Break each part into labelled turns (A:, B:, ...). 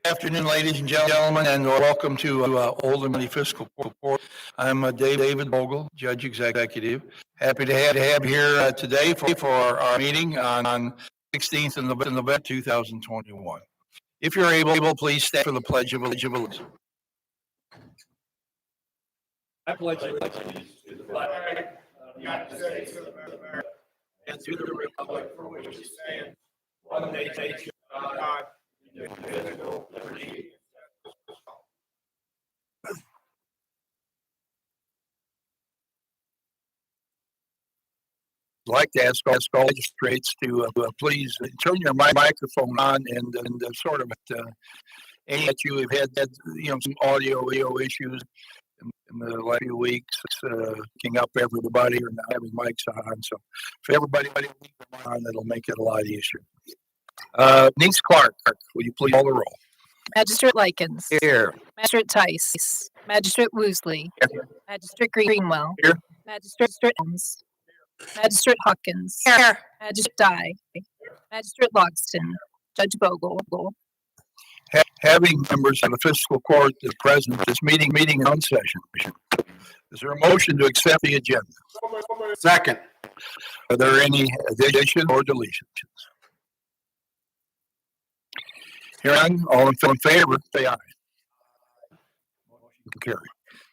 A: Afternoon, ladies and gentlemen, and welcome to Oldham Fiscal Court. I'm David Vogel, Judge Executive. Happy to have here today for our meeting on 16th of November 2021. If you're able, please stand for the Pledge of Allegiance. I pledge allegiance to the flag of the United States of America and to the republic for which it stands, one nation under God, indivisible, liberty. I'd like to ask all magistrates to please turn your microphone on and sort of any that you have had some audio issues in the last few weeks, picking up everybody or not having mics on. So for everybody on, it'll make it a lot easier. Niece Clark, will you please call the roll?
B: Magistrate Likens.
A: Here.
B: Magistrate Tice. Magistrate Woosley.
A: Here.
B: Magistrate Greenwell.
A: Here.
B: Magistrate Holmes. Magistrate Hawkins.
C: Here.
B: Magistrate Dye. Magistrate Logston. Judge Vogel.
A: Having members of the fiscal court is present, this meeting on session. Is there a motion to accept the agenda?
C: Second.
A: Are there any additions or deletions? Hearing all in favor, say aye. Motion carried.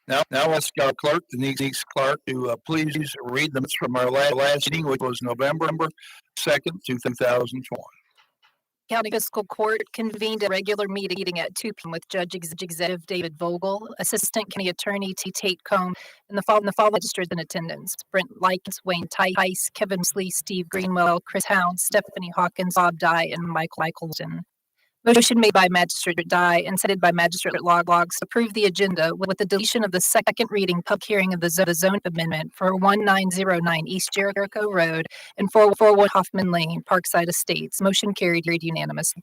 A: Now let's go clerk, Denise Clark, to please read them from our last meeting, which was November 2nd, 2020.
B: County Fiscal Court convened a regular meeting at 2 p.m. with Judge Executive David Vogel, Assistant County Attorney Tate Combe, and the following magistrates in attendance: Brent Likens, Wayne Tice, Kevin Slee, Steve Greenwell, Chris Hound, Stephanie Hawkins, Bob Dye, and Michael Michelson. Motion made by Magistrate Dye and seconded by Magistrate Logs to approve the agenda with the deletion of the second reading public hearing of the zone amendment for 1909 East Jericho Road and 441 Hoffman Lane, Parkside Estates. Motion carried unanimously.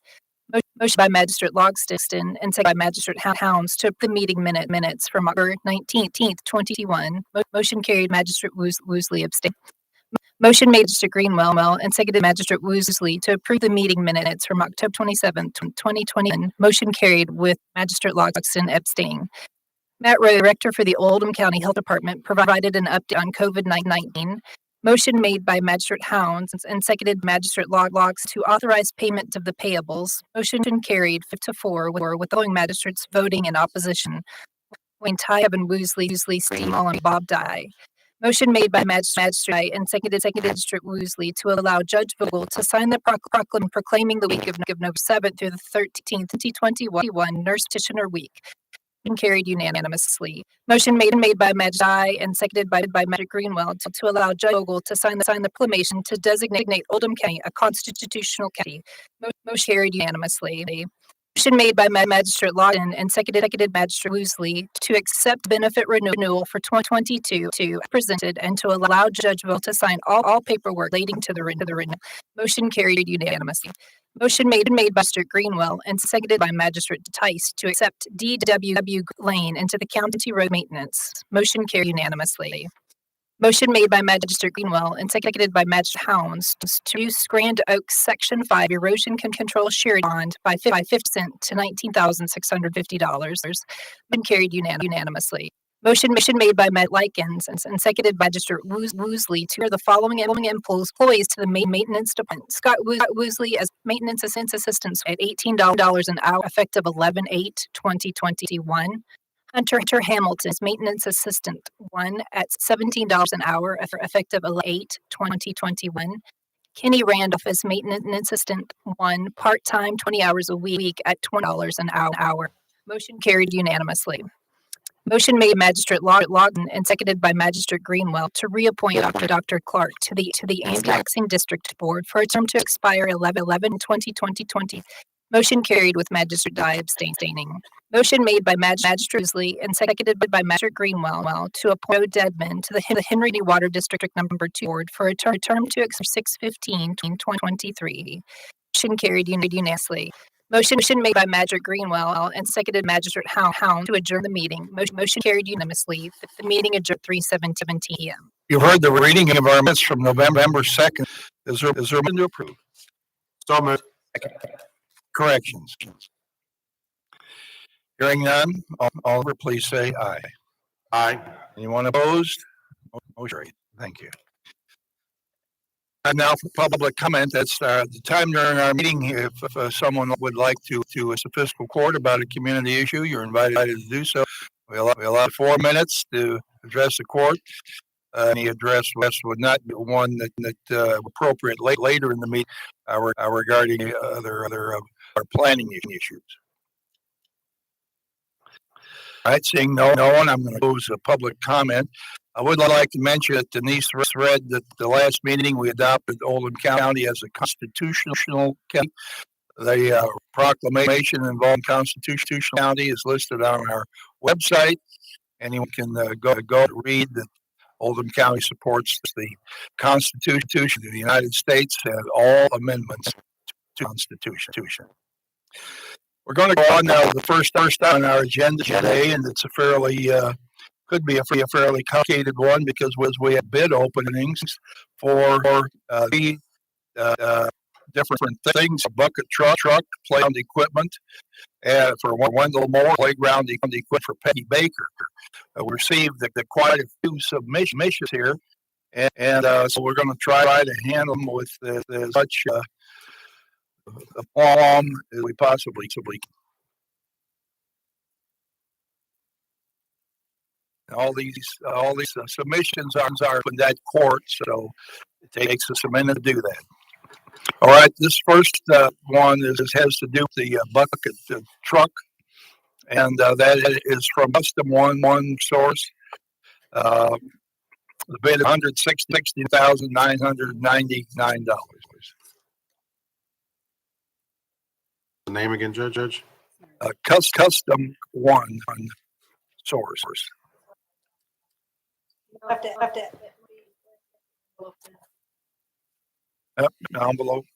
B: Motion by Magistrate Logston and seconded by Magistrate Hounds to approve the meeting minutes from October 19th, 2021. Motion carried. Magistrate Woosley abstained. Motion made Magistrate Greenwell and seconded Magistrate Woosley to approve the meeting minutes from October 27th, 2021. Motion carried with Magistrate Logston abstaining. Matt Rowe, Director for the Oldham County Health Department, provided an update on COVID-19. Motion made by Magistrate Hounds and seconded Magistrate Logs to authorize payment of the payables. Motion carried 5-4 with the following magistrates voting in opposition: Wayne Ty, Evan Woosley, Steve Mull, and Bob Dye. Motion made by Magistrate and seconded Magistrate Woosley to allow Judge Vogel to sign the proclamation proclaiming the week of November 7th through the 13th, 2021 Nurse Practitioner Week. Motion carried unanimously. Motion made by Magistrate Dye and seconded by Magistrate Greenwell to allow Judge Vogel to sign the proclamation to designate Oldham County a constitutional county. Motion carried unanimously. Motion made by Magistrate Lawton and seconded Magistrate Woosley to accept benefit renewal for 2022 presented and to allow Judge Vogel to sign all paperwork relating to the renewal. Motion carried unanimously. Motion made by Magistrate Greenwell and seconded by Magistrate Tice to accept DW Lane into the county road maintenance. Motion carried unanimously. Motion made by Magistrate Greenwell and seconded by Magistrate Hounds to use Grand Oaks Section 5 erosion control surety bond by 50 cents to $19,650. Been carried unanimously. Motion made by Matt Likens and seconded by Magistrate Woosley to hire the following employees to the maintenance department: Scott Woosley as maintenance assistant at $18 an hour effective 11/8/2021. Hunter Hamilton as maintenance assistant 1 at $17 an hour effective 11/8/2021. Kenny Randolph as maintenance assistant 1 part-time 20 hours a week at $20 an hour. Motion carried unanimously. Motion made Magistrate Lawton and seconded by Magistrate Greenwell to reappoint Dr. Clark to the Taxing District Board for a term to expire 11/11/2020. Motion carried with Magistrate Dye abstaining. Motion made by Magistrate Woosley and seconded by Magistrate Greenwell to appoint Dedman to the Henry D. Water District Number 2 Board for a term to expire 6/15/2023. Motion carried unanimously. Motion made by Magistrate Greenwell and seconded Magistrate Hound to adjourn the meeting. Motion carried unanimously. The meeting adjourned 3:17 p.m.
A: You've heard the reading of our minutes from November 2nd. Is there a motion to approve?
C: So moved.
A: Corrections. Hearing none, all in favor, please say aye.
C: Aye.
A: Anyone opposed? Motion carried. Thank you. And now for public comment. That's the time during our meeting here. If someone would like to a fiscal court about a community issue, you're invited to do so. We allow 4 minutes to address the court. Any address would not be one that appropriate later in the meeting regarding other our planning issues. All right, seeing no one, I'm going to close a public comment. I would like to mention that Denise read that the last meeting we adopted Oldham County as a constitutional county. The proclamation involving constitutional county is listed on our website. Anyone can go to read that Oldham County supports the Constitution of the United States and all amendments to the Constitution. We're going to go on now to the first on our agenda today, and it's a fairly could be a fairly complicated one because we have bid openings for the different things: bucket truck, playground equipment, and for Wendell Moore, playground equipment for Peggy Baker. We received quite a few submissions here, and so we're going to try to handle them with as much aplomb as we possibly can. All these submissions are in that court, so it takes us a minute to do that. All right, this first one has to do with the bucket truck, and that is from Custom One Source. The bid is $160,999.
C: The name again, Judge?
A: Custom One Source.
D: Have to.
A: Yep, envelope.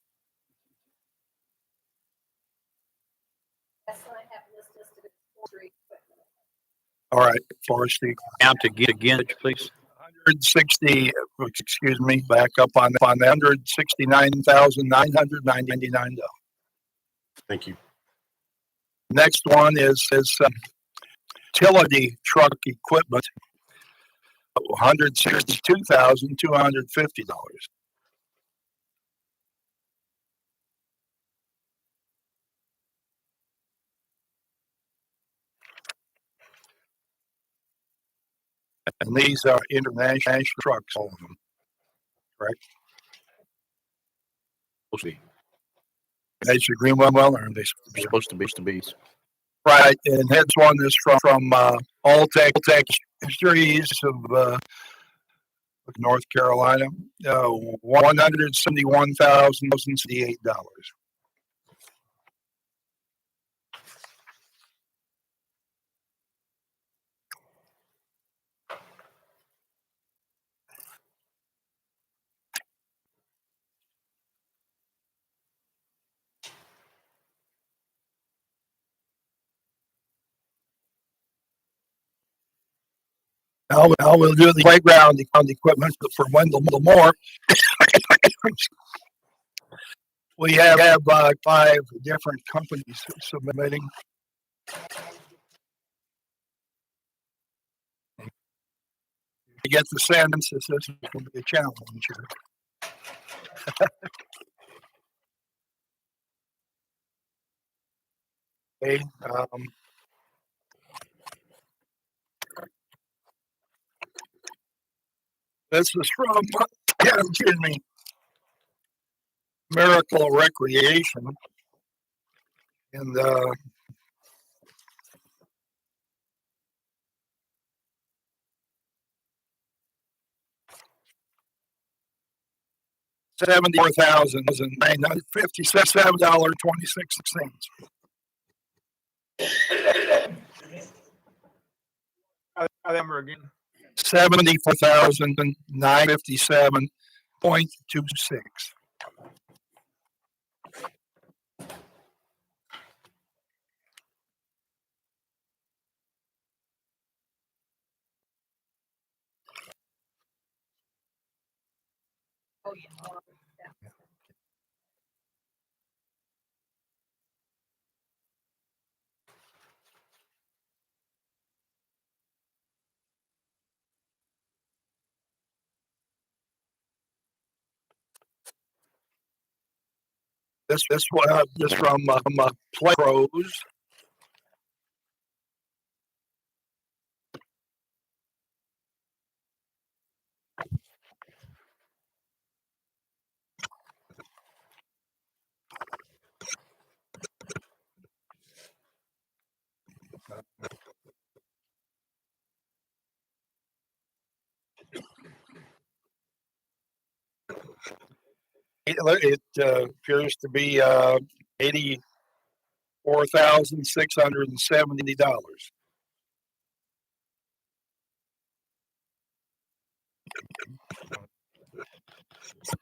A: All right, forestry.
E: Count again, please.
A: 160. Excuse me. Back up on the $169,999.
C: Thank you.
A: Next one is utility truck equipment. $162,250. And these are international trucks, all of them. Correct?
E: Supposed to be.
A: That's your green one, well, or are they
E: Supposed to be.
A: right? And heads one is from Alltech Industries of North Carolina. $171,068. Now we'll do the playground equipment for Wendell Moore. We have 5 different companies submitting. To get the sense, this is going to be a challenge here. Okay. This is from, excuse me, Miracle Recreation. And $74,957.26.
F: Number again.
A: $74,957.26. This from Play Pros. It appears to be $84,670.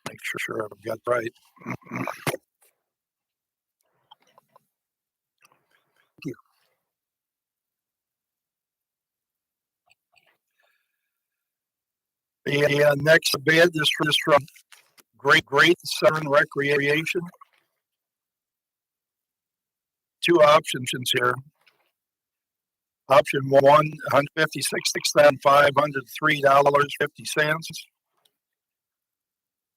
A: Make sure I've got right. Thank you. The next bid is from Great Southern Recreation. Two options here. Option one, $156,503.50.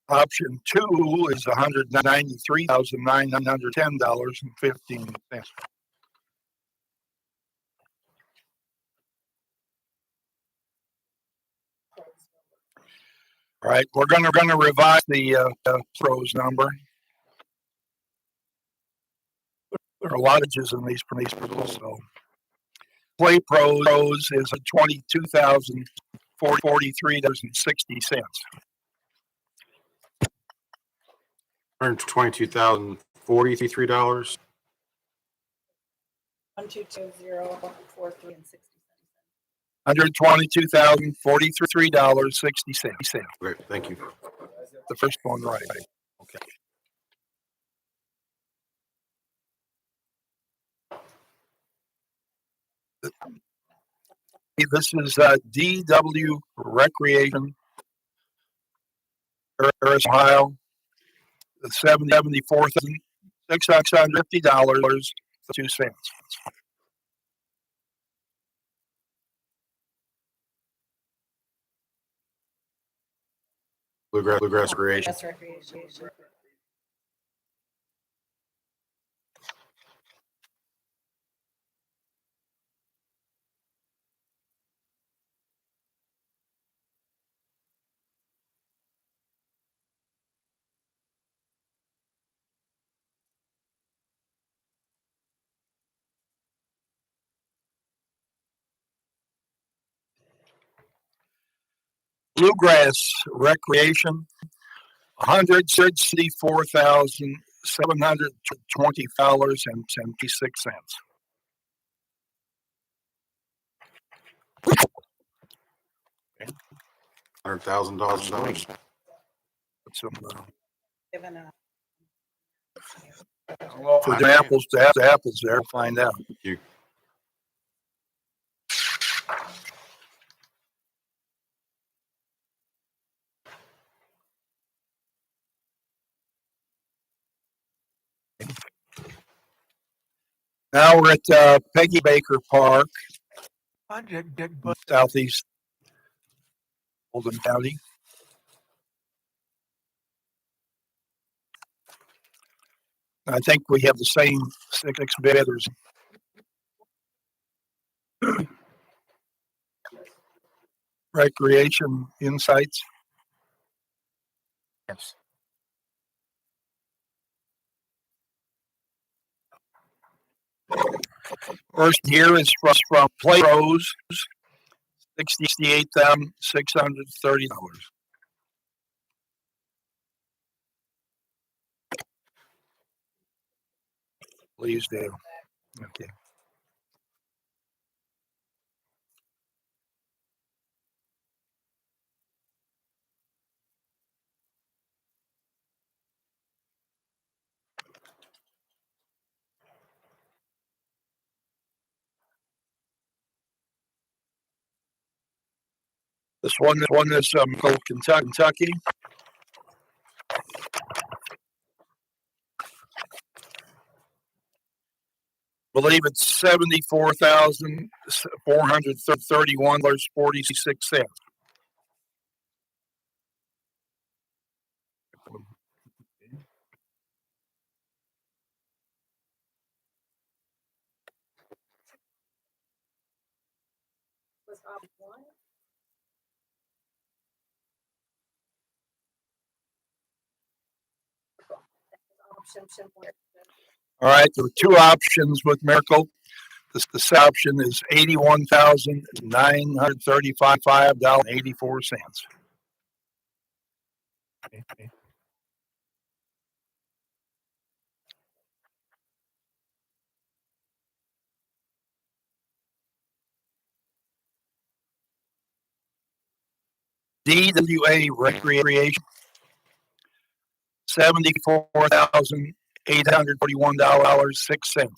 A: Option two is $193,910.15. All right, we're gonna revise the pros number. There are a lot of edges in these pros, so Play Pros is $22,043.60.
C: $122,043.
D: 122,043 and 60
A: $122,043.60.
C: Great, thank you.
A: The first one right. Okay. This is DW Recreation, Paris, Ohio. $74,650.02.
C: Bluegrass Recreation.
D: Bluegrass Recreation.
A: Bluegrass Recreation, $164,720.76.
C: $100,000.
A: Some
D: Given a
A: for the apples to apples there. We'll find out.
C: Thank you.
A: Now we're at Peggy Baker Park, southeast Oldham County. I think we have the same six bidders. Recreation Insights.
E: Yes.
A: First here is from Play Pros, $68,630. Please do. Okay. This one is called Kentucky. Believe it's $74,431.46.
D: was option one. Option one.
A: All right, there were two options with Miracle. This option is $81,935.84. DWA Recreation, $74,841.06.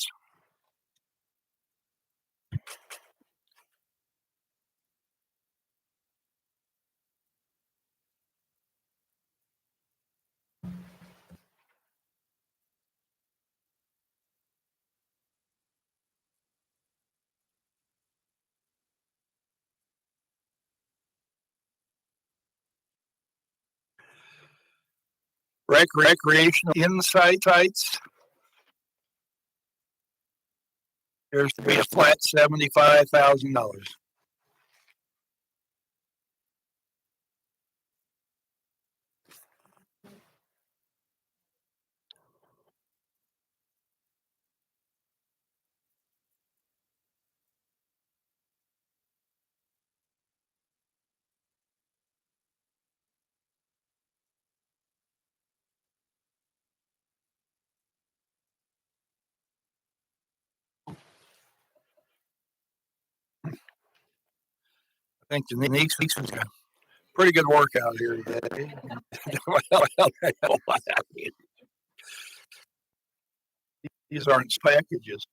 A: Recreational Insights. There's to be a flat $75,000. I think Denise is a pretty good workout here today. These aren't packages.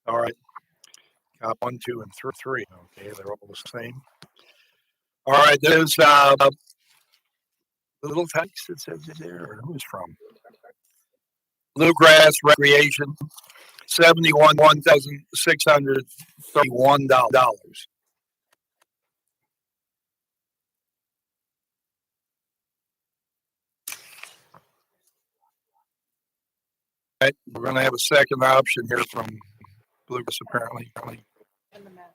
A: All right. Cop 1, 2, and 3. Okay, they're all the same. All right, there's little text that says it there, or who's from? Bluegrass Recreation, $71,631. Right, we're going to have a second option here from Bluegrass, apparently.
D: And the max.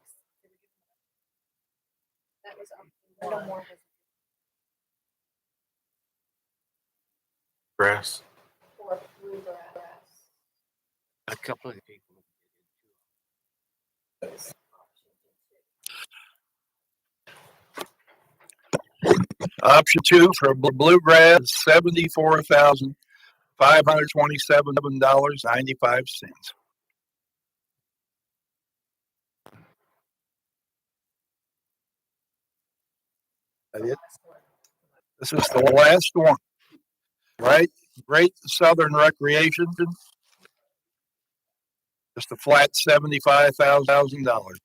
D: That was option one.
C: Grass.
D: For bluegrass.
E: A couple of people.
A: Option 2 for Bluegrass, $74,527.95. That it? This is the last one, right? Great Southern Recreation, just a flat $75,000.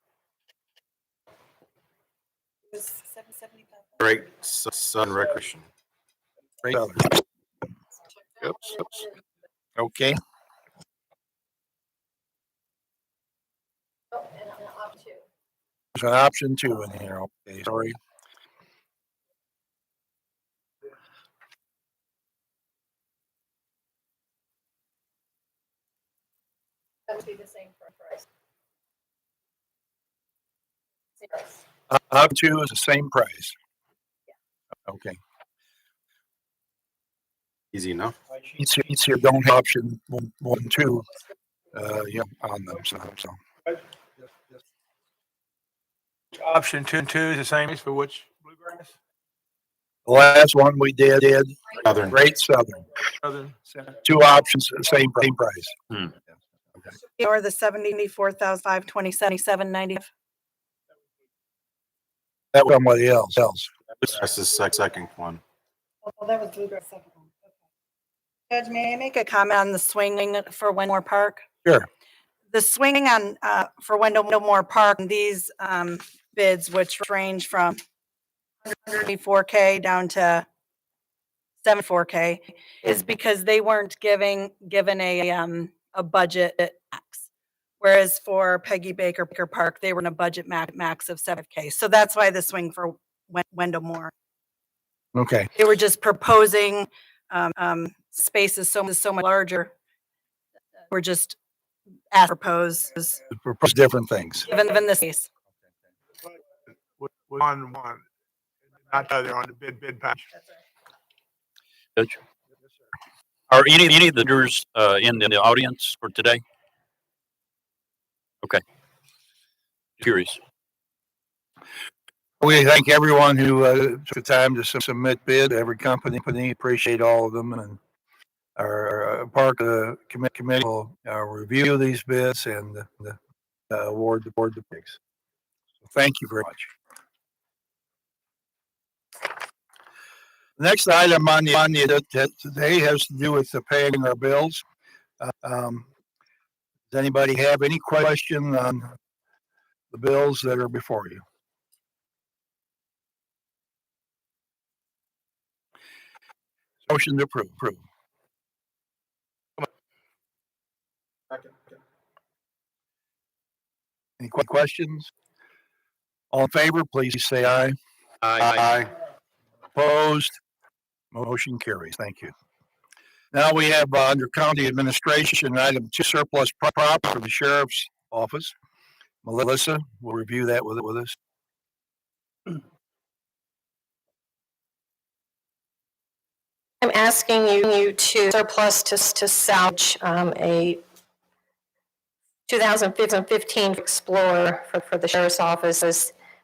D: It was 775.
C: Great Sun Recreation.
A: Great Southern. Oops. Okay.
D: Oh, and option two.
A: There's an option 2 in here. Okay, sorry.
D: That would be the same price. Same price.
A: Option 2 is the same price. Okay.
C: Easy enough.
A: Sheets here don't have option 1 and 2 on them. So.
F: Option two is the same as for which bluegrass?
A: The last one we did
C: Southern.
A: Great Southern.
F: Southern.
A: 2 options, same price.
G: Okay. Or the 74,527.97.90.
A: That was somebody else.
C: That's the second one.
D: Well, that was bluegrass second one.
G: Judge, may I make a comment on the swinging for Wendell Park?
A: Sure.
G: The swinging on for Wendell Park, these bids, which range from 134K down to 74K, is because they weren't given a budget X. Whereas for Peggy Baker Park, they were in a budget max of 7K. So that's why the swing for Wendell Moore.
A: Okay,
G: They were just proposing spaces so much larger. We're just propose
A: propose different things.
G: given the space.
F: One, not the other on the bid patch.
H: Judge, are any of the bidders in the audience for today? Okay. Curious.
A: We thank everyone who took the time to submit bid. Every company, appreciate all of them, and our park committee will review these bids and award the bids. Thank you very much. The next item on the agenda today has to do with paying our bills. Does anybody have any question on the bills that are before you? Motion to approve. Any questions? All in favor, please say aye.
C: Aye.
A: Opposed? Motion carries. Thank you. Now we have under county administration, item 2, surplus property for the sheriff's office. Melissa will review that with us.
I: I'm asking you to surplus to salvage a 2015 Explorer for the sheriff's office.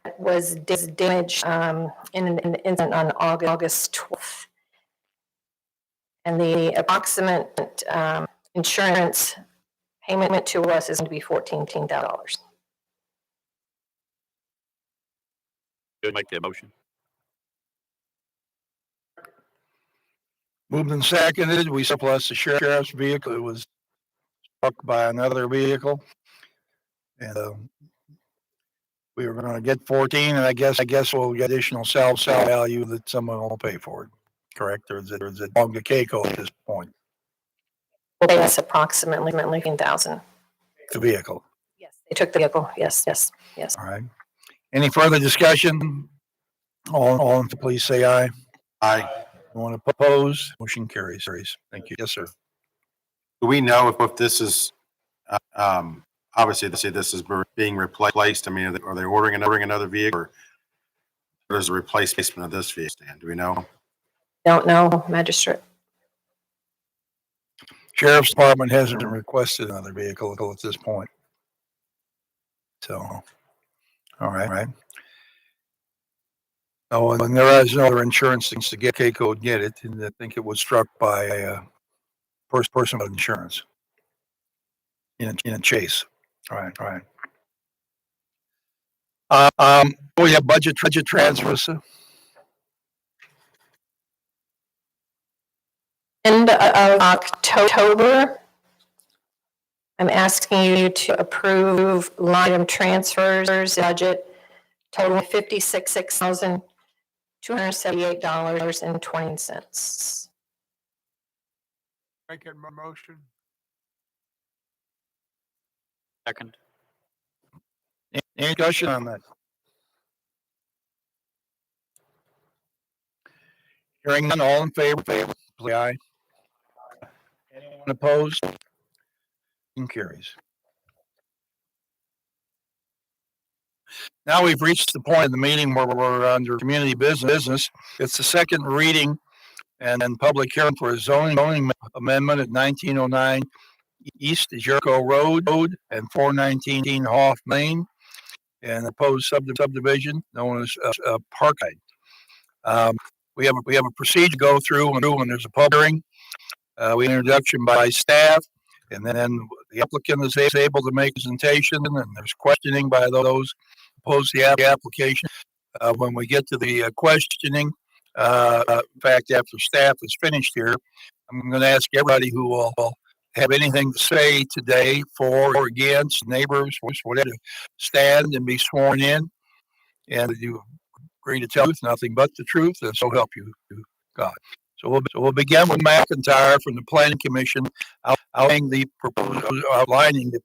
I: That was damaged in an incident on August 12th. And the approximate insurance payment to us is going to be $14,000.
H: Good, make that motion.
A: Moved and seconded, we surplus the sheriff's vehicle. It was struck by another vehicle. And we were going to get 14, and I guess we'll get additional sell value that someone will pay for it. Correct? Or is it belong to Keiko at this point?
I: Well, that's approximately $15,000.
A: The vehicle.
I: Yes, they took the vehicle. Yes.
A: All right. Any further discussion? All in, please say aye.
C: Aye.
A: Want to oppose? Motion carries. Thank you. Yes, sir.
C: Do we know if this is, obviously this is being replaced? I mean, are they ordering another vehicle, or there's a replacement of this vehicle? Do we know?
I: Don't know, magistrate.
A: Sheriff's Department hasn't requested another vehicle at this point. So, all right. Oh, and there is no other insurance things to get Keiko to get it, and I think it was struck by a person with insurance in a chase. All right. We have budget transfers.
I: End of October, I'm asking you to approve line item transfers budget totaling $56,278.20.
F: Make a motion.
H: Second.
A: Any discussion on that? Hearing none, all in favor, please aye. Anyone opposed? Motion carries. Now we've reached the point of the meeting where we're under community business. It's the second reading and public hearing for a zoning amendment at 1909 East Jericho Road and 419 Hoff Lane, and proposed subdivision known as Parkite. We have a procedure to go through when there's a public hearing. We introduction by staff, and then the applicant is able to make a presentation, and there's questioning by those opposed to the application. When we get to the questioning, in fact, after staff is finished here, I'm going to ask everybody who will have anything to say today, for or against, neighbors, whatever, stand and be sworn in. And you agree to tell the truth, nothing but the truth, and so help you God. So we'll begin with McIntyre from the Planning Commission. outlining the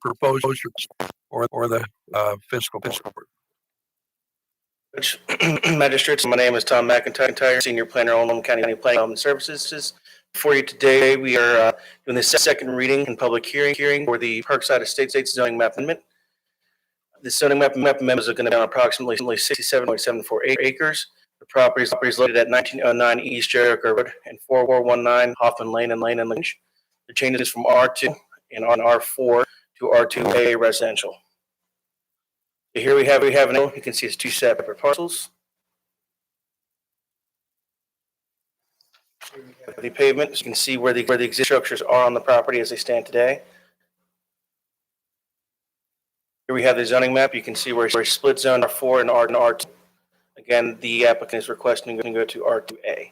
A: proposed or the fiscal court.
J: Magistrates, my name is Tom McIntyre, Senior Planner, Oldham County Planning Services. For you today, we are doing the second reading and public hearing for the Parkside Estates zoning map amendment. The zoning map amendments are going to be on approximately 67.74 acres. The property is located at 1909 East Jericho Road and 4419 Hoffman Lane and Lynch. The changes from R2 and on R4 to R2A residential. Here we have you can see it's two separate parcels. The pavement, you can see where the existing structures are on the property as they stand today. Here we have the zoning map. You can see where it's split zone R4 and R2. Again, the applicant is requesting to go to R2A.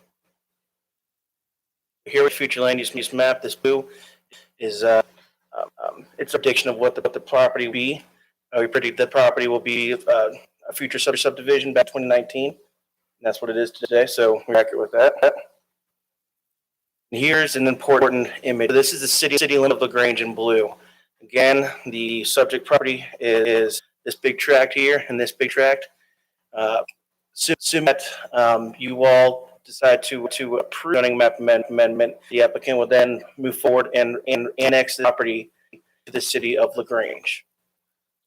J: Here with future land use map, this blue is it's a prediction of what the property will be. We predict the property will be a future subdivision back 2019. And that's what it is today, so we're accurate with that. And here's an important image. This is the city limit of LaGrange in blue. Again, the subject property is this big tract here and this big tract. Assume that you all decide to approve zoning map amendment, the applicant will then move forward and annex the property to the city of LaGrange.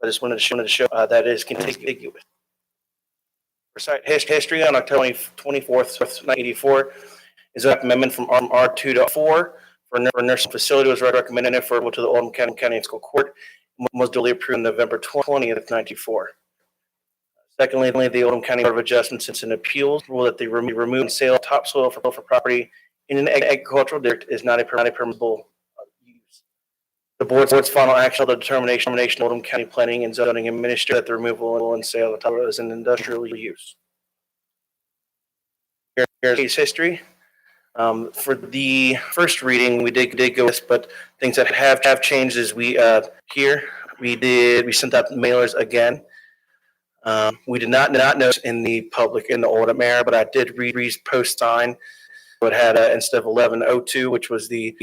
J: I just wanted to show that is contiguous. For site history, on October 24th, 1984, is an amendment from R2 to R4 for a nursing facility was recommended referable to the Oldham County Fiscal Court and was duly approved on November 20th, 1994. Secondly, the Oldham County Board of Adjustments and Appeals ruled that the remove and sale of topsoil for property in an agricultural district is not a permissible use. The board's final action of the determination of Oldham County Planning and Zoning Administrator that the removal and sale of topsoil is an industrial use. Here's case history. For the first reading, we did go with, but things that have changed is we sent out mailers again. We did not notice in the Oldham area, but I did read post sign. It had instead of 11:02, which was the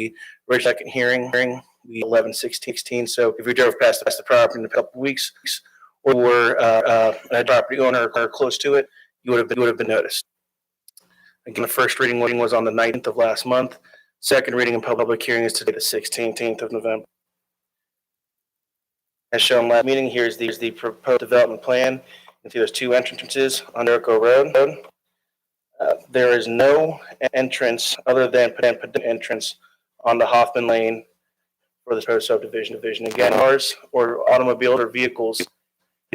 J: original second hearing, the 11:16. So if you drove past the property in a couple of weeks, or a property owner or close to it, you would have been noticed. Again, the first reading was on the 9th of last month. Second reading and public hearing is today, the 16th of November. As shown last meeting, here's the proposed development plan. You can see there's two entrances on Jericho Road. There is no entrance other than pedestrian entrance on the Hoffman Lane for the proposed subdivision. Again, cars or automobiles or vehicles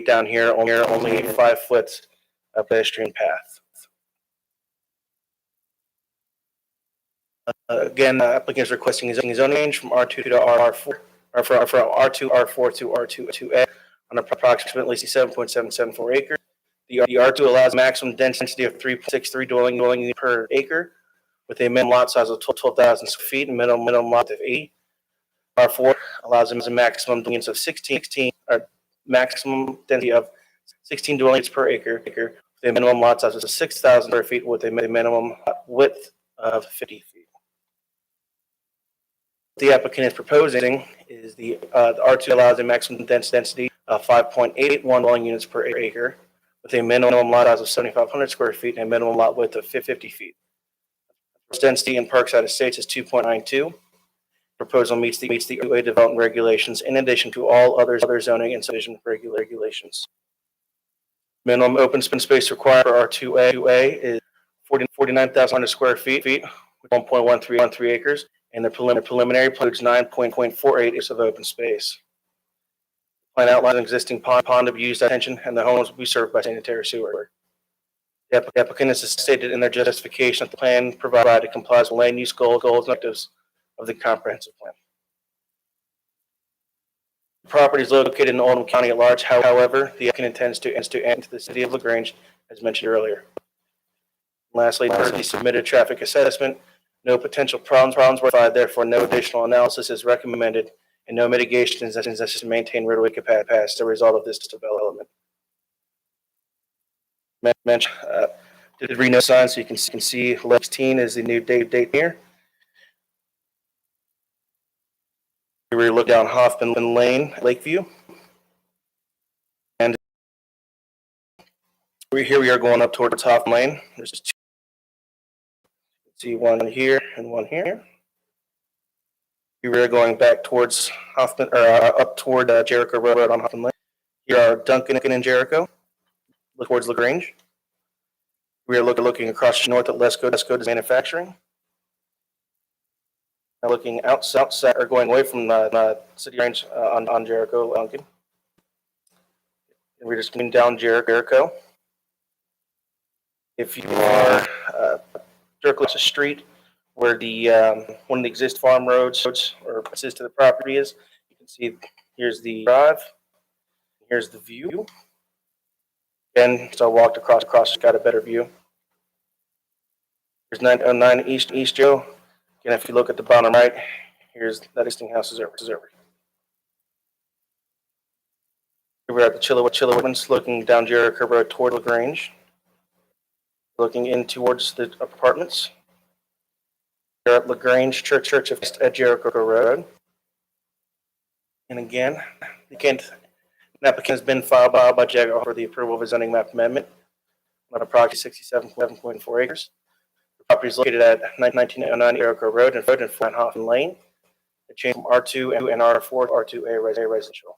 J: down here only 5 foot of pedestrian path. Again, applicant is requesting a zoning change from R2 to R4, or from R2, R4 to R2A on approximately 67.774 acres. The R2 allows a maximum density of 3.63 dwelling units per acre, with a minimum lot size of 12,000 square feet and minimum lot of 80. R4 allows a maximum units of 16 or maximum density of 16 dwelling units per acre, with a minimum lot size of 6,000 square feet with a minimum width of 50 feet. The applicant is proposing is the R2 allows a maximum density of 5.81 dwelling units per acre with a minimum lot size of 7,500 square feet and a minimum lot width of 50 feet. Density in Parkside Estates is 2.92. Proposal meets the UA development regulations in addition to all other zoning and subdivision regulations. Minimum open space required for R2A is 49,000 square feet, 1.13 acres. And the preliminary includes 9.48 acres of open space. Plan outlines an existing pond of used attention, and the homes will be served by sanitary sewer. The applicant has stated in their justification that the plan provided complies with land use goals and objectives of the comprehensive plan. The property is located in Oldham County at large. However, the applicant intends to enter the city of LaGrange, as mentioned earlier. Lastly, the submitted traffic assessment. No potential problems were identified, therefore no additional analysis is recommended and no mitigation is necessary to maintain roadway capacity as a result of this development. Did read no signs, so you can see 11/16 is the new date here. We were looking down Hoffman Lane, Lakeview. And here we are going up towards Hoffman Lane. There's two. See one here and one here. We were going back towards Hoffman, or up toward Jericho Road on Hoffman Lane. Here are Duncan and Jericho. Look towards LaGrange. We are looking across north at Lesco's Manufacturing. Now looking outside, or going away from City Range on Jericho, Duncan. And we're just going down Jericho. If you are directly across the street where the one of the existing farm roads or access to the property is, you can see here's the drive, here's the view. Again, so I walked across, got a better view. There's 909 East Joe. Again, if you look at the bottom right, here's that existing house is over. Here we're at the Chillowitz, looking down Jericho Road toward LaGrange. Looking in towards the apartments. We're at LaGrange Church at Jericho Road. And again, an applicant has been filed by Jaguar for the approval of a zoning map amendment on approximately 67.4 acres. The property is located at 1909 Jericho Road and Hoffman Lane. It changed from R2 and R4 to R2A residential.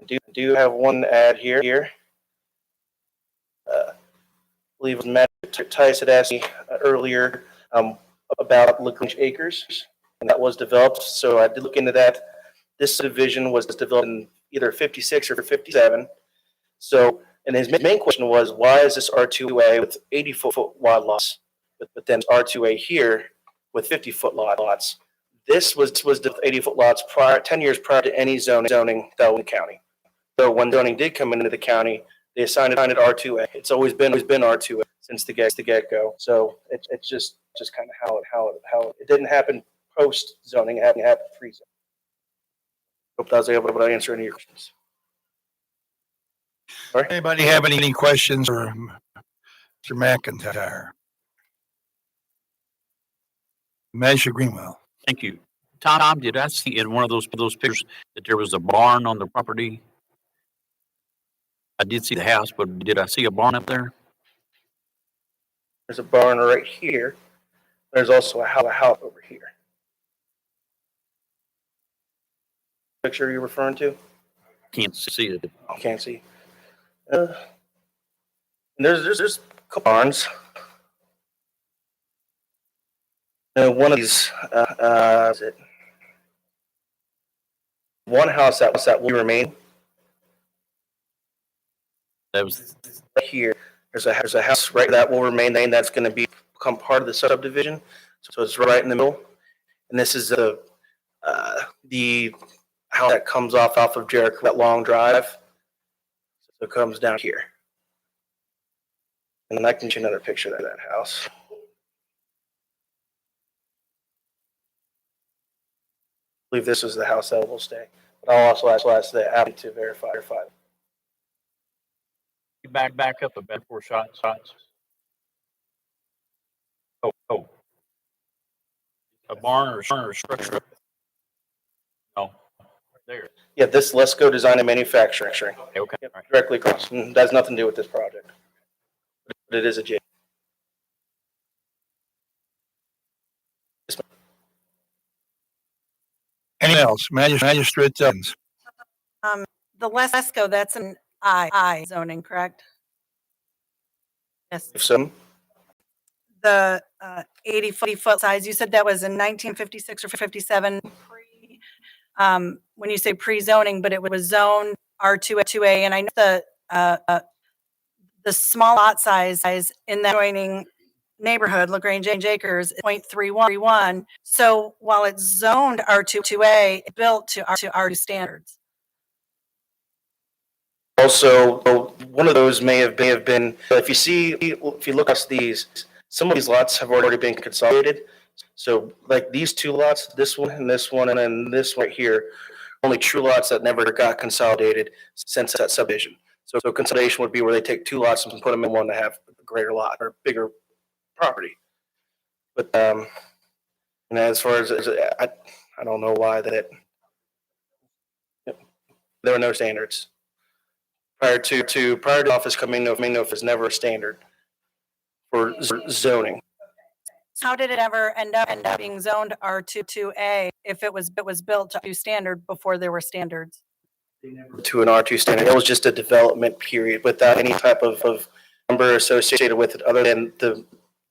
J: I do have one ad here. I believe it was Matt Tice had asked me earlier about LaGrange Acres, and that was developed. So I did look into that. This division was developed in either 56 or 57. So, and his main question was, why is this R2A with 80-foot wide lots, but then R2A here with 50-foot lots? This was the 80-foot lots 10 years prior to any zoning that was in the county. So when zoning did come into the county, they assigned it R2A. It's always been R2A since the get-go. So it's just kind of how it didn't happen post zoning. It happened pre-zoning. Hope that was able to answer any of your questions. Sorry?
A: Anybody have any questions for Mr. McIntyre? Measure Greenwell.
H: Thank you. Tom, did I see in one of those pictures that there was a barn on the property? I did see the house, but did I see a barn up there?
J: There's a barn right here. There's also a house over here. Picture you're referring to?
H: Can't see it.
J: I can't see. And there's a couple barns. One of these is it? One house that will remain.
H: That was
J: Right here. There's a house right that will remain. That's going to become part of the subdivision. So it's right in the middle. And this is the house that comes off of Jericho, that long drive. So it comes down here. And then I can show another picture of that house. I believe this is the house that will stay. But I'll also ask the applicant to verify.
H: you back up a bit for shots. Oh. A barn or structure. No. There.
J: Yeah, this Let's Go Design and Manufacturing.
H: Okay.
J: Yep,
H: All right.
J: directly across. That has nothing to do with this project. But it is a J.
A: Anything else? Magistrate Evans.
G: The Lesco, that's an I zoning, correct? Yes.
J: If some,
G: The 80-foot size, you said that was in 1956 or 57 when you say pre-zoning, but it was zoned R2A, and I know the small lot size in that adjoining neighborhood, LaGrange Acres, is 0.31. So while it's zoned R2A, it's built to R2 standards.
J: also, one of those may have been, if you look at these, some of these lots have already been consolidated. So like these two lots, this one, and then this one right here, only true lots that never got consolidated since that subdivision. So consolidation would be where they take two lots and put them in one to have a greater lot or bigger property. But and as far as I don't know why that There were no standards. Prior to office coming, no was never a standard for zoning.
G: How did it ever end up being zoned R2A if it was built to standard before there were standards?
J: To an R2 standard. It was just a development period without any type of number associated with it other than the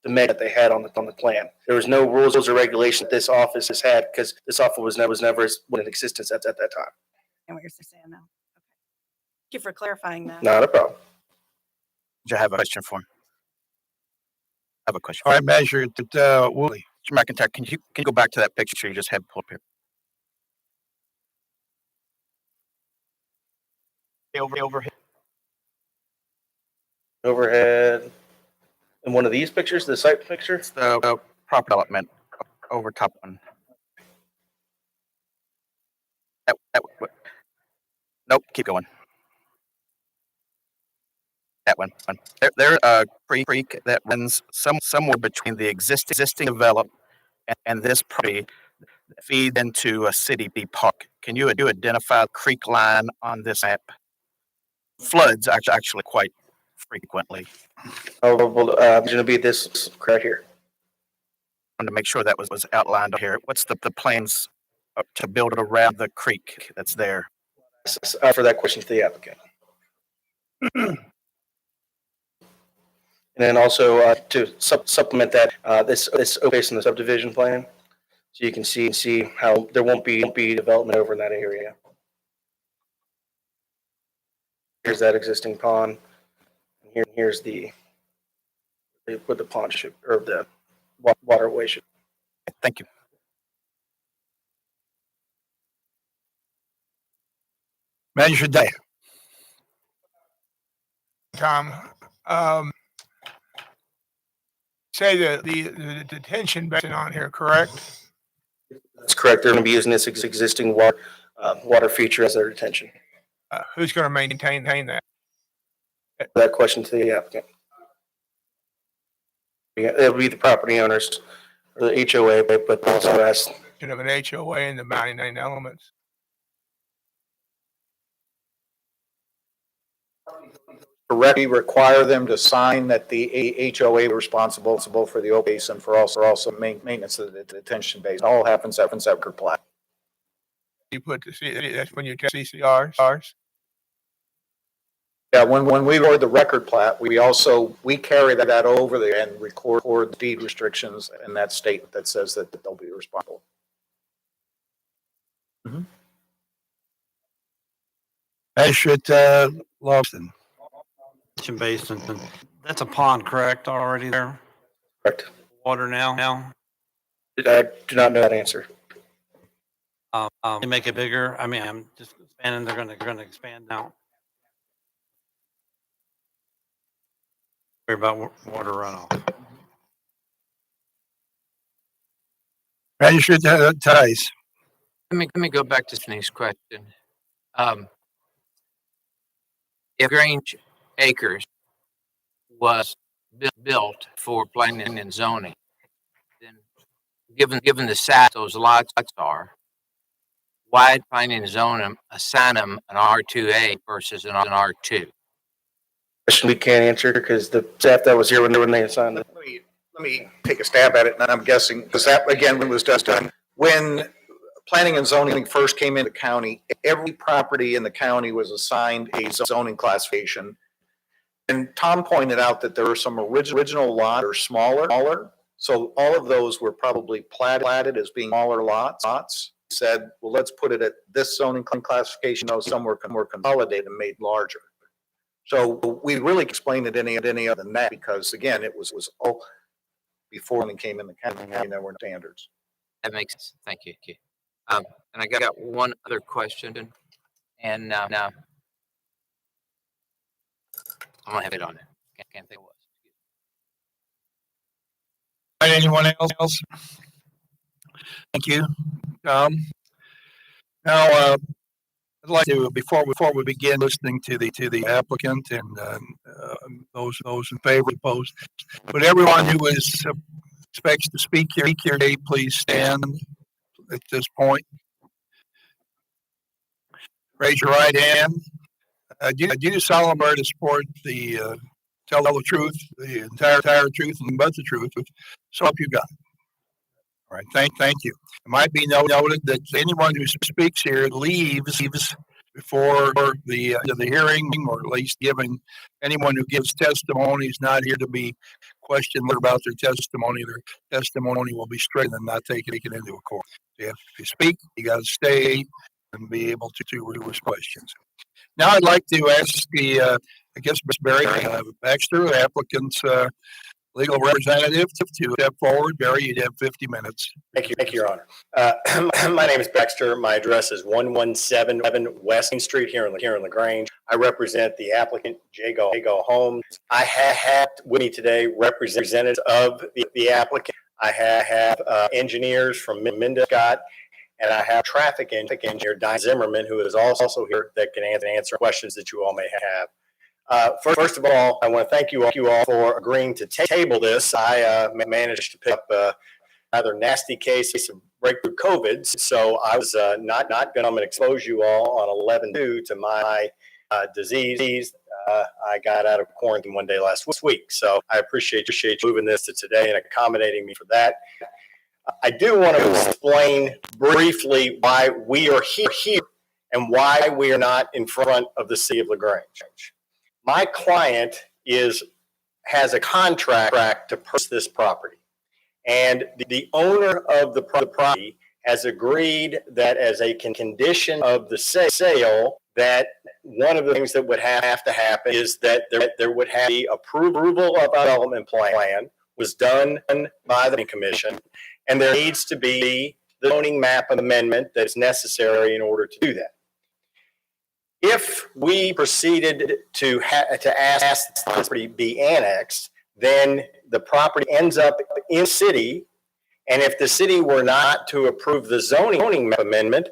J: med that they had on the plan. There was no rules or regulation that this office has had because this office was never in existence at that time.
G: And what you're saying now. Okay. Thank you for clarifying that.
J: Not a problem.
K: I have a question for him. I have a question.
A: All right, measure that, Woolley.
K: Mr. McIntyre, can you go back to that picture you just had pulled up here?
J: Overhead. In one of these pictures, the site picture?
K: It's the property development over top one. Nope, keep going. That one. There's a creek that runs somewhere between the existing development and this property that feeds into a city park. Can you identify the creek line on this map? Floods actually quite frequently.
J: Oh, well, it's going to be this right here.
K: I wanted to make sure that was outlined here. What's the plans to build around the creek that's there?
J: For that question to the applicant. And then also to supplement that, this based on the subdivision plan, so you can see how there won't be development over in that area. Here's that existing pond. Here's where the pond should, or the waterway should.
K: Thank you.
A: Measure day.
F: Tom, say the detention basin on here, correct?
J: That's correct. They're going to be using this existing water feature as their detention.
F: Who's going to maintain that?
J: That question to the applicant. Yeah, it'll be the property owners or the HOA, but also ask.
F: Of an HOA and the 99 elements.
L: Correctly require them to sign that the HOA is responsible for the open basin for also maintenance of the detention basin. It all happens at record plat.
F: You put that's when you check CCRs.
L: Yeah, when we record the record plat, we carry that over there and record the deed restrictions in that state that says that they'll be responsible.
A: Mm-hmm. Measure Lawson.
M: Basin. That's a pond, correct? Already there?
J: Correct.
M: Water now?
J: I do not know that answer.
M: You make it bigger. I mean, I'm just expanding. They're going to expand now. Worry about water runoff.
A: Measure ties.
E: Let me go back to Sneak's question. If Grange Acres was built for planning and zoning, then given the size those lots are, why planning and zoning assign them an R2A versus an R2?
J: Question we can't answer because the staff that was here when they assigned it.
L: Let me take a stab at it, and I'm guessing because that again was just done when planning and zoning first came into county. Every property in the county was assigned a zoning classification. And Tom pointed out that there are some original lots that are smaller. So all of those were probably platted as being smaller lots. Said, well, let's put it at this zoning classification. Though some were consolidated and made larger. So we really explained it any other than that because again, it was all before it came in the county and there were standards.
E: That makes sense. Thank you. And I got one other question, and now I'm gonna have it on it. Can't think what it was.
A: Anyone else? Thank you. Now, I'd like to before we begin listening to the applicant and those in favor opposed, but everyone who expects to speak here today, please stand at this point. Raise your right hand. Do you solemnly swear to support tell the truth, the entire truth, and but the truth? So help you God. All right. Thank you. It might be noted that anyone who speaks here leaves before the hearing, or at least giving anyone who gives testimony is not here to be questioned about their testimony. Their testimony will be straightened and not taken into a court. If you speak, you got to stay and be able to respond questions. Now I'd like to ask I guess, Ms. Barry Baxter, the applicant's legal representative, to step forward. Barry, you'd have 50 minutes.
N: Thank you, Your Honor. My name is Baxter. My address is 117 West Main Street here in LaGrange. I represent the applicant, Jago Homes. I have with me today representatives of the applicant. I have engineers from Minda Scott, and I have traffic engineer, Diane Zimmerman, who is also here that can answer questions that you all may have. First of all, I want to thank you all for agreeing to table this. I managed to pick up a rather nasty case of breakthrough COVID, so I was not going to expose you all on 11/2 to my disease. I got out of quarantine one day last week, so I appreciate you moving this to today and accommodating me for that. I do want to explain briefly why we are here and why we are not in front of the city of LaGrange. My client has a contract to purchase this property, and the owner of the property has agreed that as a condition of the sale, that one of the things that would have to happen is that there would have to be approval of a development plan was done by the commission, and there needs to be the zoning map amendment that's necessary in order to do that. If we proceeded to ask the property be annexed, then the property ends up in the city, and if the city were not to approve the zoning map amendment,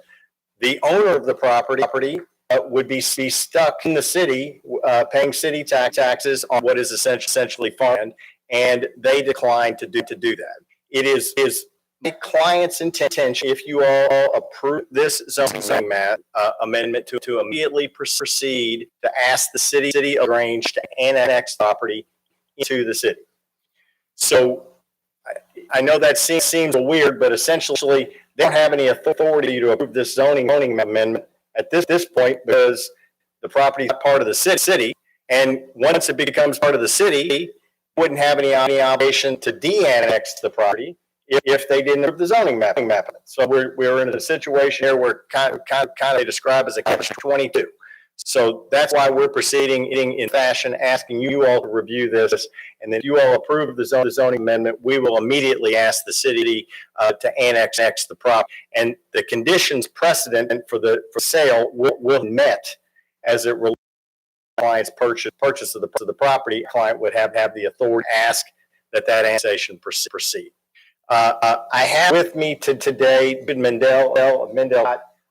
N: the owner of the property would be stuck in the city paying city taxes on what is essentially farmland, and they declined to do that. It is my client's intention, if you all approve this zoning map amendment, to immediately proceed to ask the city of LaGrange to annex property into the city. So I know that seems weird, but essentially they don't have any authority to approve this zoning amendment at this point, because the property is part of the city, and once it becomes part of the city, wouldn't have any obligation to de-annex the property if they didn't approve the zoning mapping. So we're in a situation here where kind of describe as a catch-22. So that's why we're proceeding in fashion, asking you all to review this, and then if you all approve the zoning amendment, we will immediately ask the city to annex the property, and the conditions precedent for sale will be met as it relates to the client's purchase of the property. The client would have the authority to ask that annexation proceed. I have with me today David Mendel of Mendel.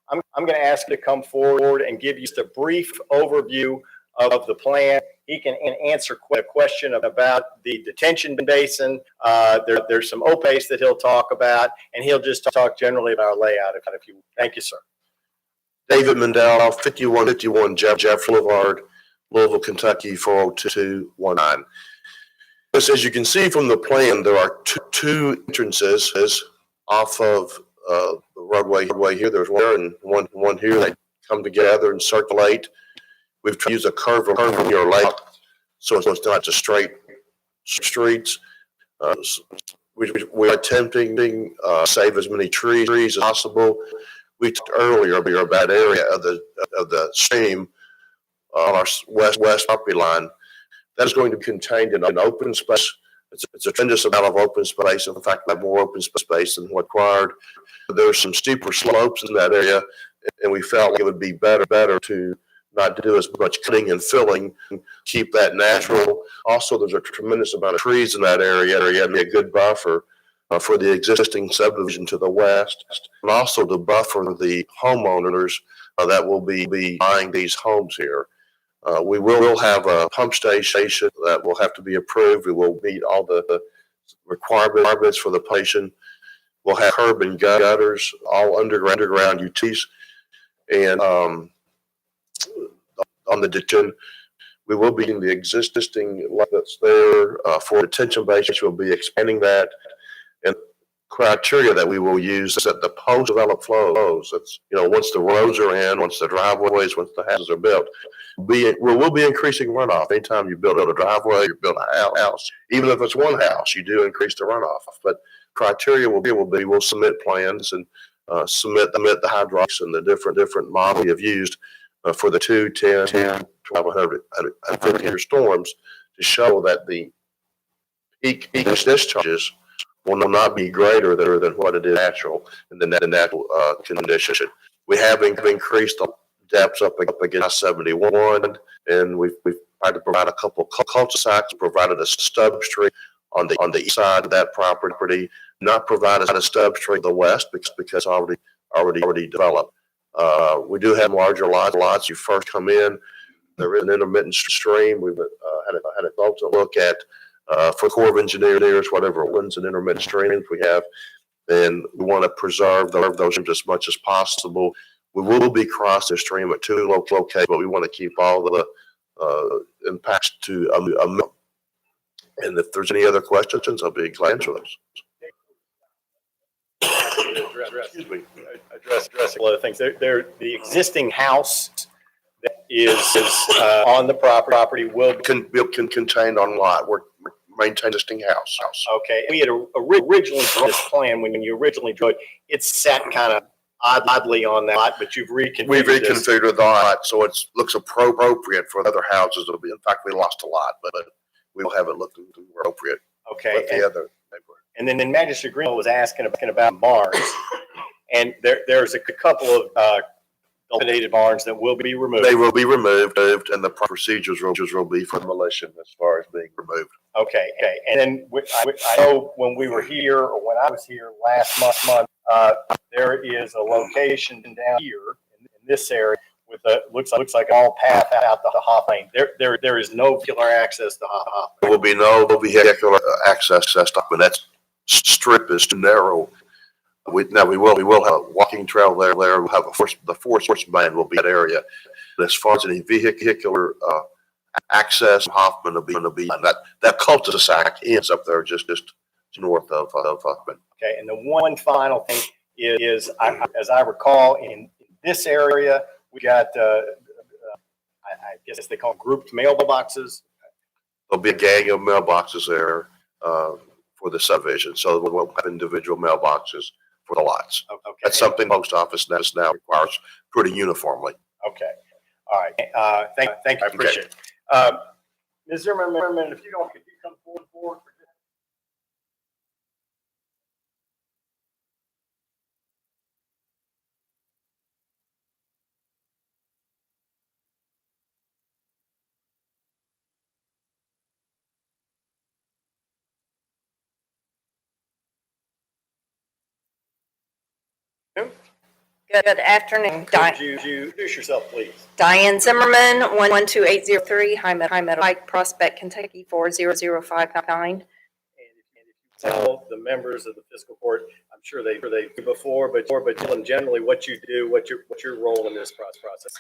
N: I'm going to ask him to come forward and give you just a brief overview of the plan. He can answer a question about the detention basin. There's some OPACE that he'll talk about, and he'll just talk generally about our layout. If you, thank you, sir.
O: David Mendel, 5151 Jeff Boulevard, Louisville, Kentucky, 40219. As you can see from the plan, there are two entrances off of the roadway here. There's one here. They come together and circulate. We've tried to use a curve in your layout, so it's not just straight streets. We're attempting to save as many trees as possible. We talked earlier about that area of the stream on our west property line. That is going to be contained in an open space. It's a tremendous amount of open space. In fact, we have more open space than what required. There's some steeper slopes in that area, and we felt like it would be better to not do as much cutting and filling, keep that natural. Also, there's a tremendous amount of trees in that area, and be a good buffer for the existing subdivision to the west, and also to buffer the homeowners that will be buying these homes here. We will have a pump station that will have to be approved. We will meet all the requirements for the patient. We'll have curb and gutters, all underground utilities. And on the detention. We will be in the existing lot that's there, for detention base. We'll be expanding that. And criteria that we will use is that the post-developed flows, that's, once the roads are in, once the driveways, once the houses are built, we will be increasing runoff. Anytime you build a driveway, you build a house, even if it's one house, you do increase the runoff. But criteria will be, we'll submit plans and submit the hydraulics and the different models we have used for the 2, 10, 1,200, and 50-year storms to show that the peak discharges will not be greater than what it is natural in the natural condition. We have increased the depths up against 71, and we've tried to provide a couple of cul-de-sacs, provided a stub street on the east side of that property, not provided a stub street to the west because already developed. We do have larger lots. You first come in, there is an intermittent stream. We've had a consultant look at for Corps of Engineers, whatever winds and intermittent streams we have, and we want to preserve those as much as possible. We will be crossing the stream at 2 locations, but we want to keep all the impacts to a minimum. And if there's any other questions, I'll be glad to answer those.
N: Address a couple of things. The existing house that is on the property will
O: be contained on lot. We're maintaining existing house.
N: Okay. We had originally drawn this plan when you originally drew it. It's set kind of oddly on that lot, but you've reconfigured.
O: We reconfigured the lot so it looks appropriate for other houses. In fact, we lost a lot, but we'll have it look appropriate.
N: Okay.
O: With the other neighborhood.
N: And then Magistrate Green was asking about barns, and there's a couple of dilapidated barns that will be removed.
O: They will be removed, and the procedures will be for demolition as far as being removed.
N: Okay. And then I know when we were here, or when I was here last month, there is a location down here in this area with looks like all path out the Hoff Lane. There is no vehicular access to Hoff.
O: There will be no vehicular access up, and that strip is too narrow. We will have a walking trail there. We'll have the force band will be that area. But as far as any vehicular access, Hoffman will be that cul-de-sac ends up there just north of Hoffman.
N: Okay, and the one final thing is as I recall, in this area, we got I guess they call them grouped mailboxes.
O: There'll be a gang of mailboxes there for the subdivision, so we'll have individual mailboxes for the lots.
N: Okay.
O: That's something post office now requires pretty uniformly.
N: Okay. All right. Thank you. I appreciate it. Ms. Zimmerman, if you don't, could you come forward for
G: Good afternoon.
N: Could you introduce yourself, please?
G: Diane Zimmerman, 12803 High Meadow Pike, Prospect, Kentucky, 40059.
N: Tell the members of the fiscal court, I'm sure they do before, but tell them generally what you do, what's your role in this process.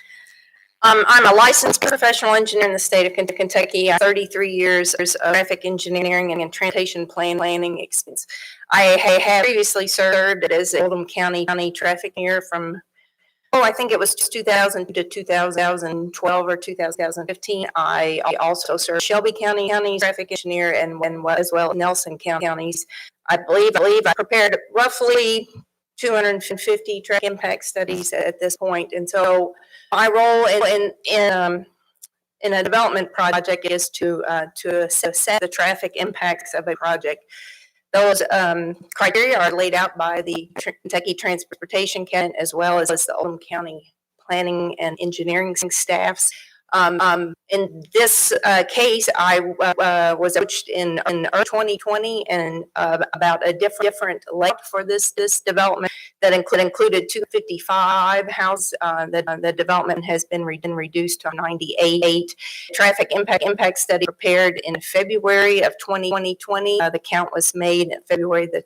G: I'm a licensed professional engineer in the state of Kentucky. I have 33 years of traffic engineering and transportation planning experience. I have previously served as Oldham County traffic engineer from, I think it was 2000 to 2012 or 2015. I also served Shelby County traffic engineer and as well Nelson County's. I believe I prepared roughly 250 traffic impact studies at this point. And so my role in a development project is to assess the traffic impacts of a project. Those criteria are laid out by the Kentucky Transportation Council as well as the Oldham County Planning and Engineering staffs. In this case, I was approached in early 2020 and about a different layout for this development that included 255 houses. The development has been reduced to 98. Traffic impact study prepared in February of 2020. The count was made in February the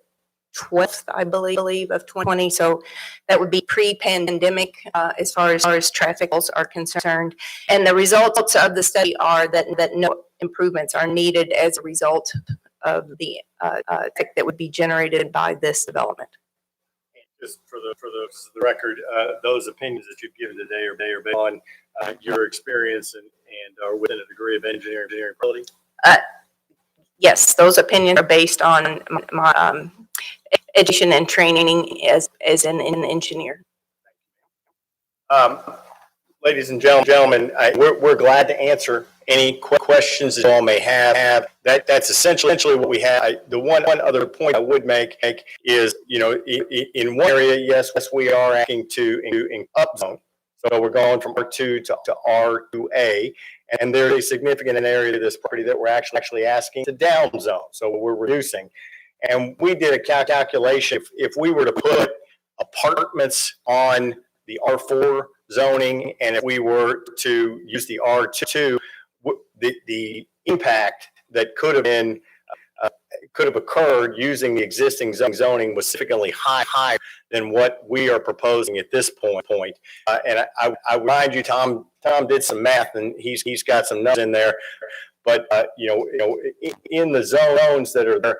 I: 12th, I believe, of 2020. So that would be pre-pandemic as far as traffic are concerned. And the results of the study are that no improvements are needed as a result of the effect that would be generated by this development.
N: Just for the record, those opinions that you've given today are based on your experience and are within a degree of engineering ability?
I: Yes, those opinions are based on my education and training as an engineer.
N: Ladies and gentlemen, we're glad to answer any questions that you all may have. That's essentially what we have. The one other point I would make is, in one area, yes, we are asking to upzone. So we're going from R2 to R2A, and there's a significant area of this property that we're actually asking to downzone. So we're reducing. And we did a calculation. If we were to put apartments on the R4 zoning, and if we were to use the R2, the impact that could have occurred using the existing zoning was significantly higher than what we are proposing at this point. And I remind you, Tom did some math, and he's got some numbers in there. But in the zones that are there,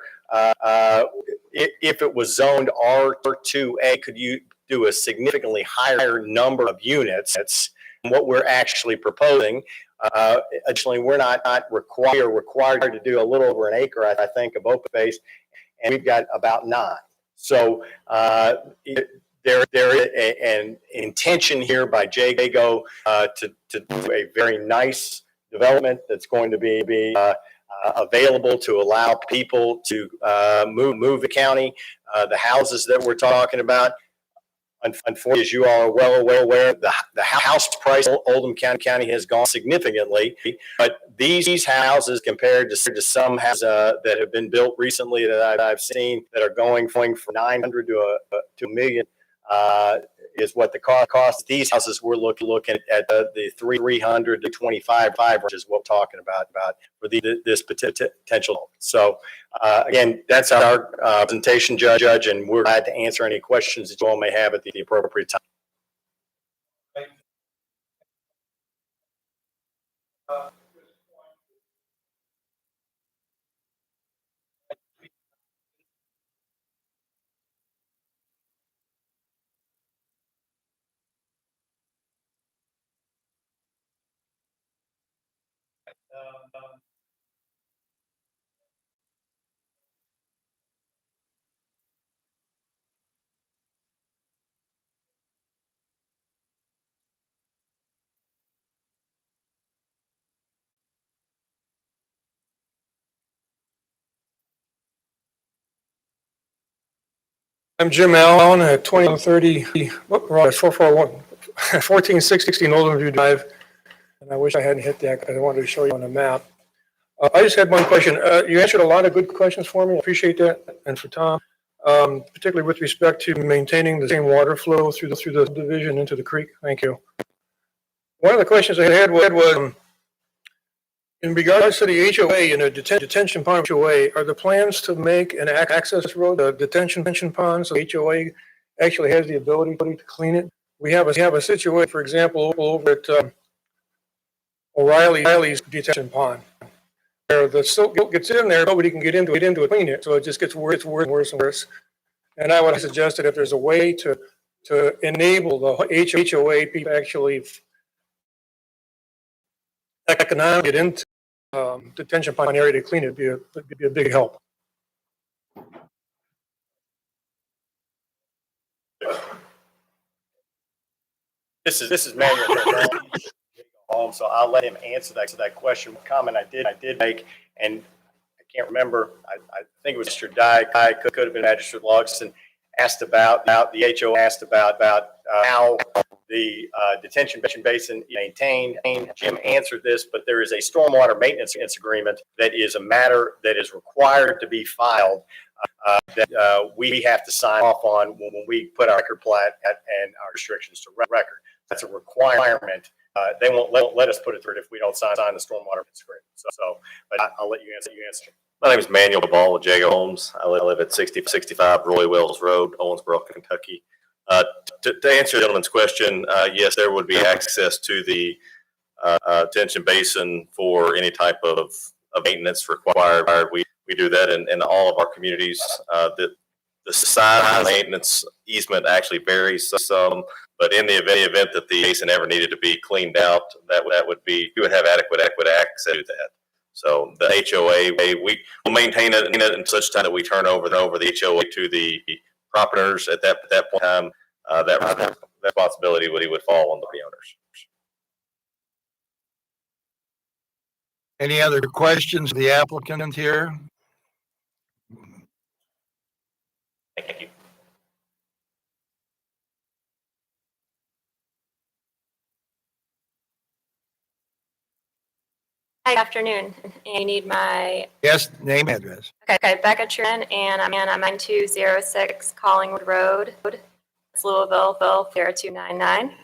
N: if it was zoned R2A, could you do a significantly higher number of units? That's what we're actually proposing. Additionally, we're not required to do a little over an acre, I think, of open space, and we've got about 9. So there is an intention here by Jago to do a very nice development that's going to be available to allow people to move the county. The houses that we're talking about, unfortunately, as you all are well aware, the house price in Oldham County has gone significantly. But these houses, compared to some houses that have been built recently that I've seen that are going from 900 to $1 million, is what the cost. These houses we're looking at the 300 to 25, which is what we're talking about for this potential. So again, that's our presentation, Judge, and we're glad to answer any questions that you all may have at the appropriate time.
F: I'm Jim Allen at 2030, we're on 1416 Oldham View Drive. And I wish I hadn't hit that because I wanted to show you on the map. I just had one question. You answered a lot of good questions for me. I appreciate that. And for Tom, particularly with respect to maintaining the same water flow through the division into the creek. Thank you. One of the questions I had was in regards to the HOA and the detention pond HOA, are the plans to make an access road, a detention pond, so the HOA actually has the ability to clean it? We have a situation, for example, over at O'Reilly's detention pond, where the silt gets in there, nobody can get into it, clean it, so it just gets worse and worse. And I would have suggested if there's a way to enable the HOA people actually economically get into detention pond area to clean it, would be a big help.
N: This is Manuel home, so I'll let him answer that question. Comment I did make, and I can't remember. I think it was Mr. Dyke, could have been Magistrate Logston, asked about the HO asked about how the detention basin maintained. Jim answered this, but there is a stormwater maintenance agreement that is a matter that is required to be filed that we have to sign off on when we put our record plat and our restrictions to record. That's a requirement. They won't let us put it through if we don't sign the stormwater maintenance agreement. So but I'll let you answer.
P: My name is Manuel Ball with Jago Homes. I live at 6065 Roy Wells Road, Owensboro, Kentucky. To answer the gentleman's question, yes, there would be access to the detention basin for any type of maintenance required. We do that in all of our communities. The size of the maintenance easement actually varies some, but in the event that the basin ever needed to be cleaned out, that would be, we would have adequate access to that. So the HOA, we will maintain it in such time that we turn over the HOA to the property owners. At that point in time, that responsibility would fall on the owners.
A: Any other questions of the applicant here?
P: Thank you.
Q: Hi, good afternoon. You need my
A: Yes, name, address.
Q: okay, Becca Truman, and I'm 9206 Collingwood Road, it's Louisville, 0299.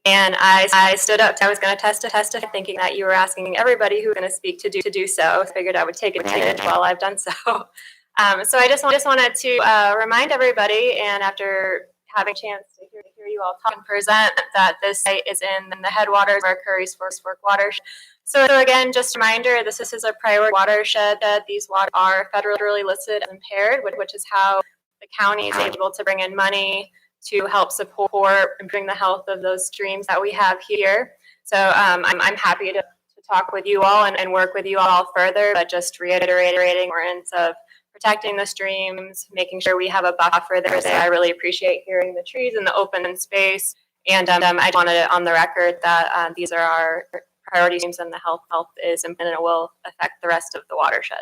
Q: And I stood up. I was going to testify, thinking that you were asking everybody who was going to speak to do so. I figured I would take it while I've done so. So I just wanted to remind everybody, and after having a chance to hear you all talk and present, that this site is in the headwaters of our Curry's Fork watershed. So again, just a reminder, this is a priority watershed. That these waters are federally listed as impaired, which is how the county is able to bring in money to help support improving the health of those streams that we have here. So I'm happy to talk with you all and work with you all further, but just reiterating the importance of protecting the streams, making sure we have a buffer there. I really appreciate hearing the trees and the open space. And I wanted it on the record that these are our priority streams, and the health is important, and it will affect the rest of the watershed.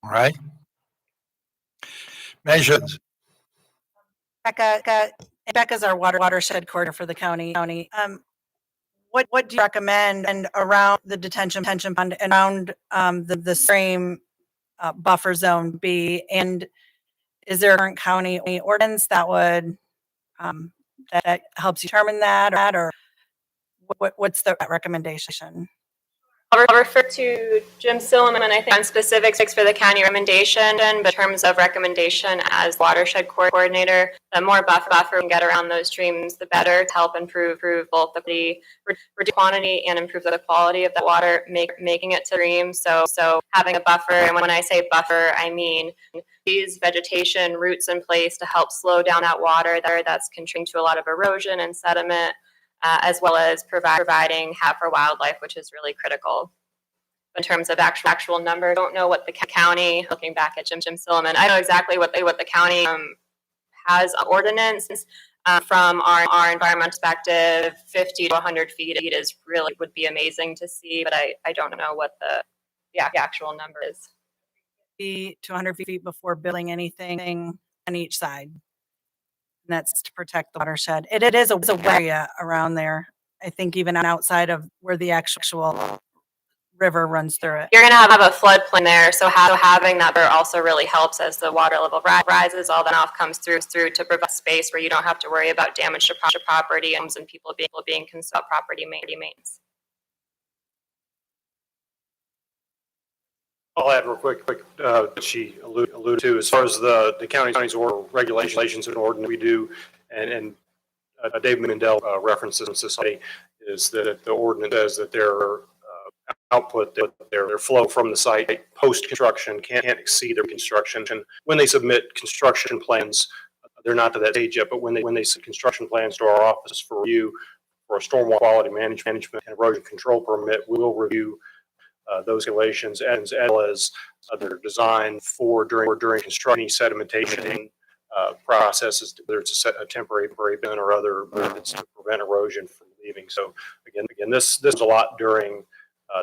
A: All right. Measures.
G: Becca's our watershed coordinator for the county. What do you recommend and around the detention pond and around the stream buffer zone be? And is there a current county ordinance that would that helps you determine that, or what's the recommendation?
Q: I'll refer to Jim Silliman, I think, on specifics for the county recommendation, but in terms of recommendation as watershed coordinator, the more buffer we can get around those streams, the better, to help improve both the reduce quantity and improve the quality of the water, making it to streams. So having a buffer, and when I say buffer, I mean these vegetation roots in place to help slow down that water that's contributing to a lot of erosion and sediment. As well as providing habitat for wildlife, which is really critical. In terms of actual numbers, I don't know what the county, looking back at Jim Silliman, I know exactly what the county has ordinance. From our environmental perspective, 50 to 100 feet is really would be amazing to see, but I don't know what the actual number is.
G: 200 feet before building anything on each side. And that's to protect the watershed. It is a area around there. I think even outside of where the actual river runs through it.
Q: You're going to have a floodplain there, so having that there also really helps as the water level rises. All that off comes through to provide space where you don't have to worry about damage to property and people being concerned about property maintenance.
N: I'll add real quick, she alluded to, as far as the county's order regulations and ordinance we do, and David Mendel references in society, is that the ordinance says that their output, their flow from the site post-construction can't exceed their construction. And when they submit construction plans, they're not to that stage yet, but when they submit construction plans to our office for review for a stormwater quality management and erosion control permit, we will review those regulations as well as they're designed for during construction sedimentation processes, whether it's a temporary bin or other methods to prevent erosion from leaving. So again, this is a lot during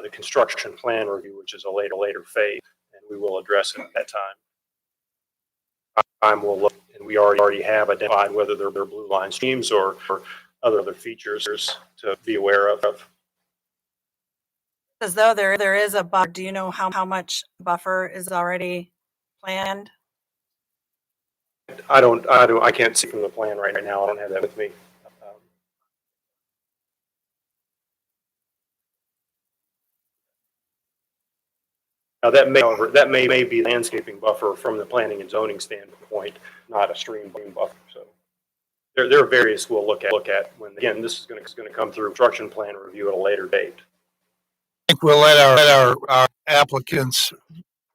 N: the construction plan review, which is a later phase, and we will address it at that time. We'll look, and we already have identified whether they're blue line streams or other features to be aware of.
G: As though there is a buffer. Do you know how much buffer is already planned?
N: I can't see from the plan right now. I don't have that with me. Now, that may be landscaping buffer from the planning and zoning standpoint, not a stream buffer, so. There are various we'll look at when, again, this is gonna come through construction plan review at a later date.
A: I think we'll let our applicants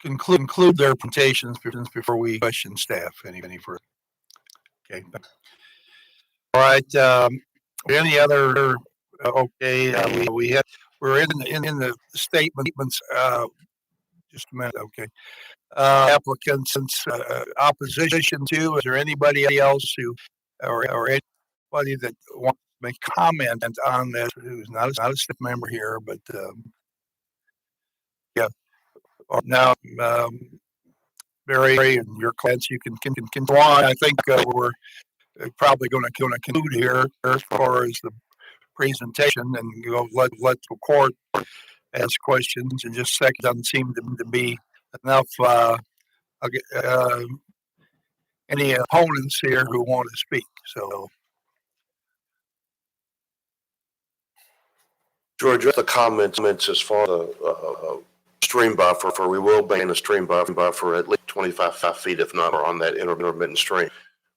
A: conclude their presentations before we question staff any further. Okay. All right. Any other? Okay. We're in the statements. Just a minute. Okay. Applicants opposition to. Is there anybody else who or anybody that wants to make comment on this who's not a staff member here, but yeah. Now, Barry and your clients, you can go on. I think we're probably going to conclude here as far as the presentation and go let the court ask questions. And just a second, doesn't seem to be enough. Any opponents here who want to speak? So,
O: George, the comments as far as the stream buffer, we will ban a stream buffer at least 25 feet, if not, on that intermittent stream.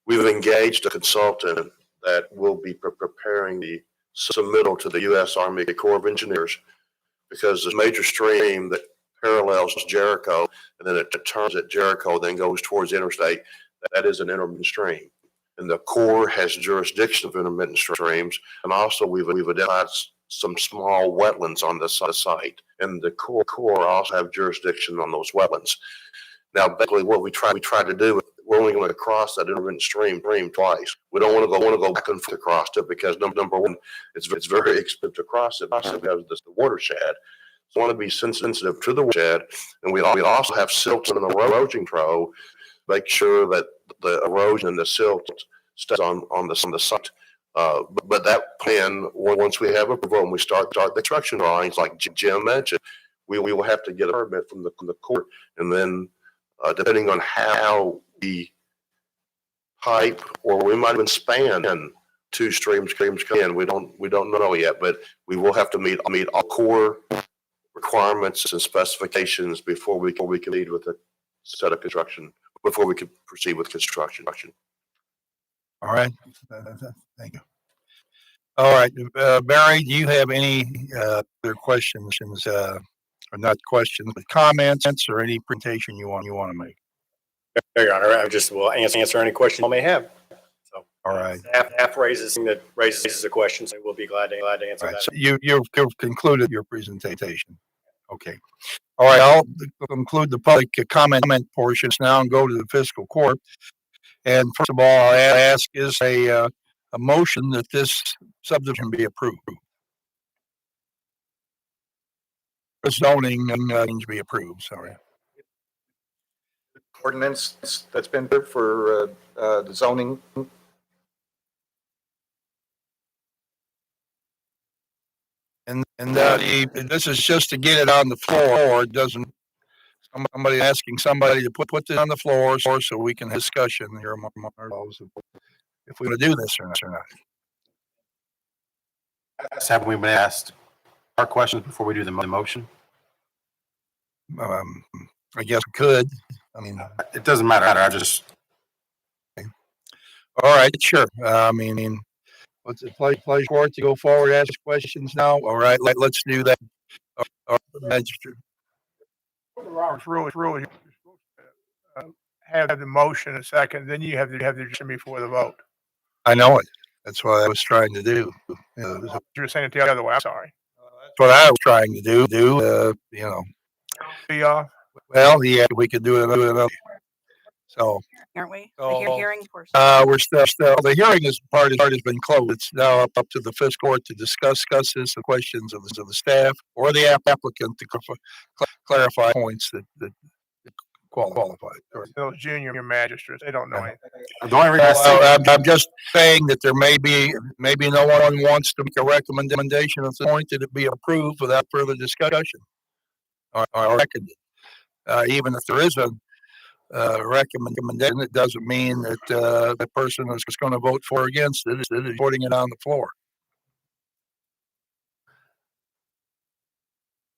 O: We've engaged a consultant that will be preparing the submittal to the U.S. Army Corps of Engineers, because the major stream that parallels Jericho and then it turns at Jericho, then goes towards the interstate, that is an intermittent stream. And the Corps has jurisdiction of intermittent streams. And also we've identified some small wetlands on the site. And the Corps also have jurisdiction on those wetlands. Now, basically what we try to do, we're only going to cross that intermittent stream twice. We don't want to go back and forth across it, because number one, it's very expensive to cross it because of the watershed. So we want to be sensitive to the watershed, and we also have silt and erosion control, make sure that the erosion and the silt stays on the site. But that plan, once we have approval and we start the construction drawings, like Jim mentioned, we will have to get a permit from the court, and then depending on how we pipe, or we might even span two streams can. We don't know yet, but we will have to meet all core requirements and specifications before we can lead with a set of construction, before we can proceed with construction.
A: all right. Thank you. All right, Barry, do you have any other questions, or not questions, but comments, or any presentation you want to make?
N: Your Honor, I just will answer any questions you may have. So,
A: all right.
N: Staff raises a question, so we'll be glad to answer
A: All right,
N: that.
A: so you've concluded your presentation. Okay. All right, I'll conclude the public comment portions now and go to the fiscal court. And first of all, I'll ask is a motion that this subdivision be approved. Zoning needs to be approved. Sorry.
L: Ordinance that's been approved for the zoning.
A: And this is just to get it on the floor. It doesn't. Somebody asking somebody to put this on the floor so we can have discussion here among ourselves if we're going to do this or not.
C: Have we been asked our questions before we do the motion?
A: I guess we could. I mean,
C: it doesn't matter. I just.
A: All right, sure. I mean, what's it pleasure court to go forward, ask questions now? All right, let's do that. Magistrate.
R: Robert's rule, have the motion a second, then you have the discussion before the vote.
A: I know it. That's what I was trying to do.
R: You were saying it the other way. I'm sorry.
A: That's what I was trying to do. You know. Well, yeah, we could do it another. So.
G: Aren't we?
A: So,
G: The hearing portion.
A: We're still the hearing part has been closed. It's now up to the fiscal court to discuss this, the questions of the staff or the applicant to clarify points that qualified.
R: Those junior magistrates, they don't know anything.
C: The only reason
A: I'm just saying that there maybe no one wants to make a recommendation at the point that it be approved without further discussion. Or seconded. Even if there is a recommendation, it doesn't mean that the person is going to vote for or against it is putting it on the floor.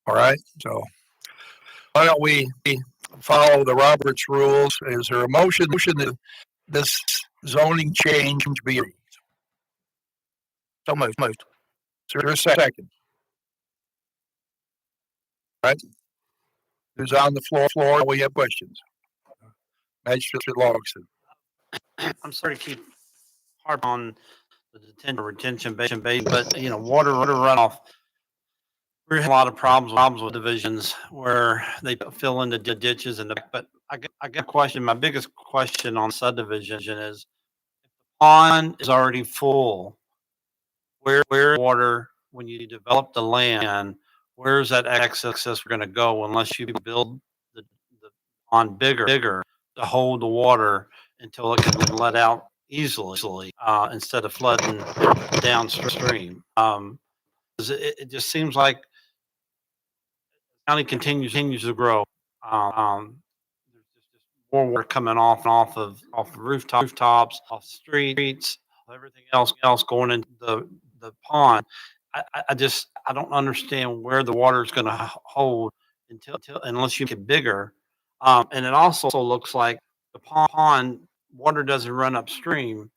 A: All right, so Why don't we follow the Roberts rules? Is there a motion that this zoning change be approved?
K: So moved.
A: Is there a second? Right? Who's on the floor? We have questions. Magistrate Logston.
M: I'm sorry to keep harping on the retention basin, but water runoff. We have a lot of problems with divisions where they fill in the ditches but I got a question. My biggest question on subdivision is, if the pond is already full, where water, when you develop the land, where's that excess going to go unless you build the pond bigger to hold the water until it can let out easily, instead of flooding downstream. It just seems like county continues to grow. There's just more water coming off of rooftops, off streets, everything else going into the pond. I don't understand where the water is going to hold unless you make it bigger. And it also looks like the pond water doesn't run upstream.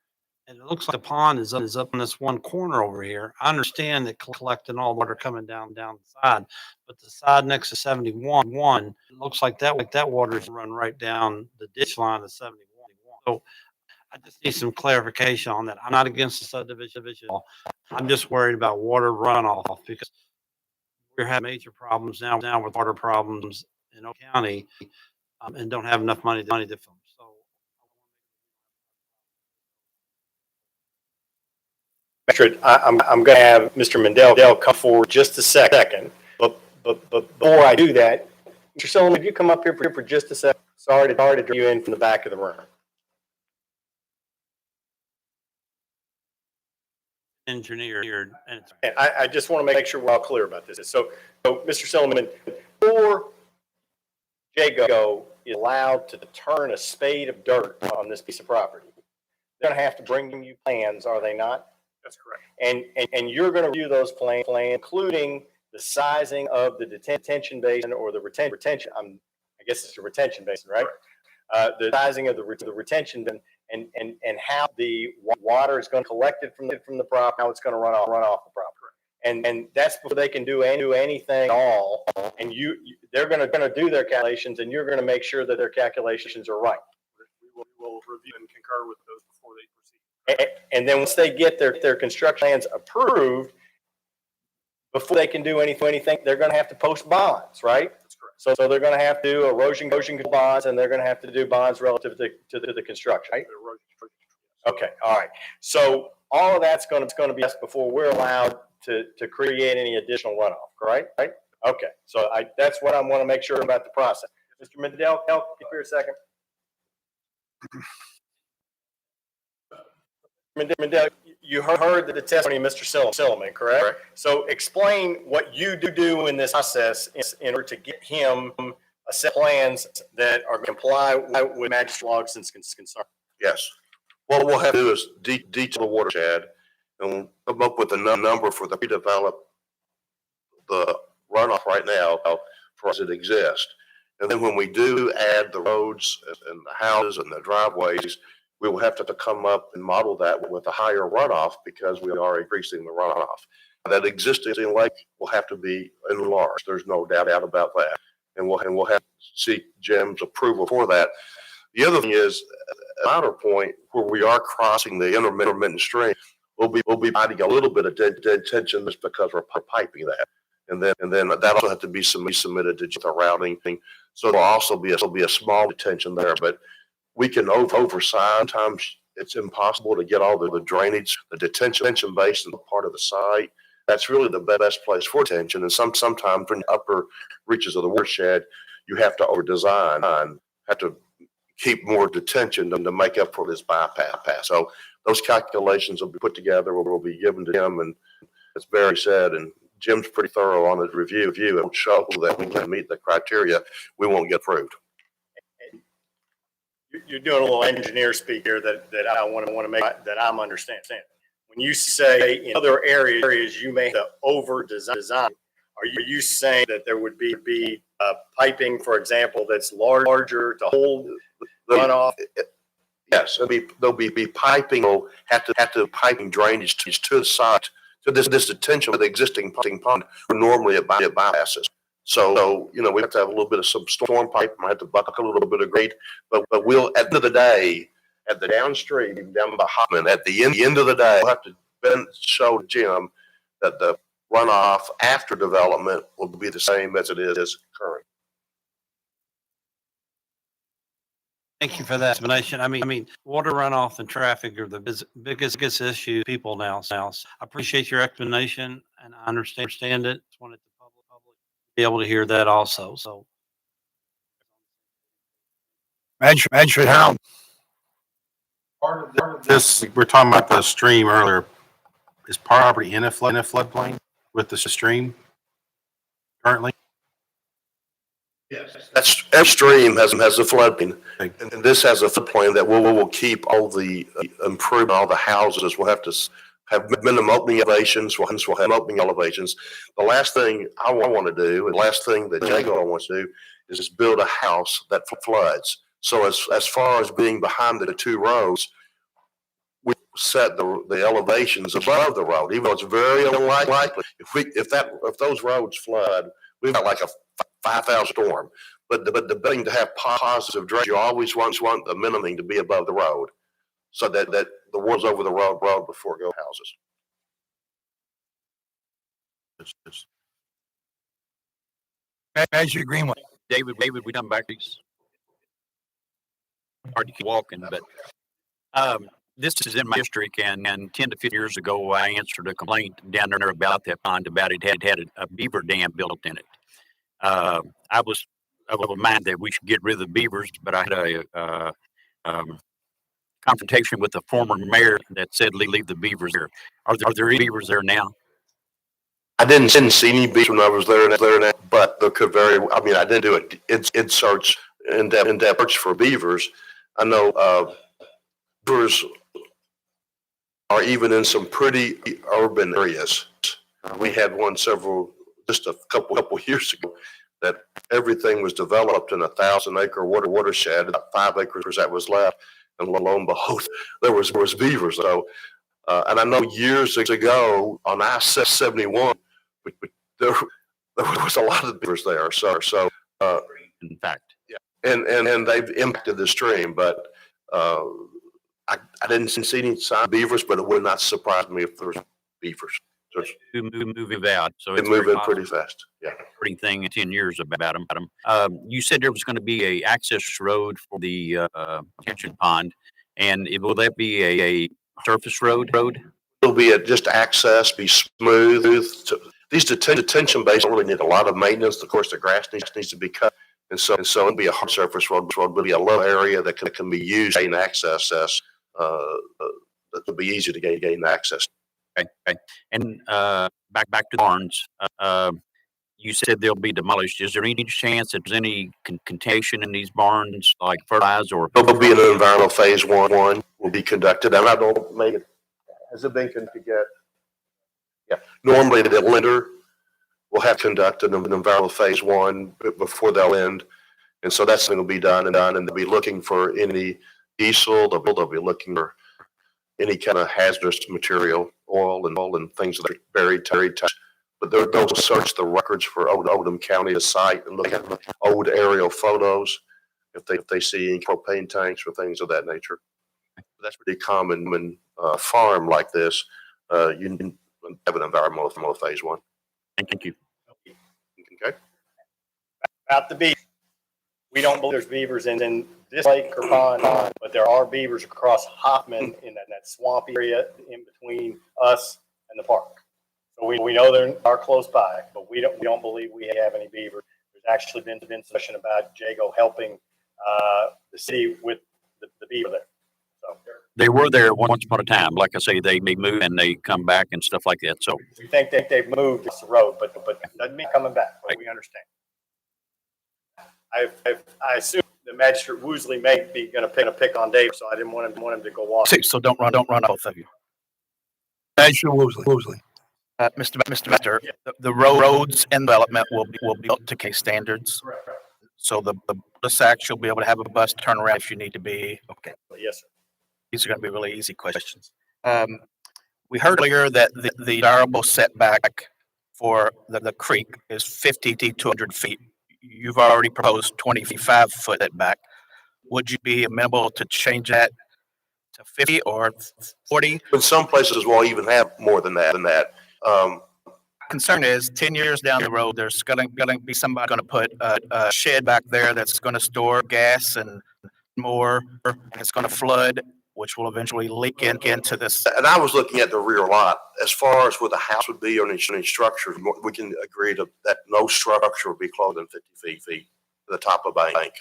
M: And it looks like the pond is up in this one corner over here. I understand that collecting all the water coming down the side, but the side next to 71, it looks like that water is run right down the ditch line of 71. So I just need some clarification on that. I'm not against the subdivision. I'm just worried about water runoff because we're having major problems now with water problems in Oak County, and don't have enough money to fill them.
N: Magistrate, I'm going to have Mr. Mendel come forward just a second. But before I do that, Mr. Sullivan, if you come up here for just a second. Sorry to draw you in from the back of the room.
M: Engineered, and
N: I just want to make sure we're all clear about this. So Mr. Sullivan, before Jago is allowed to turn a spade of dirt on this piece of property, they're going to have to bring you plans, are they not?
R: That's correct.
N: And you're going to review those plans, including the sizing of the detention basin or the retention. I guess it's a retention basin, right? The sizing of the retention and how the water is going to collect it from the property, how it's going to run off the property. And that's before they can do anything at all. And they're going to do their calculations, and you're going to make sure that their calculations are right.
R: We will review and concur with those before they proceed.
N: And then once they get their construction plans approved, before they can do anything, they're going to have to post bonds, right?
R: That's correct.
N: So they're going to have to do erosion control bonds, and they're going to have to do bonds relative to the construction, right? Okay, all right. So all of that's going to be us before we're allowed to create any additional runoff, correct? Right? Okay. So that's what I want to make sure about the process. Mr. Mendel, help me for a second. Mendel, you heard the testimony of Mr. Silliman, correct? So explain what you do in this process in order to get him a set of plans that are comply with Magistrate Logston's concern.
O: Yes. What we'll have to do is detail the watershed and we'll come up with a number for the redevelop the runoff right now for as it exists. And then when we do add the roads and the houses and the driveways, we will have to come up and model that with a higher runoff because we are increasing the runoff. That existing lake will have to be enlarged. There's no doubt about that. And we'll have to seek Jim's approval for that. The other thing is, at outer point where we are crossing the intermittent stream, we'll be adding a little bit of detention just because we're piping that. And then that also have to be submitted to the routing thing. So there'll also be a small detention there, but we can oversize. Sometimes it's impossible to get all the drainage, the detention basin part of the site. That's really the best place for detention. And sometimes from the upper reaches of the watershed, you have to over-design, have to keep more detention to make up for this bypass. So those calculations will be put together, will be given to him, and as Barry said, and Jim's pretty thorough on his review. If it will show that we can meet the criteria, we won't get approved.
N: You're doing a little engineer speak here that I want to make that I'm understanding. When you say in other areas you may have to over design, Are you saying that there would be piping, for example, that's larger to hold runoff?
O: Yes, there'll be piping, will have to piping drainage to the side, to this detention of the existing pond, where normally it bypasses. So, we have to have a little bit of some storm pipe, might have to buck a little bit of grade, but we'll, at the end of the day, at the downstream, down by Hoffman, at the end of the day, we'll have to show Jim that the runoff after development will be the same as it is current.
M: Thank you for that explanation. I mean, water runoff and traffic are the biggest issue people now. I appreciate your explanation and I understand it. Just wanted the public be able to hear that also. So.
A: Magistrate Harold.
C: Part of this, we're talking about the stream earlier. Is property in a floodplain with the stream currently?
O: Yes. Every stream has a floodplain, and this has a floodplain that will keep all the improve all the houses. We'll have to have minimum opening elevations. We'll have opening elevations. The last thing I want to do, and the last thing that Jago wants to do, is just build a house that floods. So as far as being behind the two roads, we set the elevations above the road, even though it's very unlikely. If those roads flood, we've got like a 5,000 storm. But the thing to have positive drainage, you always want the minimum to be above the road, so that the water's over the road before it goes houses.
A: Magistrate Greenway.
H: David, we done back these. Hard to keep walking, but this is in my district, and 10 to 15 years ago, I answered a complaint down there about that pond, about it had a beaver dam built in it. I was of a mind that we should get rid of the beavers, but I had a confrontation with the former mayor that said leave the beavers there. Are there any beavers there now?
O: I didn't see any beavers when I was there, but there could I mean, I didn't do it in-depth search for beavers. I know beavers are even in some pretty urban areas. We had one just a couple years ago, that everything was developed in a 1,000-acre watershed, about 5 acres that was left, and lo and behold, there was beavers. So, and I know years ago on I-71, there was a lot of beavers there. So
H: in fact,
O: yeah, and they've impacted the stream, but I didn't see any sign of beavers, but it would not surprise me if there was beavers.
H: Move out, so
O: it's moving pretty fast. Yeah,
H: pretty thing in 10 years about them. You said there was going to be a access road for the detention pond, and will that be a surface road?
O: It'll be just access, be smooth. These detention bases really need a lot of maintenance. Of course, the grass needs to be cut, and so it'll be a hard surface road. It'll be a low area that can be used to gain access. It'll be easy to gain access.
H: Okay. And back to the barns. You said they'll be demolished. Is there any chance that there's any contamination in these barns, like fertilizer or?
O: There'll be an environmental phase one will be conducted, and I don't make it. Has it been conducted yet? Yeah. Normally, the lender will have conducted an environmental phase one before they'll end, and so that's going to be done, and they'll be looking for any diesel. They'll be looking for any kind of hazardous material, oil and things that are buried. But they'll search the records for Oldham County, the site, and look at old aerial photos if they see any propane tanks or things of that nature. That's pretty common when farm like this. You have an environmental phase one.
H: Thank you.
O: Okay.
N: About the beavers. We don't believe there's beavers in this lake or pond, but there are beavers across Hoffman in that swampy area in between us and the park. So we know they are close by, but we don't believe we have any beavers. There's actually been discussion about Jago helping the city with the beaver there. So
H: they were there once upon a time. Like I say, they move and they come back and stuff like that. So
N: we think they've moved across the road, but doesn't mean coming back. But we understand. I assume the Magistrate Woosley may be going to pick on Dave, so I didn't want him to go walk.
K: So don't run off of you.
A: Magistrate Woosley.
K: Mr. Master, the roads and development will be built to case standards. So the bus actually will be able to have a bus turnaround if you need to be. Okay.
N: Yes, sir.
K: These are going to be really easy questions. We heard earlier that the desirable setback for the creek is 50 to 200 feet. You've already proposed 25-foot setback. Would you be amenable to change that to 50 or 40?
O: In some places, we'll even have more than that.
K: Concern is 10 years down the road, there's going to be somebody going to put a shed back there that's going to store gas and more. It's going to flood, which will eventually leak into this.
O: And I was looking at the rear lot, as far as where the house would be or any structure, we can agree to that no structure would be closer than 50 feet to the top of bank.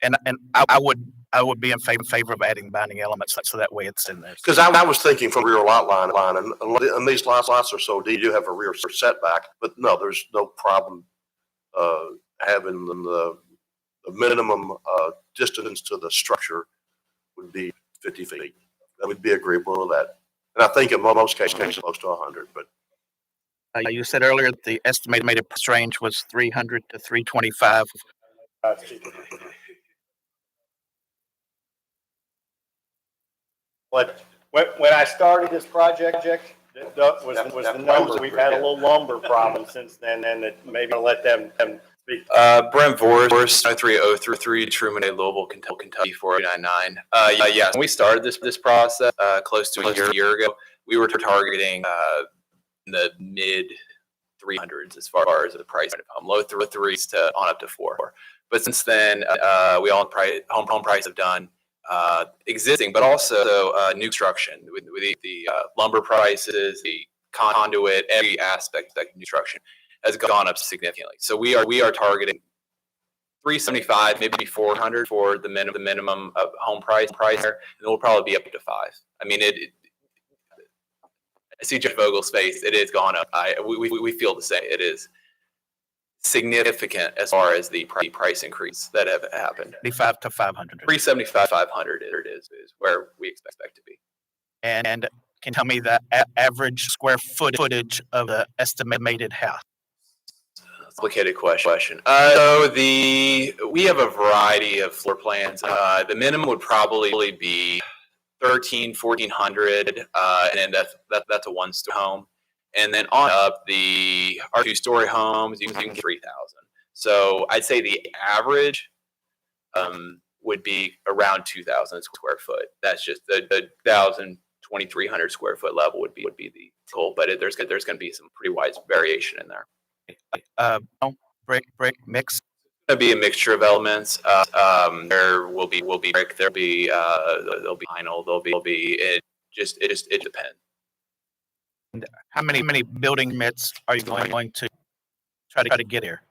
K: And I would be in favor of adding binding elements so that way it's in there.
O: Because I was thinking from rear lot line, and these lots are so deep, you have a rear setback, but no, there's no problem having the minimum distance to the structure would be 50 feet. That would be agreeable to that. And I think in most cases, close to 100, but.
K: You said earlier that the estimated price range was 300 to 325.
N: When I started this project, that was the number. We've had a little lumber problem since then, and maybe I'll let them speak.
S: Brent Vorst, 303 Truman A, Louisville, Kentucky, 499. Yeah, when we started this process close to a year ago, we were targeting the mid 300s as far as the price of home, low threes to on up to 4. But since then, we all home price have done existing, but also new construction with the lumber prices, the conduit, every aspect of construction has gone up significantly. So we are targeting 375, maybe 400 for the minimum of home price there, and we'll probably be up to 5. I mean, I see Judge Vogel's face. It has gone up. We feel the same. It is significant as far as the price increase that have happened.
K: 375 to 500.
S: 375, 500 it is where we expect to be.
K: And can you tell me the average square footage of the estimated house?
S: Complicated question. So we have a variety of floor plans. The minimum would probably be 1,400, and that's a one-story home. And then on up, our 2-story homes, you can get 3,000. So I'd say the average would be around 2,000 square foot. That's just the 2,300 square foot level would be the goal. But there's going to be some pretty wide variation in there.
K: Brick mix.
S: It'll be a mixture of elements. There will be brick. There'll be vinyl. There'll be it depends.
K: And how many building permits are you going to try to get here?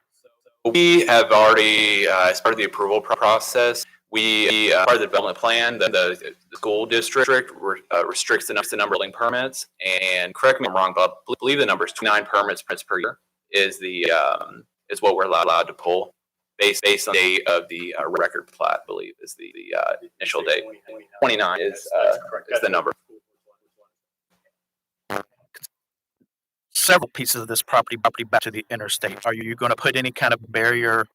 S: We have already started the approval process. We part of the development plan. The school district restricts the number of building permits. And correct me if I'm wrong, but I believe the number is 29 permits per year is what we're allowed to pull based on the date of the record plat. I believe is the initial date. 29 is the number.
K: Several pieces of this property back to the interstate. Are you going to put any kind of barrier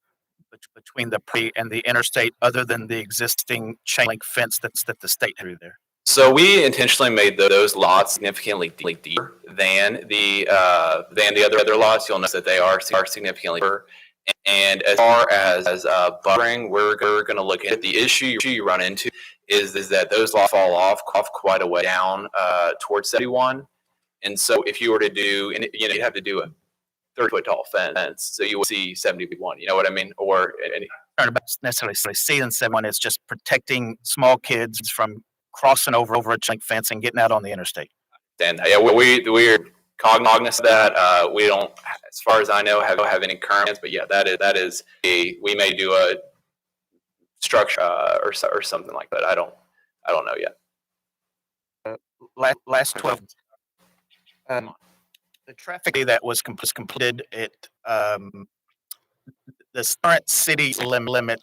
K: between the property and the interstate other than the existing chain link fence that the state through there?
S: So we intentionally made those lots significantly deeper than the other lots. You'll notice that they are significantly deeper. And as far as buffering, we're going to look at the issue you run into is that those lots fall off quite a way down towards 71. And so if you were to do, and you'd have to do a 30-foot tall fence, so you would see 71. You know what I mean? Or
K: not about necessarily seeing 71. It's just protecting small kids from crossing over a chain link fence and getting out on the interstate.
S: And yeah, we're cognizant of that. We don't, as far as I know, have any current plans. But yeah, that is we may do a structure or something like that. I don't know yet.
K: Last 12. The traffic that was completed at the current city limit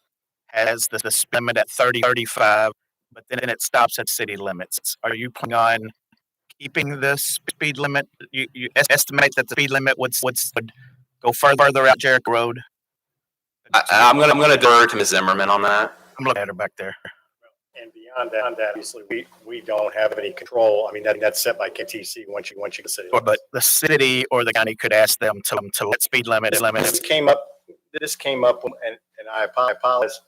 K: has the speed limit at 30, 35, but then it stops at city limits. Are you planning on keeping the speed limit? You estimate that the speed limit would go further out Jericho Road?
S: I'm gonna defer to Ms. Zimmerman on that.
K: I'm looking at her back there.
N: And beyond that, obviously, we don't have any control. I mean, that's set by KTC once you the city.
K: But the city or the county could ask them to let speed limit.
N: This came up, and I apologize.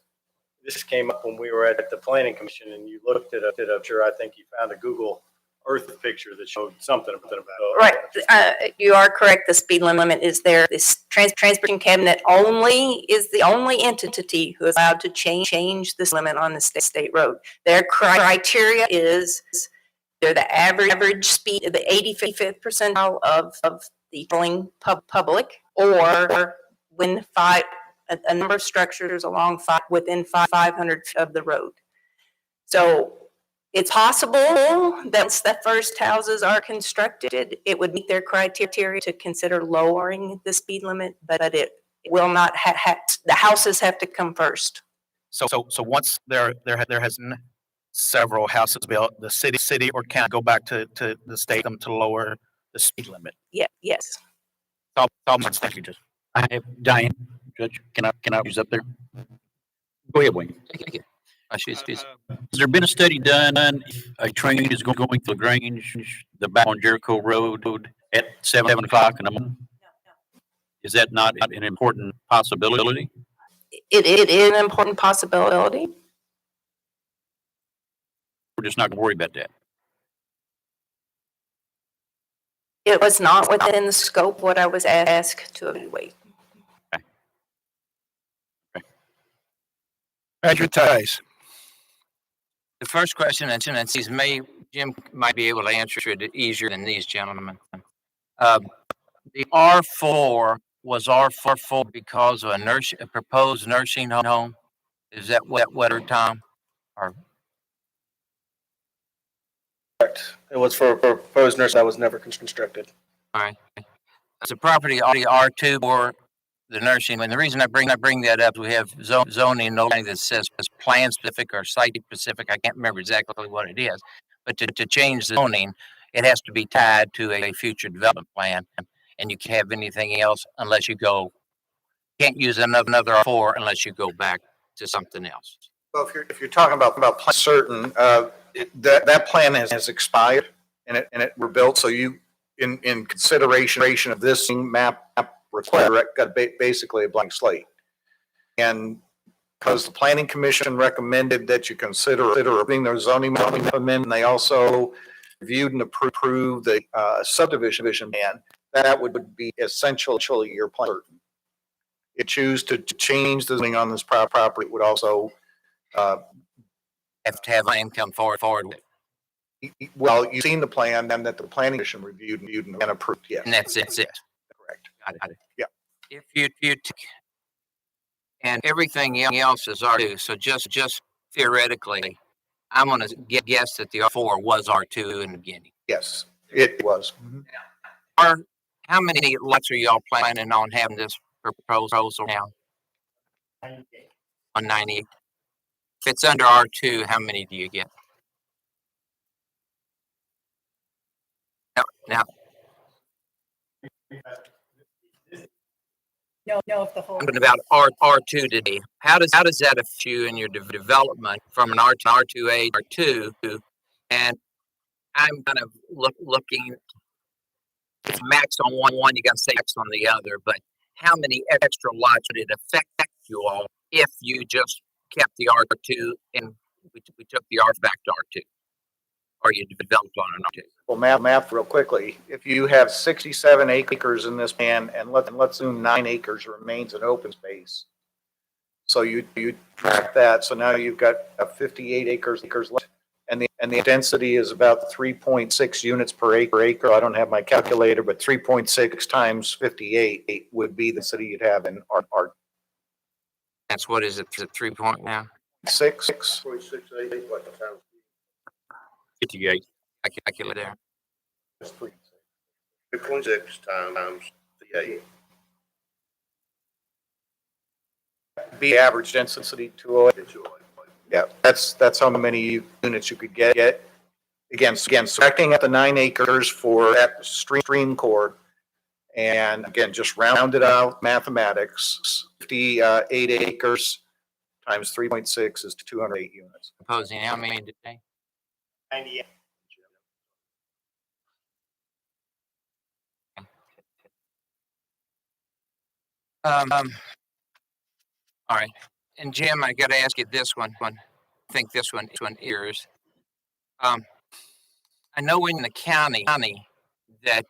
N: This came up when we were at the planning commission and you looked at a sure, I think you found a Google Earth picture that showed something about it.
T: Right, you are correct, the speed limit is there. This transportation cabinet only is the only entity who is allowed to change this limit on the state road. Their criteria is they're the average speed of the 85th percentile of the traveling public, or when a number of structures within 500 of the road. So it's possible that once the first houses are constructed, it would meet their criteria to consider lowering the speed limit, but it will not the houses have to come first.
K: So once there has several houses built, the city or county go back to the state to lower the speed limit.
T: Yeah, yes.
K: Thank you, Judge.
H: I have Diane, Judge, can I use up there? Go ahead, Wayne. Has there been a study done? A train is going through LaGrange, the back on Jericho Road at 7 o'clock in the morning? Is that not an important possibility?
T: It is an important possibility.
H: We're just not going to worry about that.
T: It was not within the scope of what I was asked to evaluate.
A: Advertise.
E: The first question, and Jim might be able to answer it easier than these gentlemen. The R4 was R4 because of a proposed nursing home. Is that what, Tom? Or
J: Correct. It was for proposed nurse that was never constructed.
E: all right, it's a property already R2 for the nursing. And the reason I bring that up, we have zoning that says plan specific or site specific. I can't remember exactly what it is, but to change the zoning, it has to be tied to a future development plan, and you can't have anything else unless you can't use another R4 unless you go back to something else.
L: Well, if you're talking about plan certain, that plan has expired and it were built. So you, in consideration of this map require got basically a blank slate. And because the planning commission recommended that you consider bringing their zoning amendment, and they also reviewed and approved the subdivision plan, that would be essentially your plan certain. If you choose to change the zoning on this property, it would also
E: have to have land come forward with.
L: Well, you've seen the plan, then that the planning commission reviewed and approved, yes.
E: And that's it.
L: Correct.
E: Got it.
L: Yeah.
E: If you and everything else is R2, so just theoretically, I'm going to guess that the R4 was R2 in the beginning.
L: Yes, it was.
E: Mm-hmm. How many lots are y'all planning on having this proposal now? On 98. If it's under R2, how many do you get? Now,
D: No, if the whole.
E: talking about R2 today, how does that affect you in your development from an R2A R2? And I'm kind of looking. It's max on one, you got to say max on the other. But how many extra lots would it affect you all if you just kept the R2 and we took the R back to R2, or you developed on an R2?
L: Well, math real quickly. If you have 67 acres in this plan, and let's assume 9 acres remains an open space. So you track that. So now you've got 58 acres left, and the density is about 3.6 units per acre. I don't have my calculator, but 3.6 times 58 would be the city you'd have in R.
E: That's what is it? 3 point now?
L: 6.
H: 58.
E: I calculate there.
O: 3.6 times 58.
L: Be average density 208. Yeah, that's how many units you could get. Again, subtracting out the 9 acres for that stream cord. And again, just rounded out mathematics, 58 acres times 3.6 is 208 units.
E: Proposing how many today?
N: 98.
E: All right. And Jim, I got to ask you this one. I think this one is. I know in the county that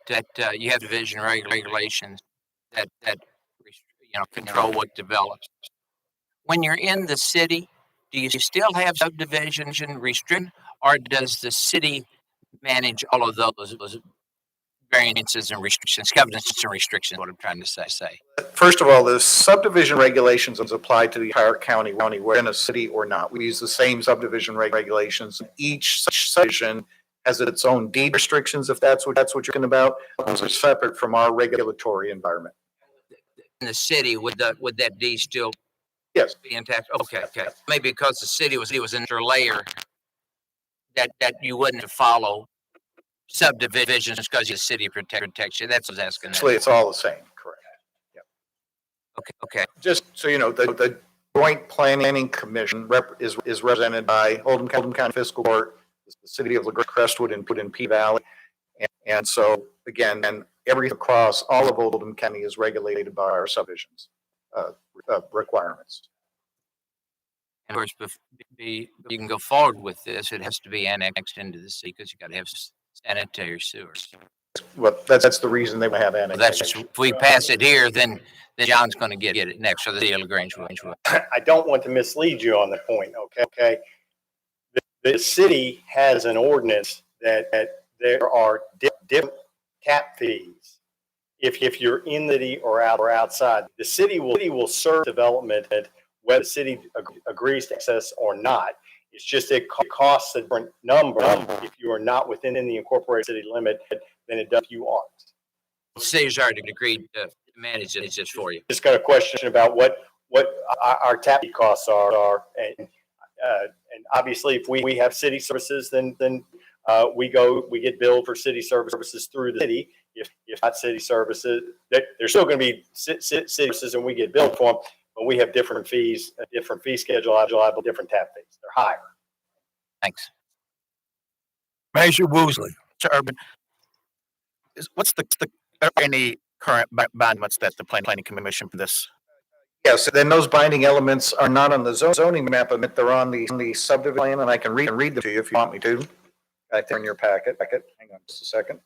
E: you have division regulations that control what develops. When you're in the city, do you still have subdivision restriction, or does the city manage all of those variances and restrictions, covenants and restrictions? What I'm trying to say.
L: First of all, the subdivision regulations apply to the entire county, whether in a city or not. We use the same subdivision regulations. Each subdivision has its own deed restrictions, if that's what you're talking about. Those are separate from our regulatory environment.
E: In the city, would that deed still
L: Yes.
E: be intact? Okay. Maybe because the city was in your layer that you wouldn't follow subdivisions because the city protects you. That's what I was asking.
L: Actually, it's all the same, correct.
E: Okay.
L: Just so you know, the Joint Planning Commission is represented by Oldham County Fiscal Court, the city of Crestwood, and put in P Valley. And so again, and everything across all of Oldham County is regulated by our subdivisions requirements.
E: And of course, you can go forward with this. It has to be annexed into the city because you got to have sanitary sewers.
L: Well, that's the reason they have annexation.
E: If we pass it here, then John's going to get it next, or the city of LaGrange will.
N: I don't want to mislead you on the point, okay? The city has an ordinance that there are different tap fees if you're in the city or outside. The city will serve development whether the city agrees to access or not. It's just it costs a different number if you are not within the incorporated city limit than it does if you aren't.
E: The city's already agreed to manage it. It's just for you.
N: Just got a question about what our tap fee costs are, and obviously if we have city services, then we get billed for city services through the city. If not city services, there's still going to be city services, and we get billed for them. But we have different fees, a different fee schedule, different tap fees. They're higher.
E: Thanks.
A: Measure Woosley.
K: Urban. What's any current bindments that the planning commission for this?
L: Yes, then those binding elements are not on the zoning map, but they're on the subdivision plan, and I can read them to you if you want me to. Right there in your packet. Hang on just a second.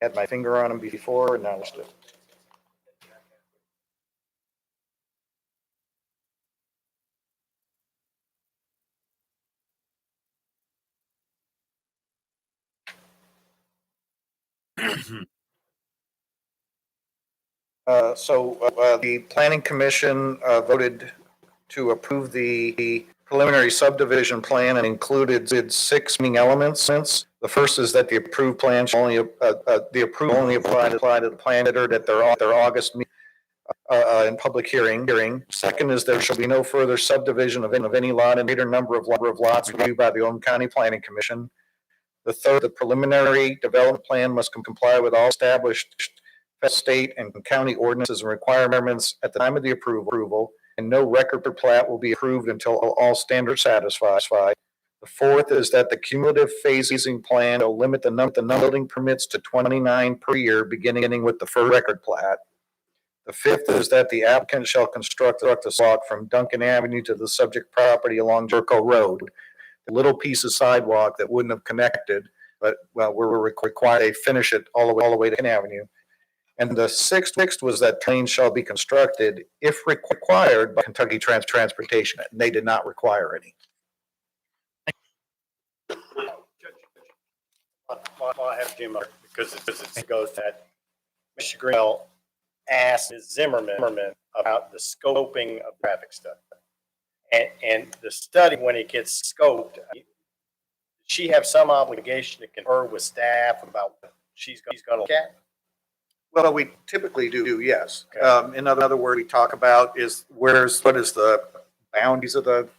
L: Had my finger on them before, and now I lost it. The planning commission voted to approve the preliminary subdivision plan and included 6 main elements. The first is that the approved plan shall only apply to the plan at their August in public hearing. Second is there shall be no further subdivision of any lot and greater number of lots reviewed by the Oldham County Planning Commission. The third, the preliminary development plan must comply with all established state and county ordinances and requirements at the time of the approval, and no record per plat will be approved until all standards satisfied. The fourth is that the cumulative phasing plan will limit the number of building permits to 29 per year, beginning with the first record plat. The fifth is that the applicant shall construct a sidewalk from Duncan Avenue to the subject property along Jericho Road. The little piece of sidewalk that wouldn't have connected, but we're required to finish it all the way to Duncan Avenue. And the sixth was that trains shall be constructed if required by Kentucky Transportation. And they did not require any.
N: I'll have Jim because it goes that Mr. Greenwell asked Ms. Zimmerman about the scoping of traffic study. And the study, when it gets scoped, she have some obligation to confer with staff about what she's going to look at?
L: Well, we typically do, yes. In other words, we talk about what is the boundaries of the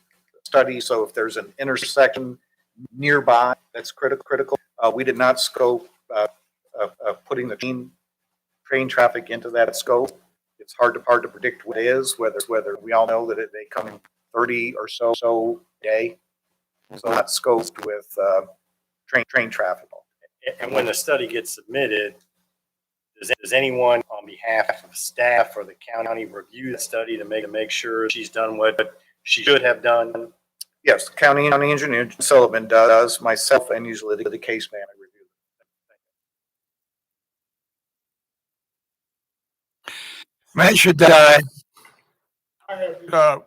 L: study. So if there's an intersection nearby that's critical, we did not scope putting the train traffic into that scope. It's hard to predict what it is, whether we all know that they come 30 or so a day. So not scoped with train traffic.
N: And when the study gets submitted, does anyone on behalf of staff or the county review the study to make sure she's done what she should have done?
L: Yes, county engineer Sullivan does, myself, and usually the case manager review.
A: Man, should
F: I have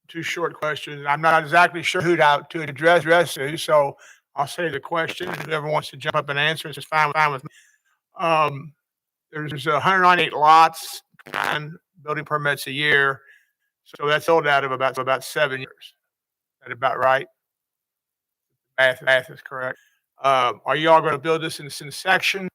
F: two short questions. I'm not exactly sure who to address to, so I'll say the question. If whoever wants to jump up and answer, it's fine with me. There's 198 lots and building permits a year, so that's sold out of about 7 years. Is that about right? Math is correct. Are you all going to build this in section?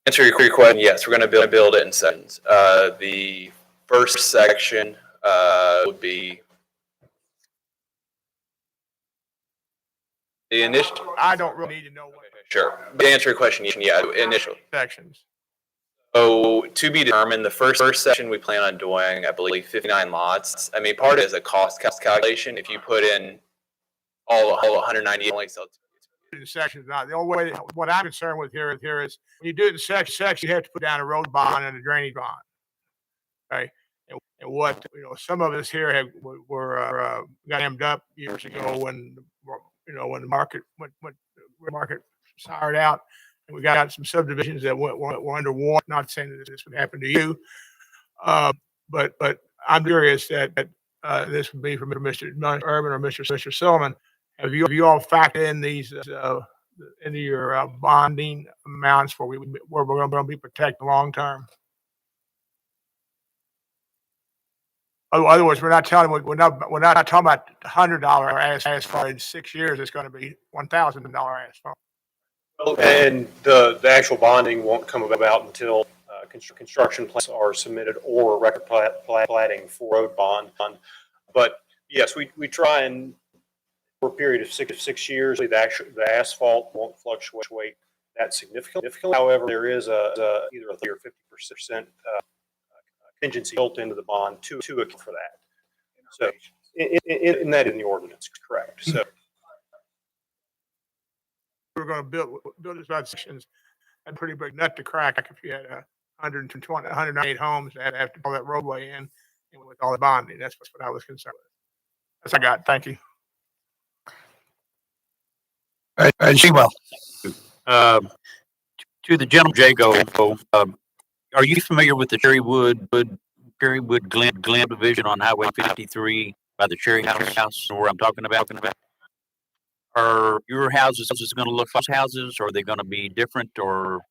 S: Answer your question, yes, we're going to build it in sections. The first section would be the initial.
F: I don't really need to know what.
S: Sure. To answer your question, yeah, initial
F: Sections.
S: So to be determined, the first section we plan on doing, I believe, 59 lots. I mean, part of it is a cost calculation. If you put in all 190 only, so
F: sections. Not the only way. What I'm concerned with here is when you do it in section, you have to put down a road bond and a drainage bond. Okay. And what some of us here were got hemmed up years ago when when the market went soured out, and we got some subdivisions that were under warrant. Not saying that this would happen to you, but I'm curious that this would be from Mr. Urban or Mr. Silliman. Have you all factored in these into your bonding amounts where we're going to be protected long term? Otherwise, we're not talking about $100 asphalt in 6 years. It's going to be $1,000 asphalt.
N: And the actual bonding won't come about until construction plans are submitted or record platting for road bond. But yes, we try and for a period of 6 years, the asphalt won't fluctuate that significantly. However, there is either a 30 or 50% contingency built into the bond to account for that. So, in that in the ordinance, correct. So,
F: we're going to build this about sections. And pretty big nut to crack if you had 198 homes that have to pull that roadway in and with all the bonding. That's what I was concerned with. That's what I got. Thank you.
A: Well,
H: To the gentleman, Jago, are you familiar with the Cherrywood Glen division on Highway 53 by the Cherry House, where I'm talking about? Are your houses going to look like houses, or are they going to be different, or?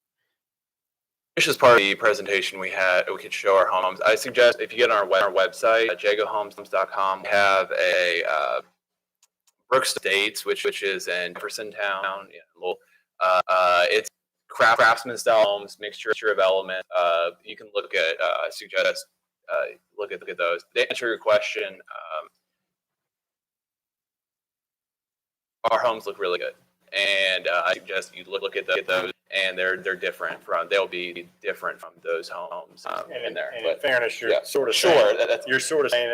S: This is part of the presentation we had. We could show our homes. I suggest if you get on our website, jagohomes.com, we have a Brooks Estates, which is in Jeffersontown. It's craftsman style homes, mixture of element. You can look at. Suggest look at those. To answer your question, our homes look really good, and I suggest you look at those. And they'll be different from those homes in there.
N: And in fairness, you're sort of saying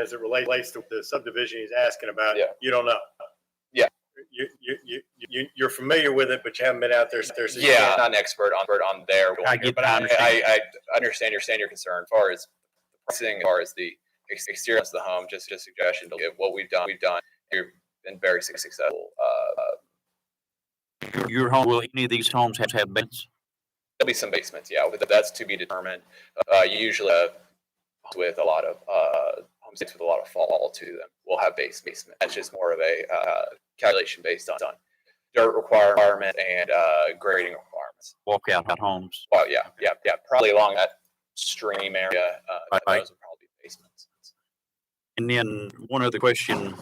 N: as it relates to the subdivision he's asking about, you don't know.
S: Yeah.
N: You're familiar with it, but you haven't been out there. So
S: I'm not an expert on there.
H: But
S: I understand your concern as far as pricing, as far as the exterior of the home. Just a suggestion to give what we've done. We've been very successful.
H: Your home, will any of these homes have basements?
S: There'll be some basements, yeah. That's to be determined. Usually with a lot of homes with a lot of fall to them, we'll have basement. That's just more of a calculation based on dirt requirement and grading requirements.
H: Walkout homes.
S: Well, yeah. Probably along that stream area. Those would probably be basements.
H: And then one other question,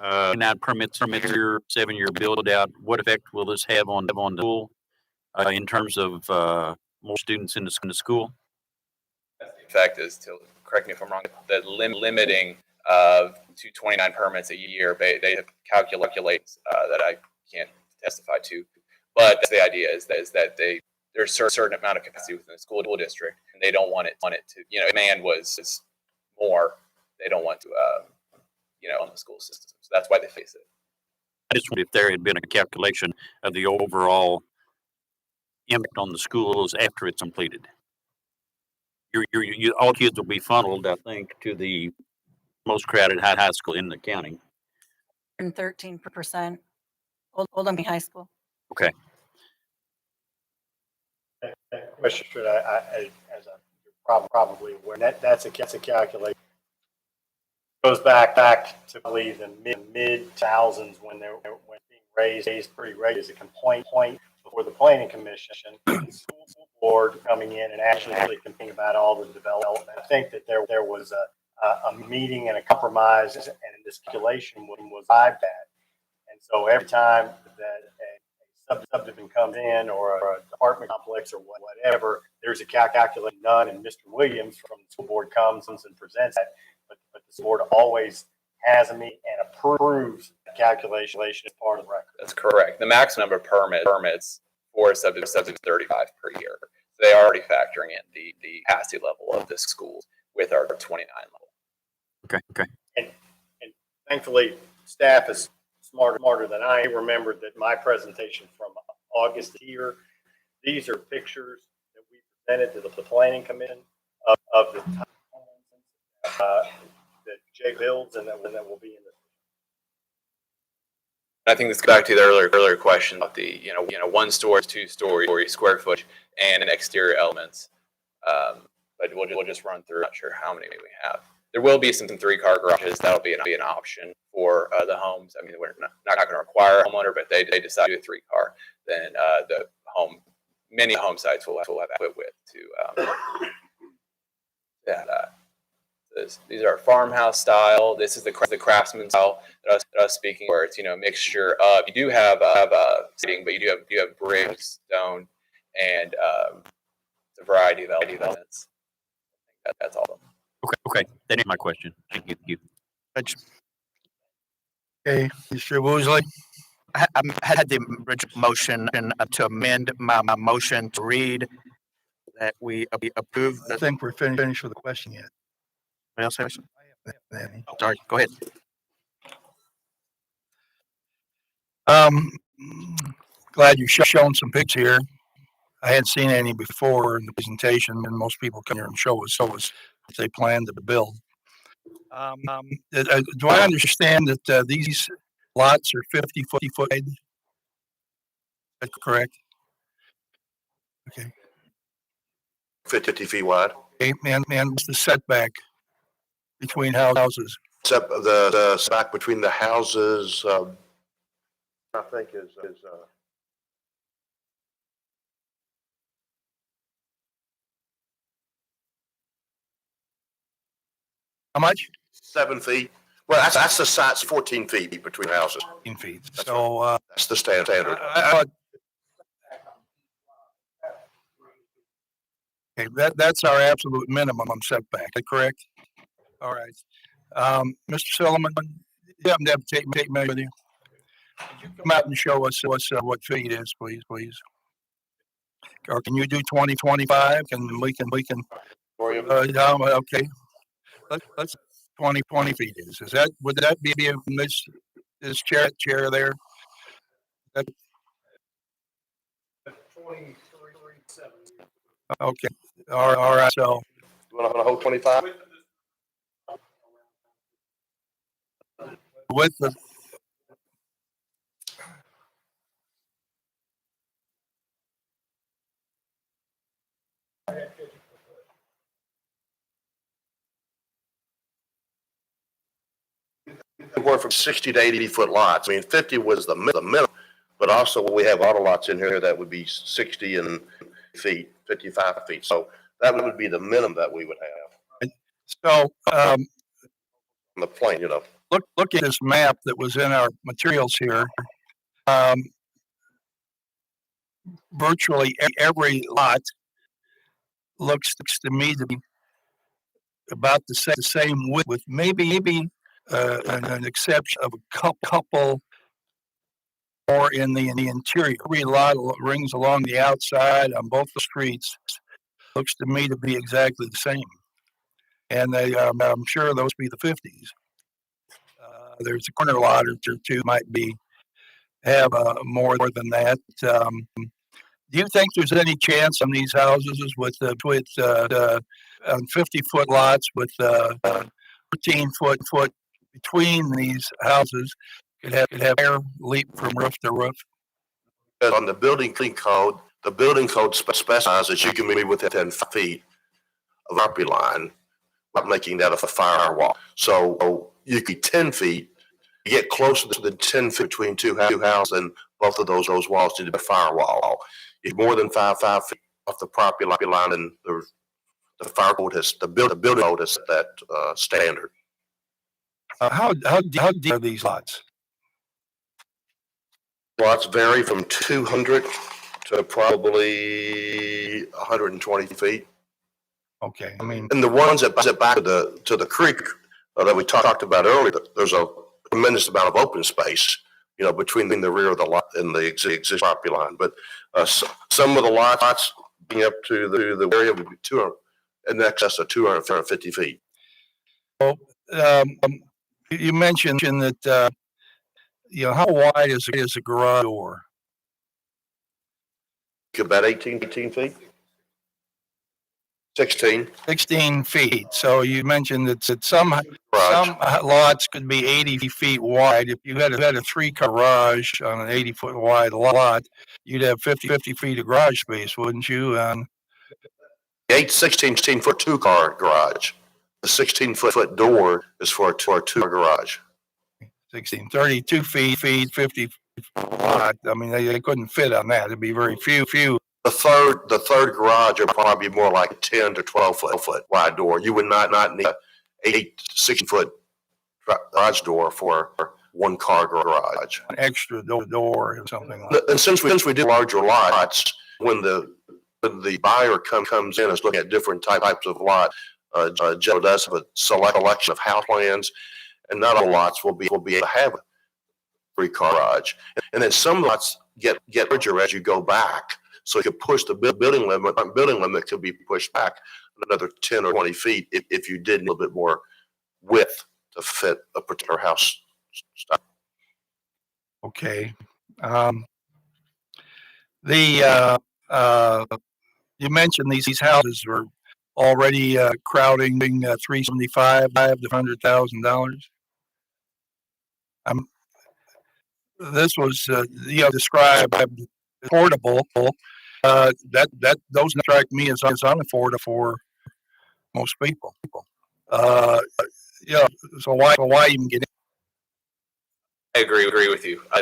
H: 9 permits, your 7-year build out, what effect will this have on the school, in terms of, more students in the school?
S: In fact, is to correct me if I'm wrong, the limiting to 29 permits a year, they have calculates that I can't testify to, but that's the idea is that there's a certain amount of capacity within the school district, and they don't want it to, demand was more. They don't want to, on the school system. So that's why they face it.
H: I just wondered if there had been a calculation of the overall impact on the schools after it's completed. All kids will be funneled, I think, to the most crowded high school in the county.
G: And 13%, Oldham High School.
H: Okay.
N: That question, should I as you're probably aware, that's a calculation. Goes back to, I believe, the mid thousands when being raised pretty regularly as a complaint point before the planning commission, the school board coming in and actually thinking about all the development. I think that there was a meeting and a compromise, and this calculation was arrived at. And so every time that a subdivision comes in, or an apartment complex or whatever, there's a calculation done, and Mr. Williams from the school board comes and presents that. But the board always has a meeting and approves the calculation as part of the record.
S: That's correct. The max number of permits for a subdivision is 35 per year. So they are already factoring in the capacity level of the schools with our 29 level.
H: Okay.
N: And thankfully, staff is smarter than I remembered that my presentation from August here. These are pictures that we presented to the planning commission of the that Jay builds and that will be in the.
S: I think this goes back to the earlier question about the 1 story, 2 story square footage and exterior elements. But we'll just run through. Not sure how many we have. There will be some 3-car garages. That'll be an option for the homes. I mean, we're not going to require a homeowner, but they decide to do a 3-car. Then many home sites will have adequate width to that. These are farmhouse style. This is the craftsman style that I was speaking, where it's a mixture of, you do have seating, but you have brick, stone, and it's a variety of elements. That's all of them.
H: Okay. That ain't my question. Thank you.
A: Okay, Mr. Woosley.
K: I had the original motion to amend my motion to read that we approve.
A: I think we're finished with the question yet.
K: Anybody else have a question?
A: Any?
K: Sorry, go ahead.
A: Glad you've shown some pics here. I hadn't seen any before in the presentation, and most people come here and show us what they plan to build. Do I understand that these lots are 50 foot wide? Is that correct? Okay.
O: 50 feet wide.
A: Okay, and what's the setback between houses?
O: Except the setback between the houses, I think is
A: How much?
O: 7 feet. Well, that's the size, 14 feet between houses.
A: 14 feet. So
O: That's the standard.
A: Okay, that's our absolute minimum setback. Is that correct? All right. Mr. Silliman, you happen to have tape measure with you? Could you come out and show us what feet is, please? Or can you do 2025? And we can. Okay. Let's 20 feet is. Would that be in this chair there? That,
N: 23.7.
A: okay. All right. So
O: You want to hold 25?
A: with the
O: Anywhere from 60 to 80 foot lots. I mean, 50 was the minimum, but also we have auto lots in here that would be 60 and feet, 55 feet. So that would be the minimum that we would have.
A: So
O: the plan,
A: Look at this map that was in our materials here. Virtually every lot looks to me to be about the same width, with maybe an exception of a couple more in the interior. Every lot rings along the outside on both the streets looks to me to be exactly the same. And I'm sure those be the 50s. There's a corner lot or two might have more than that. Do you think there's any chance on these houses with 50-foot lots with 14-foot between these houses could have air leap from roof to roof?
O: On the building code specifies that you can be within 5 feet of the property line, not making that a firewall. So you could be 10 feet. You get closer to the 10 feet between two houses, and both of those walls need to be a firewall. If more than 5 feet off the property line, and the fire code the building code has that standard.
A: How deep are these lots?
O: Lots vary from 200 to probably 120 feet.
A: Okay, I mean,
O: and the ones that back to the creek that we talked about earlier, there's a tremendous amount of open space, between the rear of the lot and the existing property line. But some of the lots being up to the area would be 200, in excess of 250 feet.
A: Well, you mentioned that how wide is a garage door?
O: About 18 feet. 16
A: feet. So you mentioned that some lots could be 80 feet wide. If you had a 3-car garage on an 80-foot wide lot, you'd have 50 feet of garage space, wouldn't you?
O: 16-foot 2-car garage. The 16-foot door is for a 2-car garage.
A: 32 feet, 50 lot. I mean, they couldn't fit on that. It'd be very few.
O: The third garage would probably be more like a 10 to 12 foot wide door. You would not need a 16-foot garage door for 1-car garage.
A: An extra door or something like
O: that. And since we do larger lots, when the buyer comes in and is looking at different types of lot, Joe does have a selection of house plans, and not all lots will be able to have a 3-car garage. And then some lots get larger as you go back. So you could push the building limit. Building limit could be pushed back another 10 or 20 feet if you did a little bit more width to fit a particular house style.
A: Okay. You mentioned these houses were already crowding $375,000 to $100,000. This was described affordable. Those strike me as unaffordable for most people. So why even get in?
S: I agree with you. I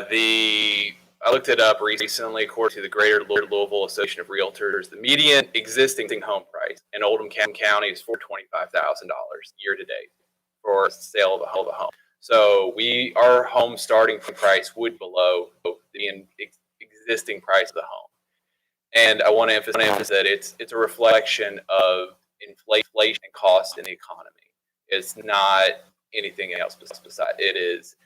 S: looked it up recently. According to the Greater Louisville Association of Realtors, the median existing home price in Oldham County is $425,000 year to date for sale of a home. So our home starting price would below the existing price of the home. And I want to emphasize that it's a reflection of inflation and cost in the economy. It's not anything else besides. It is,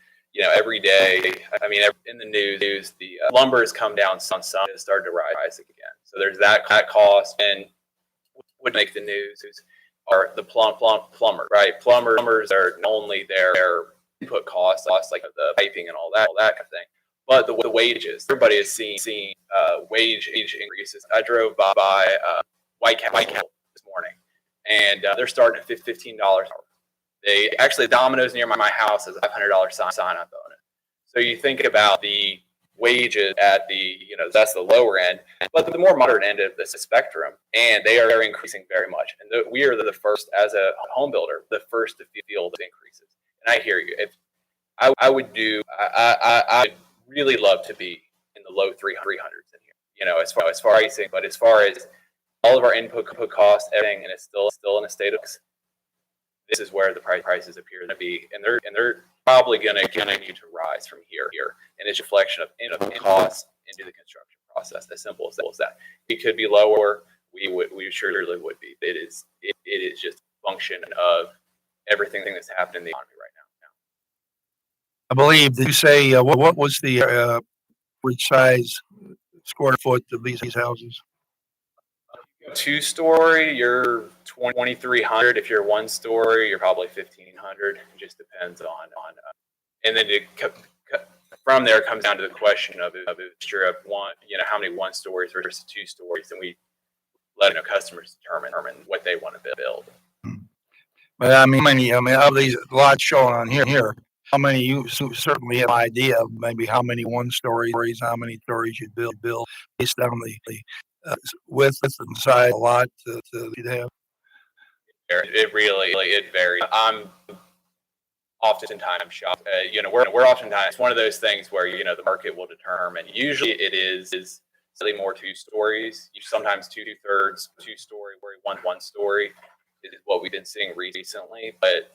S: every day. I mean, in the news, the lumber has come down some. It started to rise again. So there's that cost, and would make the news are the plumber, right? Plumbers are not only their input costs like the piping and all that kind of thing, but the wages. Everybody is seeing wage increases. I drove by White Castle this morning, and they're starting at $15 an hour. They actually, Domino's near my house has a $500 sign-on bonus. So you think about the wages at the, that's the lower end, but the more moderate end of the spectrum, and they are increasing very much. And we are the first, as a home builder, the first to feel the increases. And I hear you. If I would really love to be in the low 300s in here, as far as pricing, but as far as all of our input costs, everything, and it's still in a state of this is where the prices appear to be, and they're probably going to continue to rise from here. And it's a reflection of costs into the construction process. As simple as that. It could be lower. We surely would be. It is just a function of everything that's happened in the economy right now.
A: I believe, did you say, what was the average size square foot of these houses?
S: 2-story, you're 2,300. If you're 1-story, you're probably 1,500. It just depends on and then from there it comes down to the question of if you're how many 1-stories versus 2-stories, and we let customers determine what they want to build.
A: But I mean, of these lots shown on here, how many you certainly have an idea of maybe how many 1-stories, how many stories you'd build based on the width and size of the lot you'd have?
S: It varies. I'm oftentimes shocked. We're oftentimes, it's one of those things where the market will determine. Usually it is slightly more 2 stories. Sometimes 2/3 2-story, where 1-story is what we've been seeing recently. But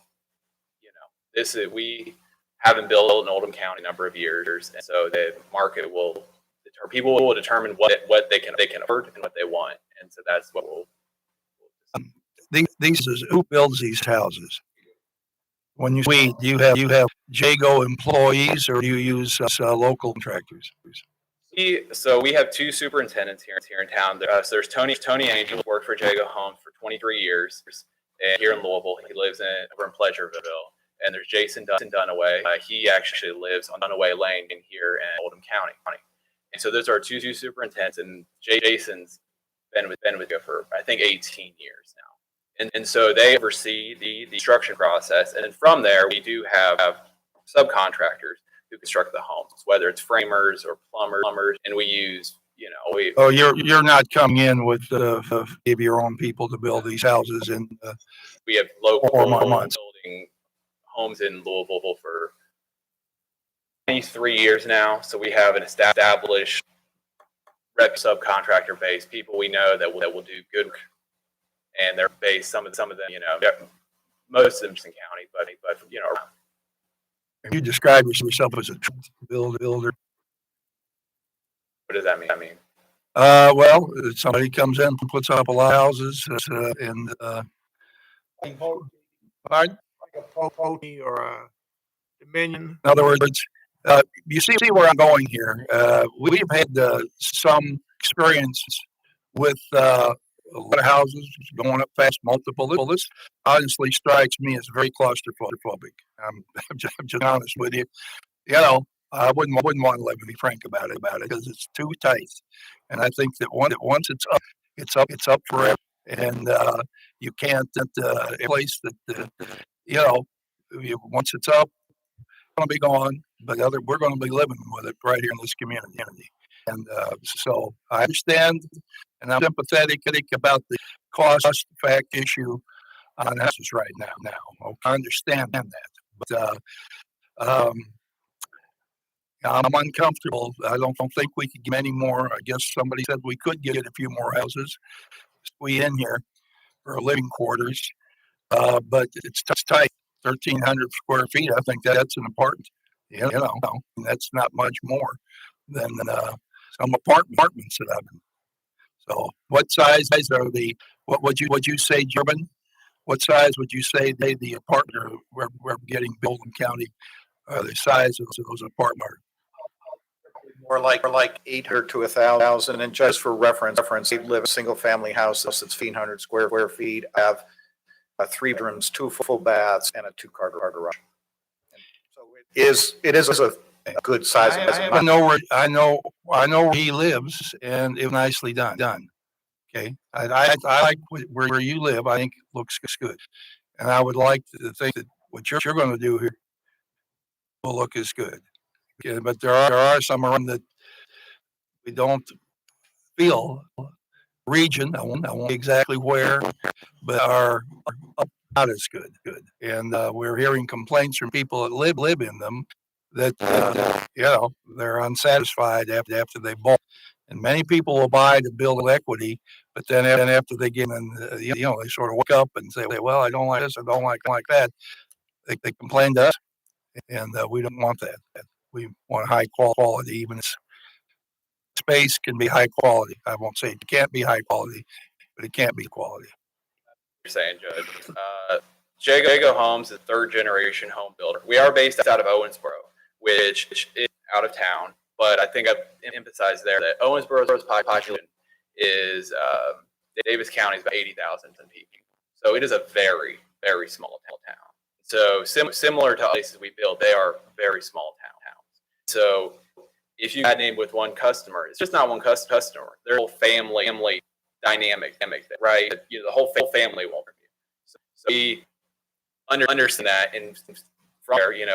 S: we haven't built in Oldham County a number of years, and so the market will determine. People will determine what they can afford and what they want, and so that's what we'll.
A: Who builds these houses? When do you have Jago employees, or do you use local contractors?
S: So we have 2 superintendents here in town. So there's Tony Angel, who worked for Jago Homes for 23 years, and here in Louisville. He lives over in Pleasureville. And there's Jason Dunaway. He actually lives on Dunaway Lane here in Oldham County. And so those are 2 superintendents, and Jason's been with Jago for I think 18 years now. And so they oversee the construction process, and then from there we do have subcontractors who construct the homes, whether it's framers or plumbers, and we use
A: you're not coming in with maybe your own people to build these houses in
S: we have local
A: 4 months.
S: building homes in Louisville for 23 years now, so we have an established subcontractor base, people we know that will do good work, and they're based some of them most of them in county, but around.
A: You describe yourself as a builder.
S: What does that mean?
A: Well, somebody comes in and puts up a lot of houses, and pardon?
F: Or a Dominion.
A: In other words, you see where I'm going here. We've had some experience with a lot of houses going up fast, multiple. This honestly strikes me as very claustrophobic. I'm just honest with you. I wouldn't want to let me be frank about it because it's too tight. And I think that once it's up forever, and you can't place that. Once it's up, it's going to be gone. But we're going to be living with it right here in this community. And so I understand, and I'm sympathetic about the cost fact issue on houses right now. Okay, I understand that, but I'm uncomfortable. I don't think we could get any more. I guess somebody said we could get a few more houses squeeze in here for living quarters, but it's tight. 1,300 square feet. I think that's an apartment. That's not much more than some apartments that I've been. So, what size are the? What would you say, German? What size would you say the apartment we're getting built in county? The size of those apartments?
L: More like 800 to 1,000. And just for reference, we live in a single family house that's 1,500 square feet. I have 3 bedrooms, 2 full baths, and a 2-car garage. So it is a good size.
A: I know where he lives, and it was nicely done. Okay, I like where you live. I think it looks good, and I would like to think that what you're going to do here will look as good. Okay, but there are some around that we don't feel region. I won't exactly where, but are not as good. And we're hearing complaints from people that live in them that they're unsatisfied after they bought. And many people will buy to build equity, but then after they get in, they sort of wake up and say, well, I don't like this, I don't like that. They complain to us, and we don't want that. We want high quality, even space can be high quality. I won't say it can't be high quality, but it can't be quality.
S: You're saying, Judge. Jago Homes is a third generation home builder. We are based out of Owensboro, which is out of town, but I think I've emphasized there that Owensboro's population is Davis County is about 80,000 people. So it is a very, very small town. So similar to places we build, they are very small towns. So if you had name with one customer, it's just not one customer. Their whole family dynamic, right? The whole family won't review. So we understand that, and from there, you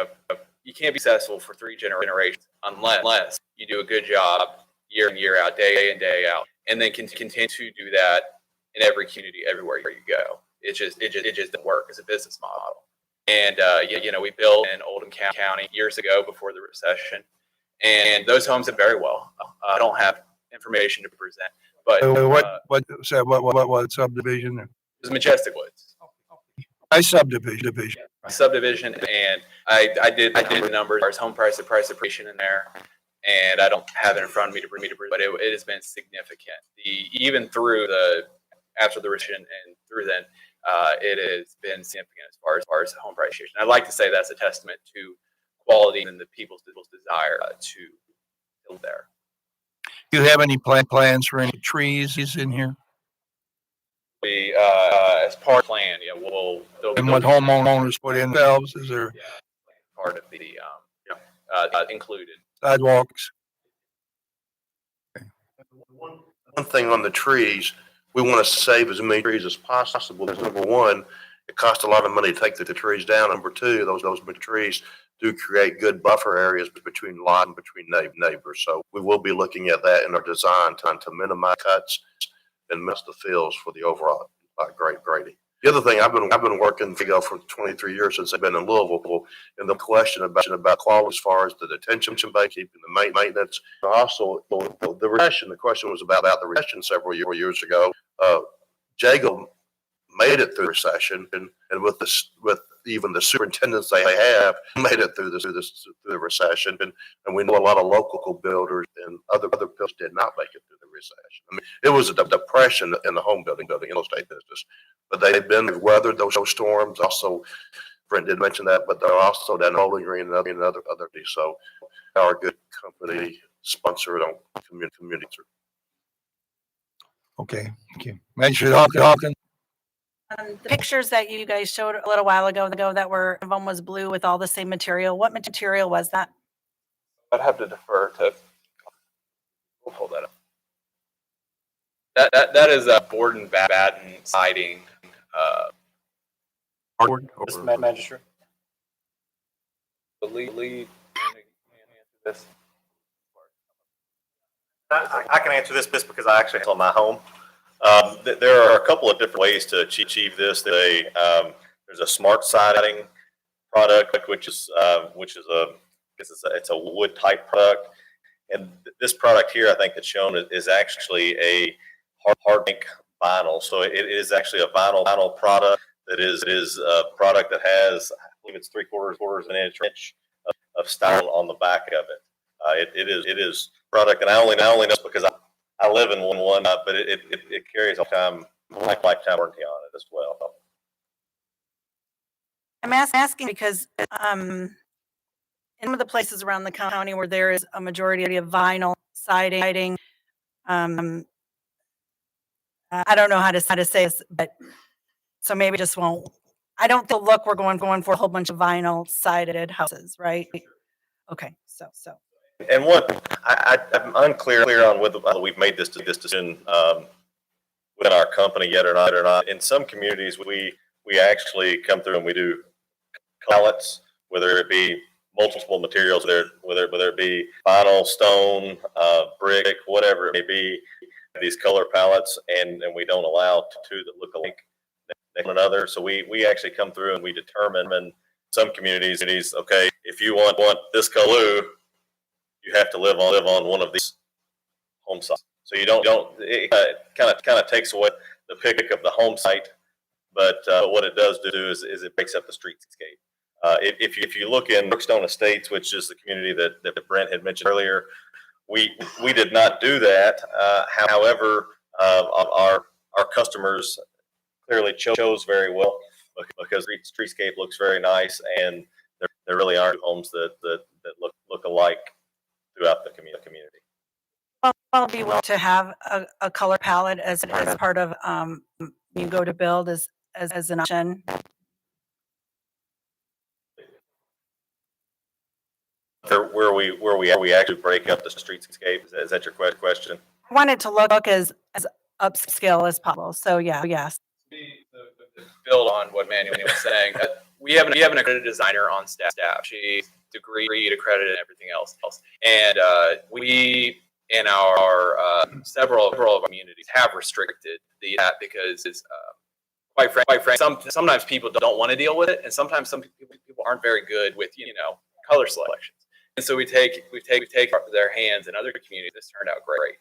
S: can't be successful for 3 generations unless you do a good job year in, year out, day in, day out, and then continue to do that in every community, everywhere you go. It just doesn't work as a business model. And we built in Oldham County years ago before the recession, and those homes did very well. I don't have information to present, but
A: what subdivision?
S: It was Majestic Woods. Subdivision, and I did the numbers. There's home price appreciation in there, and I don't have it in front of me to bring but it has been significant. Even through after the recession and through then, it has been significant as far as home price appreciation. I'd like to say that's a testament to quality and the people's desire to build there.
A: Do you have any plans for any trees in here?
S: We, as part of the plan, we'll.
A: And what homeowners put in themselves, is there?
S: Part of the, included.
A: Sidewalks.
O: One thing on the trees, we want to save as many trees as possible. Number one, it costs a lot of money to take the trees down. Number two, those big trees do create good buffer areas between lot and between neighbors. So we will be looking at that in our design to minimize cuts and miss the fields for the overall grading. The other thing, I've been working for 23 years since I've been in Louisville, and the question about quality as far as the detention bay, keeping the maintenance, also the recession. The question was about the recession several years ago. Jago made it through the recession, and with even the superintendents they have made it through the recession, and we know a lot of local builders and other builders did not make it through the recession. I mean, it was a depression in the home building real estate business, but they've weathered those storms. Also, Brent did mention that, but they're also down Bowling Green and other so our good company sponsored on community.
A: Okay, thank you. Magistrate Hawkins.
G: The pictures that you guys showed a little while ago that one of them was blue with all the same material. What material was that?
S: I'd have to defer to. We'll pull that up. That is a board and batten siding.
N: Magistrate.
S: The lead. This.
N: I can answer this because I actually handle my home. There are a couple of different ways to achieve this. There's a smart siding product, which is a wood type product, and this product here, I think that's shown is actually a hard ink vinyl. So it is actually a vinyl product that is a product that has, I believe it's 3/4 of an inch of style on the back of it. It is product, and I only know this because I live in one, but it carries a lifetime warranty on it as well.
G: I'm asking because in some of the places around the county where there is a majority of vinyl siding, I don't know how to say this, but so maybe just won't. I don't think we're going for a whole bunch of vinyl sided houses, right? Okay, so.
N: And what I'm unclear on whether we've made this decision within our company yet or not. In some communities, we actually come through and we do pallets, whether it be multiple materials, whether it be vinyl, stone, brick, whatever it may be, these color palettes, and we don't allow two that look alike one another. So we actually come through and we determine in some communities, okay, if you want this color, you have to live on one of these
P: home site. So you don't it kind of takes away the pick of the home site, but what it does do is it breaks up the streetscape. If you look in Brookstone Estates, which is the community that Brent had mentioned earlier, we did not do that. However, our customers clearly chose very well because the streetscape looks very nice, and there really aren't homes that look alike throughout the community.
G: I'll be willing to have a color palette as part of you go to build as an option.
P: Where we actually break up the streetscape, is that your question?
G: I want it to look as upscale as possible. So yeah, yes.
S: Build on what Manuel was saying. We have an accredited designer on staff. She's degree accredited and everything else. And we in our several of our communities have restricted that because quite frankly, sometimes people don't want to deal with it, and sometimes some people aren't very good with color selections. And so we take their hands in other communities. This turned out great.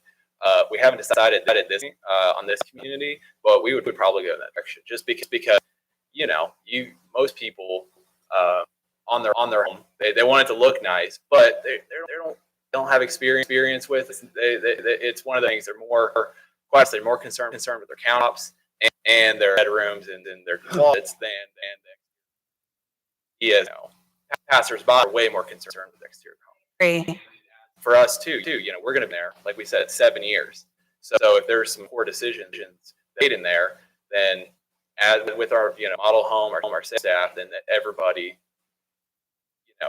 S: We haven't decided that on this community, but we would probably go in that direction just because most people on their home they want it to look nice, but they don't have experience with it. It's one of the things they're more concerned with their countertops and their bedrooms and then their closets than passersby are way more concerned with exterior homes. For us too, we're going to be there, like we said, 7 years. So if there's some poor decisions made in there, then as with our model home, our staff, then everybody,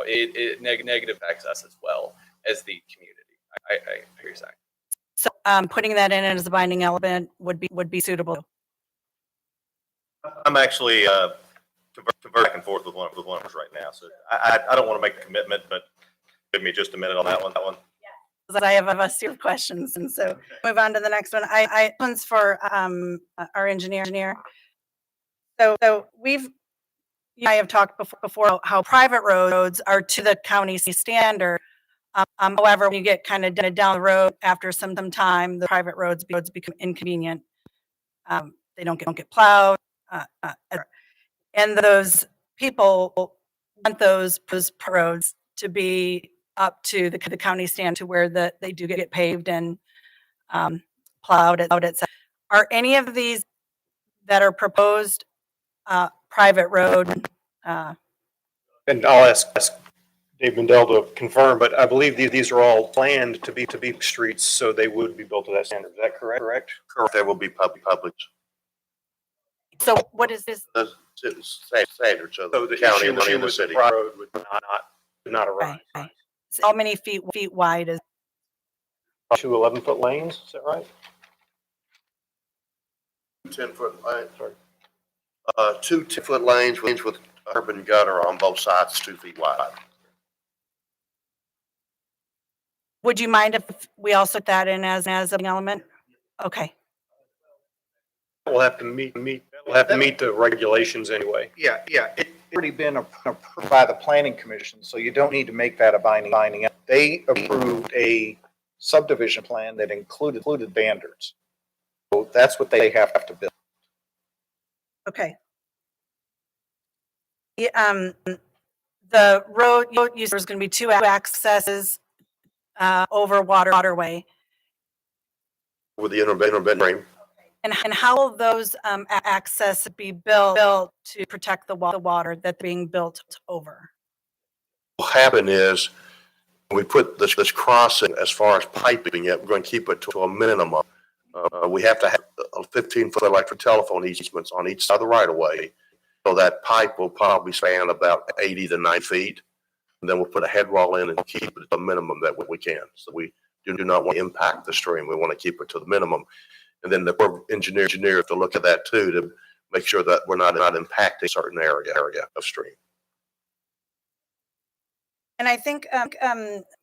S: it negative affects us as well as the community. I hear you saying.
G: So putting that in as a binding element would be suitable.
P: I'm actually conversing back and forth with one of us right now, so I don't want to make a commitment, but give me just a minute on that one.
G: I have a series of questions, and so move on to the next one. One's for our engineer. So I have talked before how private roads are to the county standard. However, when you get kind of down the road after some time, the private roads become inconvenient. They don't get plowed, and those people want those roads to be up to the county stand to where they do get paved and plowed, etc. Are any of these that are proposed private road?
N: And I'll ask Dave Mendel to confirm, but I believe these are all planned to be streets, so they would be built to that standard. Is that correct?
O: Correct. They will be public.
G: So what is this?
O: The standards of
N: So
O: the
N: the
O: county
N: issue
O: and the
N: with the
O: city.
N: private road would not arise.
G: Okay. So how many feet wide is?
N: 2 11-foot lanes, is that right?
O: 10-foot lane, sorry. 2 10-foot lanes with urban gutter on both sides, 2 feet wide.
G: Would you mind if we also put that in as an element? Okay.
N: We'll have to meet the regulations anyway.
L: Yeah, it's already been approved by the planning commission, so you don't need to make that a binding. They approved a subdivision plan that included standards. So that's what they have to build.
G: Okay. The road user is going to be 2 accesses over waterway.
O: With the intermittent rain.
G: And how will those access be built to protect the water that's being built over?
O: What will happen is we put this crossing as far as piping it, we're going to keep it to a minimum. We have to have a 15-foot electric telephone easements on each side of the right of way. So that pipe will probably span about 80 to 90 feet. And then we'll put a head wall in and keep it at the minimum that we can. So we do not want to impact the stream. We want to keep it to the minimum. And then the engineer have to look at that too to make sure that we're not impacting a certain area of stream.
G: And I think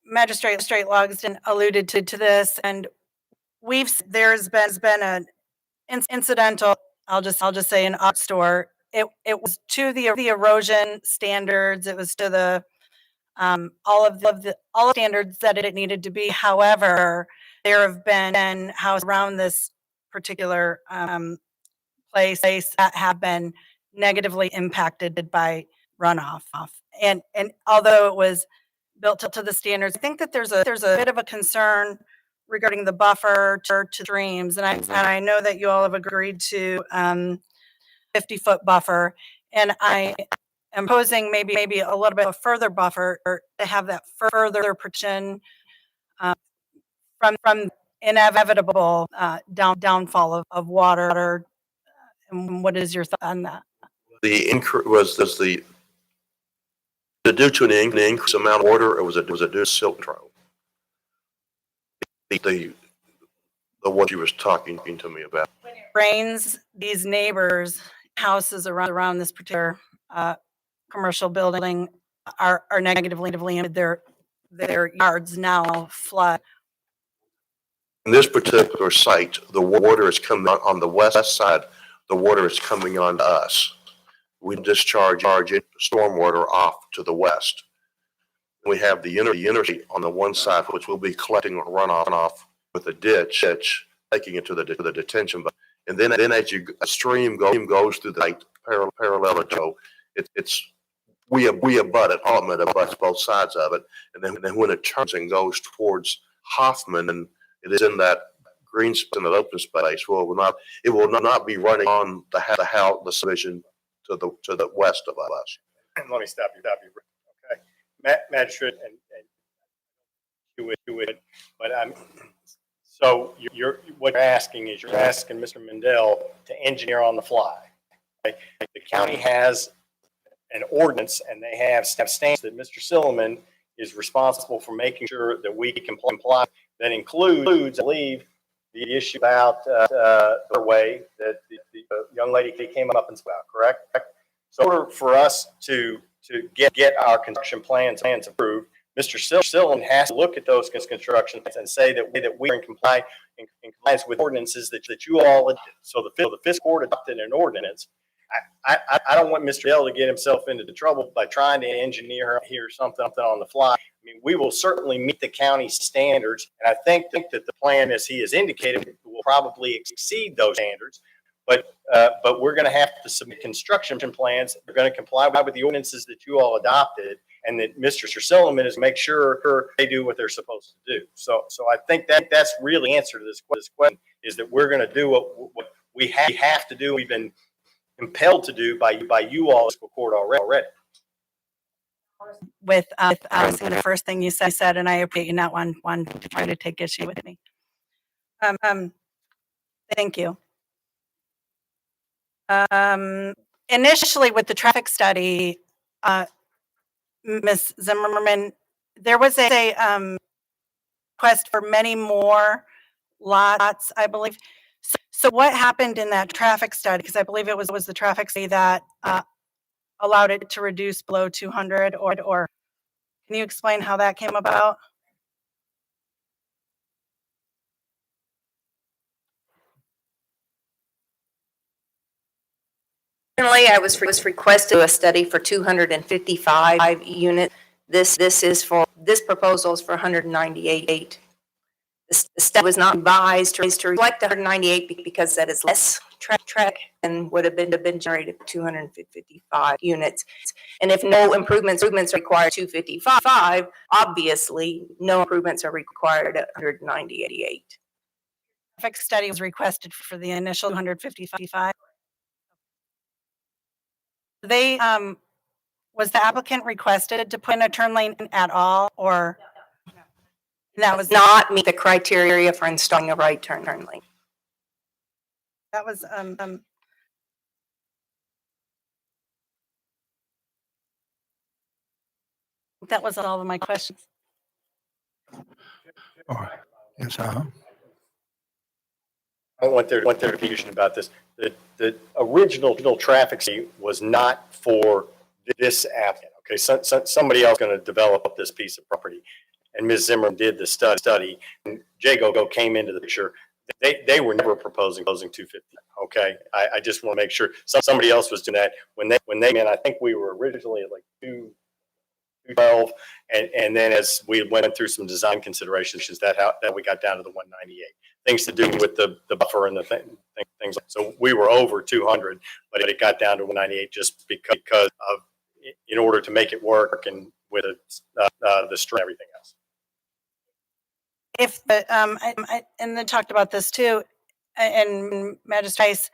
G: Magistrate Logsdon alluded to this, and there's been an incidental. I'll just say an art store. It was to the erosion standards. It was to the all of the standards that it needed to be. However, there have been houses around this particular place that have been negatively impacted by runoff. And although it was built to the standards, I think that there's a bit of a concern regarding the buffer to streams. And I know that you all have agreed to 50-foot buffer, and I am posing maybe a little bit of a further buffer or to have that further protection from inevitable downfall of water. And what is your thought on that?
O: The increase was the due to an increased amount of water, or was it due to silt control? The what you was talking to me about.
G: When it rains, these neighbors' houses around this particular commercial building are negatively impacted. Their yards now flood.
O: In this particular site, the water is coming on the west side. The water is coming on to us. We discharge stormwater off to the west. We have the interstate on the one side, which will be collecting runoff with a ditch, taking it to the detention. And then as a stream goes through the site parallel to we abut it, all of it abuts both sides of it. And then when it turns and goes towards Hoffman, and it is in that green space, in that open space, well, it will not be running on the subdivision to the west of us.
N: And let me stop you. Okay, magistrate, and you would, but so what you're asking is you're asking Mr. Mendel to engineer on the fly. Okay? The county has an ordinance, and they have standards that Mr. Silliman is responsible for making sure that we comply. That includes, I believe, the issue about the way that the young lady came up and spoke, correct? So in order for us to get our construction plans approved, Mr. Silliman has to look at those construction plans and say that we're in compliance with ordinances that you all adopted. So the fiscal court adopted an ordinance. I don't want Mr. Dell to get himself into the trouble by trying to engineer here something on the fly. I mean, we will certainly meet the county standards, and I think that the plan, as he has indicated, will probably exceed those standards. But we're going to have to submit construction plans that are going to comply with the ordinances that you all adopted, and that Mr. Silliman is make sure they do what they're supposed to do. So I think that's really the answer to this question, is that we're going to do what we have to do. We've been compelled to do by you all, fiscal court already.
G: With the first thing you said, and I appreciate you not one to try to take issue with me. Thank you. Initially, with the traffic study, Ms. Zimmerman, there was a request for many more lots, I believe. So what happened in that traffic study? Because I believe it was the traffic study that allowed it to reduce below 200, or can you explain how that came about?
T: Originally, I was requested a study for 255 units. This proposal is for 198. The study was not revised to reflect 198 because that is less track and would have been generated for 255 units. And if no improvements require 255, obviously no improvements are required at 198.
G: Traffic study was requested for the initial 155. They was the applicant requested to put in a turn lane at all, or
T: that was not meet the criteria for installing a right turn lane?
G: That was that was all of my questions.
A: Yes,
N: I don't want there confusion about this. The original traffic study was not for this applicant. Okay, somebody else going to develop this piece of property, and Ms. Zimmerman did the study, and Jago came into the picture. They were never proposing 250. Okay, I just want to make sure somebody else was doing that when they came in. I think we were originally at like 212. And then as we went through some design considerations, that we got down to the 198. Things to do with the buffer and the things. So we were over 200, but it got down to 198 just because of, in order to make it work and with the string and everything else.
G: If the, and then talked about this too, and Magistrates,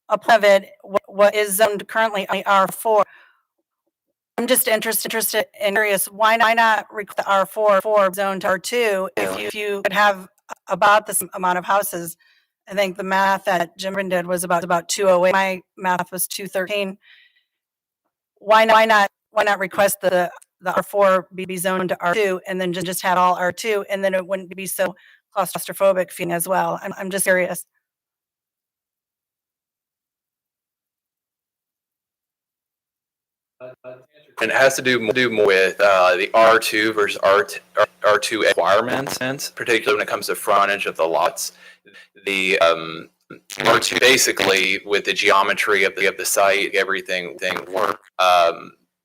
G: a part of it, what is zoned currently R4. I'm just interested and curious, why not request the R4 zone to R2 if you could have about this amount of houses? I think the math that Jim did was about 208. My math was 213. Why not request the R4 be zoned to R2 and then just had all R2, and then it wouldn't be so claustrophobic feeling as well? I'm just curious.
S: And it has to do more with the R2 versus R2 requirements, particularly when it comes to frontage of the lots. The R2 basically with the geometry of the site, everything work.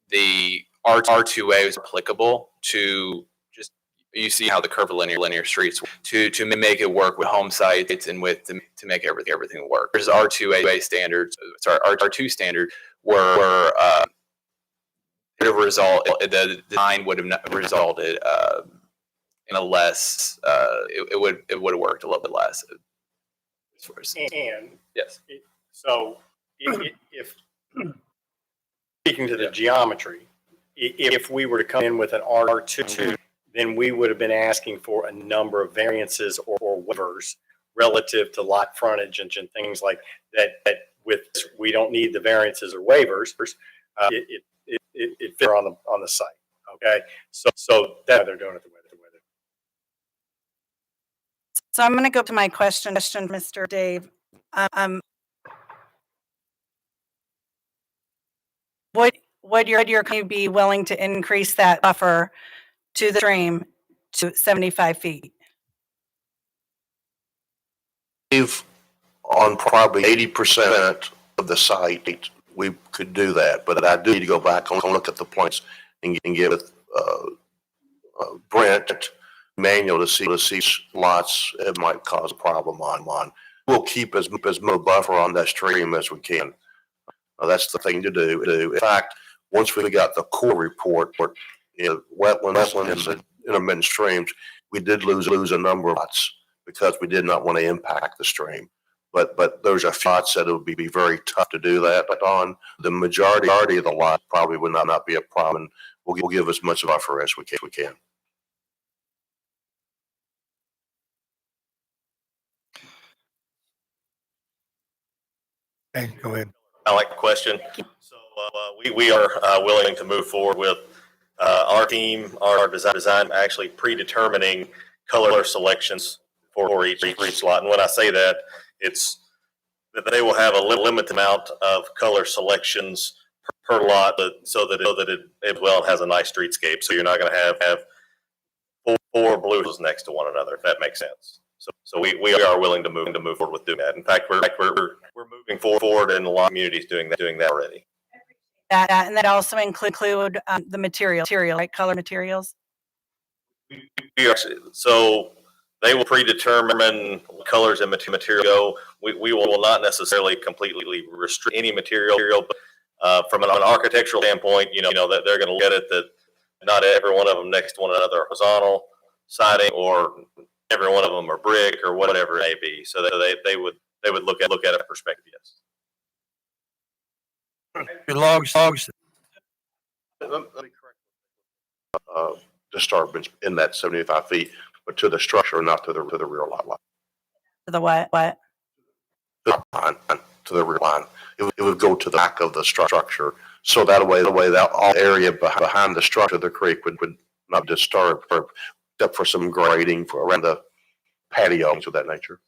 S: The R2A is applicable to just, you see how the curve of linear streets to make it work with home sites and with to make everything work. There's R2A standards. Sorry, R2 standard were the design would have resulted in a less. It would have worked a little bit less.
N: And
S: yes,
N: so if speaking to the geometry, if we were to come in with an R2, then we would have been asking for a number of variances or waivers relative to lot frontage and things like that. That with we don't need the variances or waivers. It fit on the site. Okay, so that they're doing it the way they're.
G: So I'm going to go to my question, Mr. Dave. Would your company be willing to increase that buffer to the stream to 75 feet?
O: On probably 80% of the site, we could do that, but I do need to go back and look at the points and give Brent manual to see lots it might cause a problem on. We'll keep as much buffer on that stream as we can. That's the thing to do. In fact, once we got the core report, wetlands and intermittent streams, we did lose a number of lots because we did not want to impact the stream. But there's a few lots that it would be very tough to do that on. The majority of the lot probably would not be a problem. And we'll give as much buffer as we can.
F: Hey, go ahead.
P: I like the question. So we are willing to move forward with our team, our design actually predetermining color selections for each lot. And when I say that, it's that they will have a limited amount of color selections per lot, so that it well has a nice streetscape. So you're not going to have four blues next to one another, if that makes sense. So we are willing to move forward with doing that. In fact, we're moving forward, and a lot of communities doing that already.
G: And that also include the material, like color materials.
P: So they will predetermine colors and material. We will not necessarily completely restrict any material, but from an architectural standpoint, that they're going to look at it that not every one of them next to one another are horizontal siding, or every one of them are brick, or whatever it may be. So that they would look at a perspective. Yes.
A: Your logs.
O: Disturbance in that 75 feet, but to the structure, not to the rear lot line.
G: To the what?
O: To the rear line. It would go to the back of the structure. So that way that all area behind the structure of the creek would not disturb, except for some grading for around the patio, things of that nature.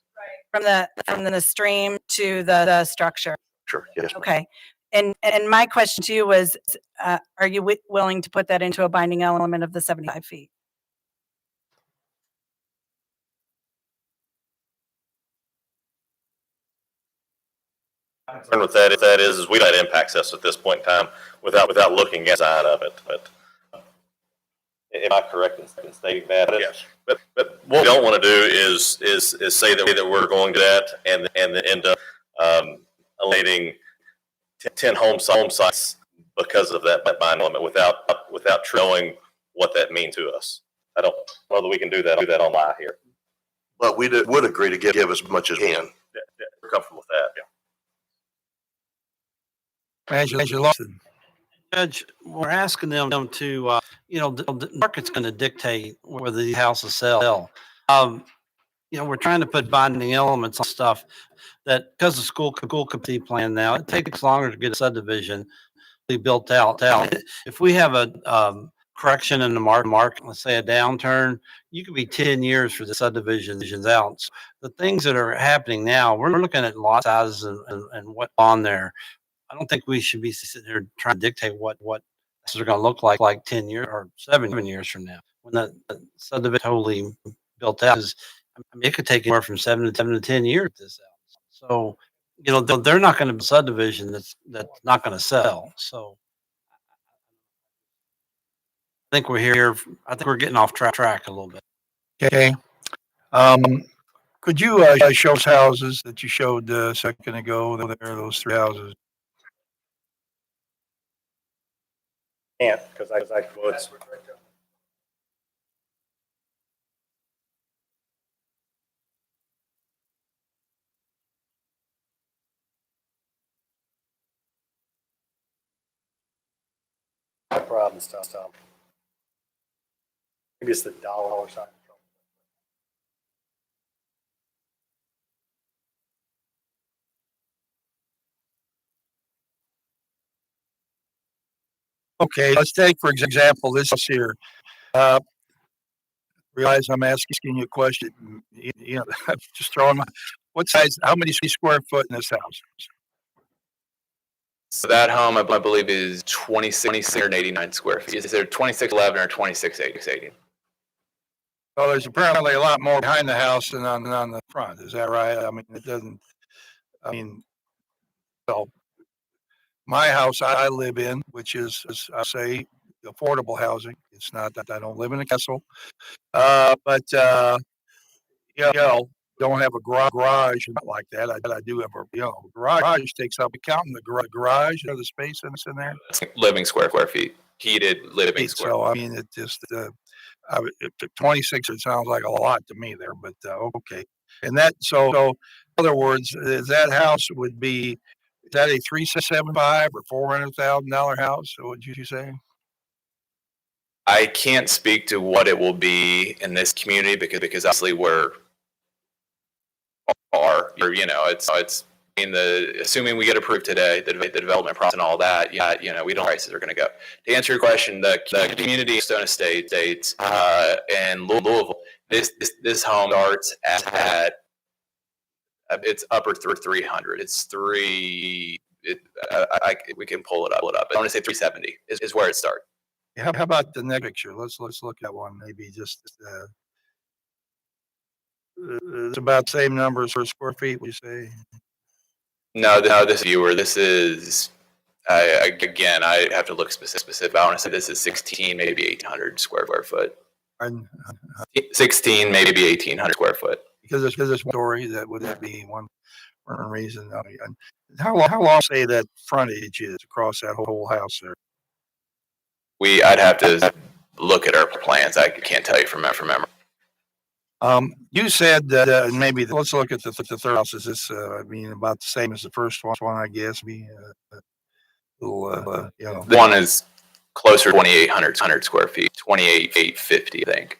G: From the stream to the structure.
O: Sure. Yes.
G: Okay. And my question to you was, are you willing to put that into a binding element of the 75 feet?
P: Concern with that is we don't impacts us at this point in time without looking at the side of it. But
N: Am I correct in stating that?
O: Yes.
N: But what we don't want to do is say that we're going to that and then end up eliminating 10 home sites because of that buying limit without knowing what that means to us. I don't know that we can do that on live here.
O: But we would agree to give as much as we can.
N: We're comfortable with that.
A: Manager Lawson.
M: Judge, we're asking them to, the market's going to dictate whether these houses sell. We're trying to put binding elements on stuff that, because of school committee plan now, it takes longer to get a subdivision built out. If we have a correction in the market, let's say a downturn, you could be 10 years for the subdivisions out. So the things that are happening now, we're looking at lot sizes and what's on there. I don't think we should be sitting here trying to dictate what this is going to look like 10 years or 7 years from now when the subdivision totally built out. It could take anywhere from 7 to 10 years to sell. So, they're not going to be a subdivision that's not going to sell. So I think we're here. I think we're getting off track a little bit.
A: Okay. Could you show us houses that you showed a second ago? There, those 3 houses.
N: Can't because I well, it's no problem, Tom. Maybe it's the dollar sign.
A: Okay, let's take, for example, this here. Realize I'm asking you a question. I'm just throwing what size, how many square foot in this house?
S: So that home, I believe, is 2,689 square feet. Is there 2611 or 2680?
A: Well, there's apparently a lot more behind the house than on the front. Is that right? I mean, so my house I live in, which is I say affordable housing. It's not that I don't live in a castle, but don't have a garage like that. I do have a garage takes up counting the garage, the space in there.
S: Living square feet, heated living square.
A: So I mean, it just 26. It sounds like a lot to me there, but okay. And that so in other words, that house would be. Is that a $375 or $400,000 house? What would you say?
S: I can't speak to what it will be in this community because obviously it's assuming we get approved today, the development process and all that. We don't know prices are going to go. To answer your question, the community of Stone Estates and Louisville, this home starts at it's upper 300. It's we can pull it up. I want to say 370 is where it starts.
A: How about the next picture? Let's look at one. Maybe just it's about the same numbers per square feet. We say.
S: No, this viewer. This is again. I have to look specific. I want to say this is 16, maybe 1,800 square foot. 16, maybe 1,800 square foot.
A: Because there's one story would that be one reason? How long say that frontage is across that whole house there?
S: I'd have to look at our plans. I can't tell you from memory.
A: You said that maybe let's look at the third house. Is this about the same as the first one? I guess little
S: The one is closer to 2,800 square feet, 28,850, I think.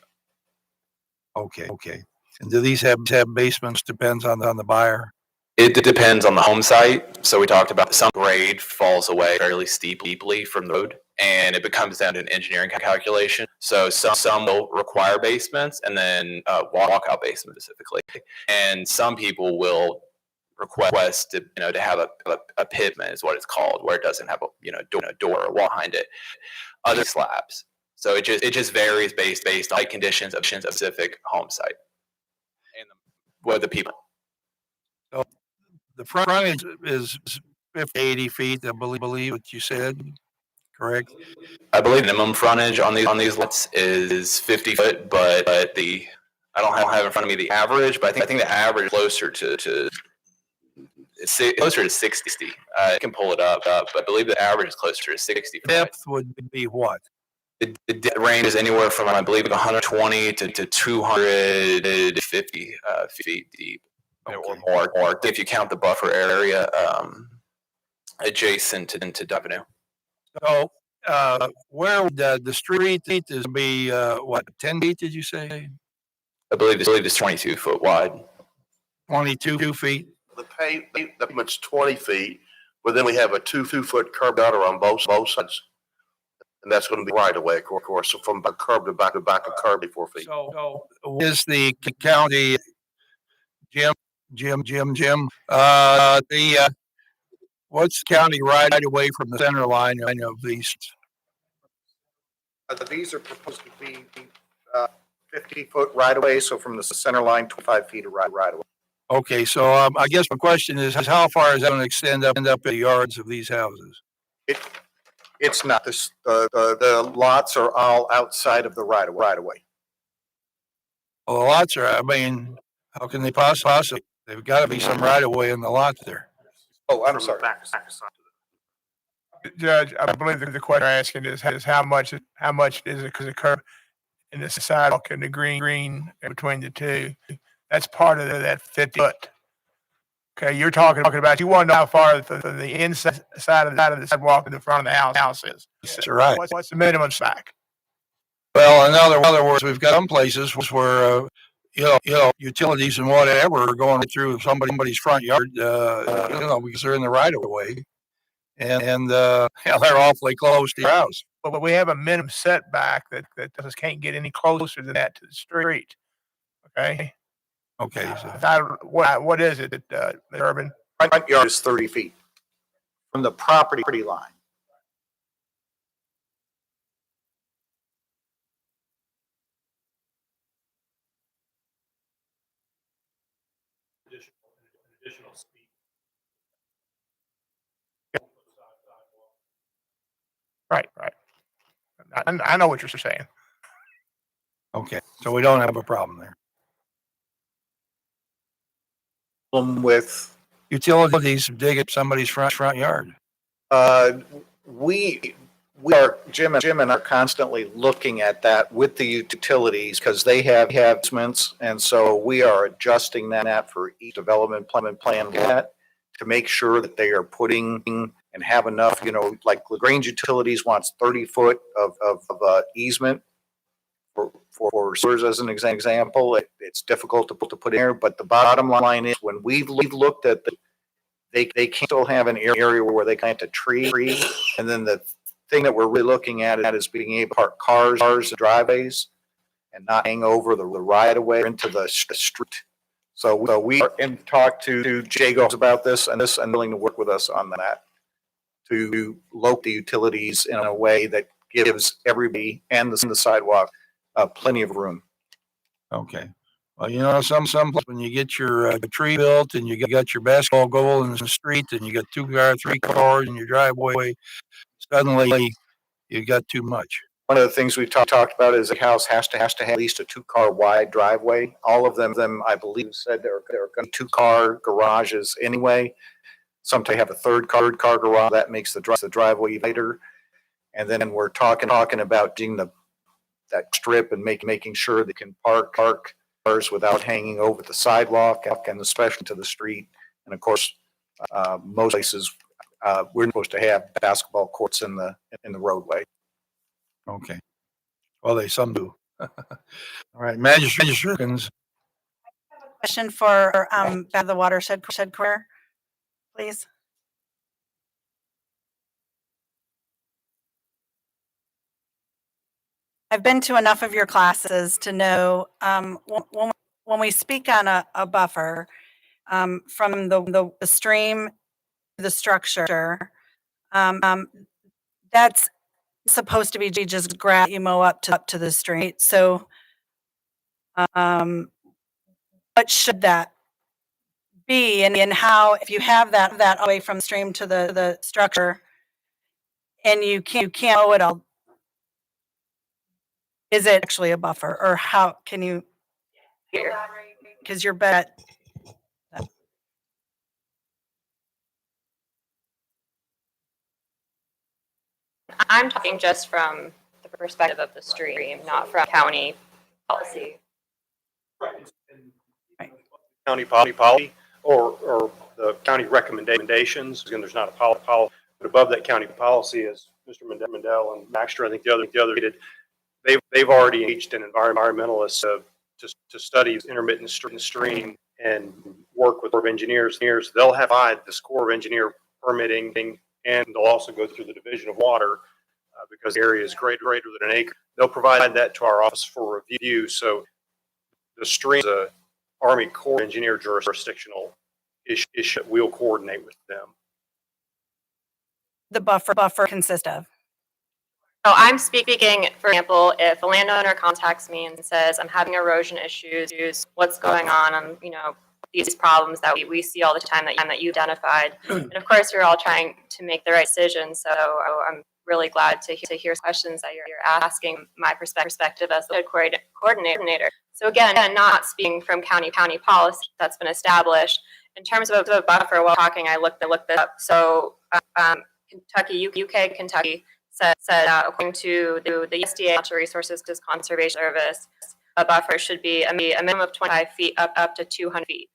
A: Okay. And do these have basements? Depends on the buyer.
S: It depends on the home site. So we talked about some grade falls away fairly steeply from the road, and it becomes down to an engineering calculation. So some will require basements, and then walkout basement specifically. And some people will request to have a pitman is what it's called, where it doesn't have a door or wall behind it. Other slabs. So it just varies based on conditions of a specific home site and what the people.
A: So the frontage is 50, 80 feet, I believe what you said, correct?
S: I believe minimum frontage on these lots is 50 foot, but I don't have in front of me the average, but I think the average is closer to closer to 60. I can pull it up, but I believe the average is closer to 60.
A: Depth would be what?
S: The range is anywhere from, I believe, 120 to 250 feet deep, or more, if you count the buffer area adjacent to Avenue.
A: So, where would the street is be, what, 10 feet, did you say?
S: I believe it's 22 foot wide.
A: 22 feet?
O: The pavement's 20 feet, but then we have a 2 foot curb gutter on both sides. And that's going to be right away, of course. So from curb to back of curb, 4 feet.
A: So is the county, Jim, what's the county right away from the center line of these?
L: These are proposed to be 50-foot right away, so from the center line, 25 feet of right away.
A: Okay, so I guess my question is how far is that going to extend up the yards of these houses?
L: It's not. The lots are all outside of the right away.
A: Well, the lots are, I mean, how can they possibly? There've got to be some right of way in the lot there.
L: Oh, I'm sorry.
F: Judge, I believe the question you're asking is how much is it because the curb and the sidewalk and the green between the two. That's part of that 50 foot. Okay, you're talking about, you want to know how far the inside of the sidewalk in the front of the house is.
A: That's right.
F: What's the minimum spec?
A: Well, in other words, we've got some places where, utilities and whatever are going through somebody's front yard, because they're in the right of way. And they're awfully close to your house.
F: But we have a minimum setback that just can't get any closer than that to the street. Okay?
A: Okay.
F: What is it, Urban?
L: Front yard is 30 feet from the property line.
R: Additional speed.
F: Right. I know what you're saying.
A: Okay, so we don't have a problem there.
L: With
A: utilities dig at somebody's front yard.
L: We are, Jim and I are constantly looking at that with the utilities because they have easements, and so we are adjusting that for each development plan to make sure that they are putting and have enough, like LaGrange Utilities wants 30 foot of easement for sewers as an example. It's difficult to put in there, but the bottom line is when we've looked at they can still have an area where they plant a tree, and then the thing that we're really looking at is being able to park cars and driveways and not hang over the right of way into the street. So we are in talk to Jago about this and willing to work with us on that to locate the utilities in a way that gives everybody and the sidewalk plenty of room.
A: Okay. Well, some when you get your tree built and you got your basketball goal in the street and you got 3 cars in your driveway, suddenly you got too much.
L: One of the things we've talked about is the house has to have at least a 2-car wide driveway. All of them I believe said they're going to 2-car garages anyway. Some have a 3rd car garage that makes the driveway wider. And then we're talking about doing that strip and making sure they can park cars without hanging over the sidewalk and especially to the street. And of course, most places we're supposed to have basketball courts in the roadway.
A: Okay. Well, some do. All right, Magistrate.
G: Question for the watershed corner, please. I've been to enough of your classes to know when we speak on a buffer from the stream to the structure, that's supposed to be just grass you mow up to the stream. So what should that be, and how, if you have that away from the stream to the structure, and you can't mow it all. Is it actually a buffer, or how can you? Because your bet.
Q: I'm talking just from the perspective of the stream, not from county policy.
R: County policy or the county recommendations, again, there's not a policy, but above that county policy, as Mr. Mendel and Baxter, I think the other did, they've already engaged an environmentalist to study intermittent stream and work with Corps of Engineers. They'll have this Corps of Engineer permitting, and they'll also go through the Division of Water because the area is greater than an acre. They'll provide that to our office for review. So the stream is a Army Corps Engineer jurisdictional issue. We'll coordinate with them.
G: The buffer consist of?
Q: So I'm speaking, for example, if a landowner contacts me and says, I'm having erosion issues, what's going on, and these problems that we see all the time that you identified. And of course, you're all trying to make the right decision. So I'm really glad to hear questions that you're asking my perspective as the coordinator. So again, not speaking from county policy that's been established. In terms of a buffer, while talking, I looked it up. So Kentucky, UK, Kentucky said according to the USDA Natural Resources Conservation Service, a buffer should be a minimum of 25 feet up to 200 feet.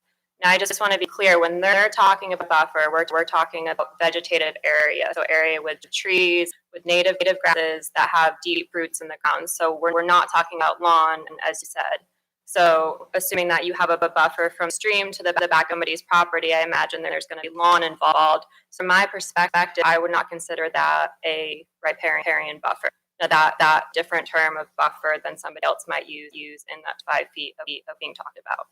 Q: Now, I just want to be clear, when they're talking about buffer, we're talking about vegetative area, so area with trees, with native grasses that have deep roots in the ground. So we're not talking about lawn, as you said. So assuming that you have a buffer from stream to the back of somebody's property, I imagine there's going to be lawn involved. So from my perspective, I would not consider that a riparian buffer. Now that different term of buffer than somebody else might use in that 5 feet of being talked about.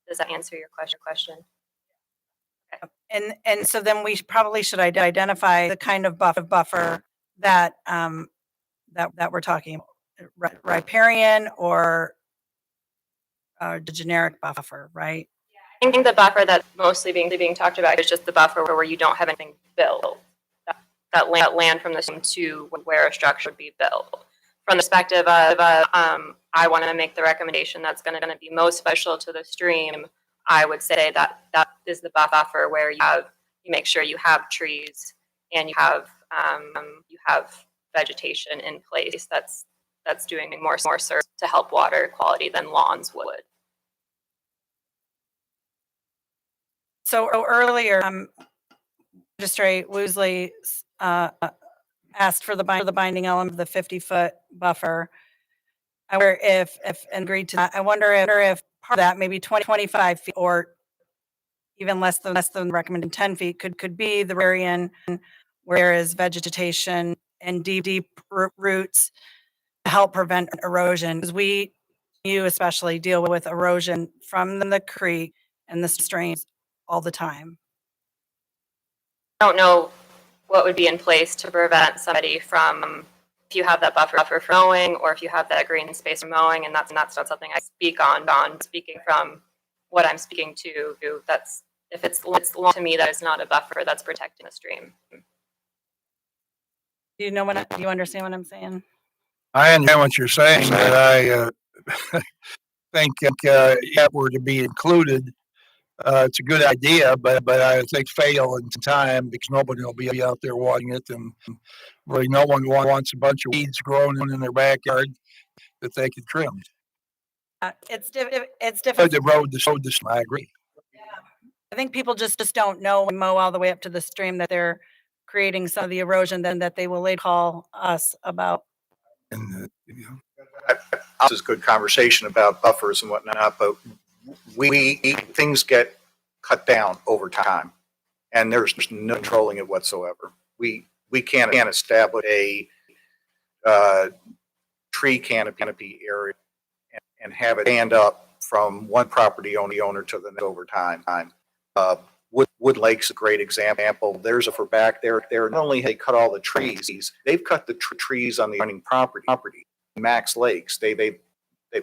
Q: Does that answer your question?
G: Okay. And so then we probably should identify the kind of buffer that that we're talking about, riparian or the generic buffer, right?
Q: I think the buffer that's mostly being talked about is just the buffer where you don't have anything built. That land from the stream to where a structure would be built. From the perspective of, I want to make the recommendation that's going to be most special to the stream, I would say that is the buffer where you make sure you have trees and you have vegetation in place that's doing more service to help water quality than lawns would.
G: So earlier, Magistrate Woosley asked for the binding element of the 50-foot buffer. I wonder if and agreed to that. I wonder if part of that, maybe 25 feet or even less than recommended 10 feet, could be the riparian, where there is vegetation and deep roots to help prevent erosion. Because you especially deal with erosion from the creek and the streams all the time.
Q: I don't know what would be in place to prevent somebody from, if you have that buffer for mowing, or if you have that green space for mowing, and that's not something I speak on. Speaking from what I'm speaking to, that's if it's long to me, that is not a buffer that's protecting the stream.
G: Do you understand what I'm saying?
A: I understand what you're saying, but I think if that were to be included, it's a good idea, but I think fail in time because nobody will be out there watching it, and really no one wants a bunch of weeds growing in their backyard that they could trim.
G: It's different.
A: The road, I agree.
G: I think people just don't know when mow all the way up to the stream that they're creating some of the erosion then that they will later call us about.
L: And this is good conversation about buffers and whatnot, but things get cut down over time, and there's no controlling it whatsoever. We can't establish a tree canopy area and have it stand up from one property owner to the next over time. Wood Lake's a great example. There's a for back there. Not only have they cut all the trees, they've cut the trees on the running property. Max Lakes, they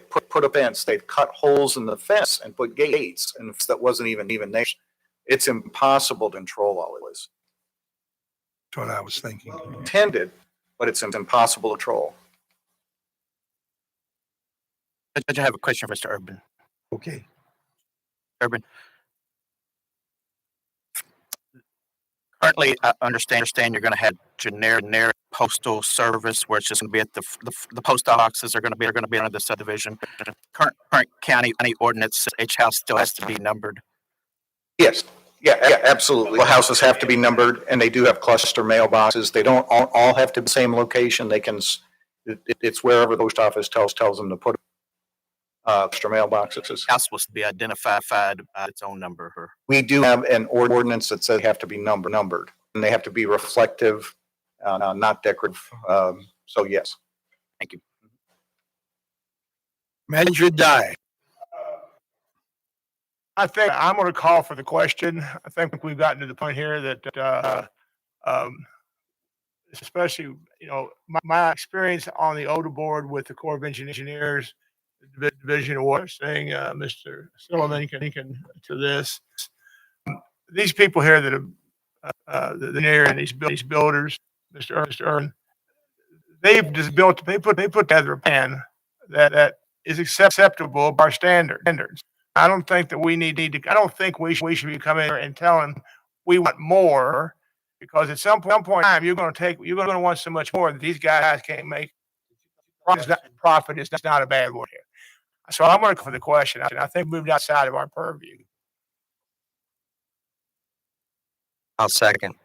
L: put a fence. They've cut holes in the fence and put gates, and that wasn't even there. It's impossible to control all of this.
A: That's what I was thinking.
L: Intended, but it's impossible to control.
K: Judge, I have a question for Mr. Urban.
A: Okay.
K: Urban. Currently, I understand you're going to have generic postal service where it's just going to be at the post boxes are going to be under the subdivision. Current county ordinance, each house still has to be numbered.
L: Yes. Yeah, absolutely. Well, houses have to be numbered, and they do have cluster mailboxes. They don't all have to be the same location. They can, it's wherever the post office tells them to put extra mailboxes.
K: House was to be identified by its own number.
L: We do have an ordinance that says they have to be numbered, and they have to be reflective, not decorative. So yes.
K: Thank you.
A: Manager Dye.
U: I think I'm going to call for the question. I think we've gotten to the point here that, especially, my experience on the ODA board with the Corps of Engineers, the Division of Water, saying, Mr. Silliman can to this. These people here that have, the engineer and these builders, Mr. Ern, they've just built, they put together a plan that is acceptable by our standards. I don't think that we need to, I don't think we should be coming here and telling we want more, because at some point in time, you're going to want so much more that these guys can't make. Profit is not a bad word here. So I'm going to go for the question. I think we moved outside of our purview.
K: I'll second.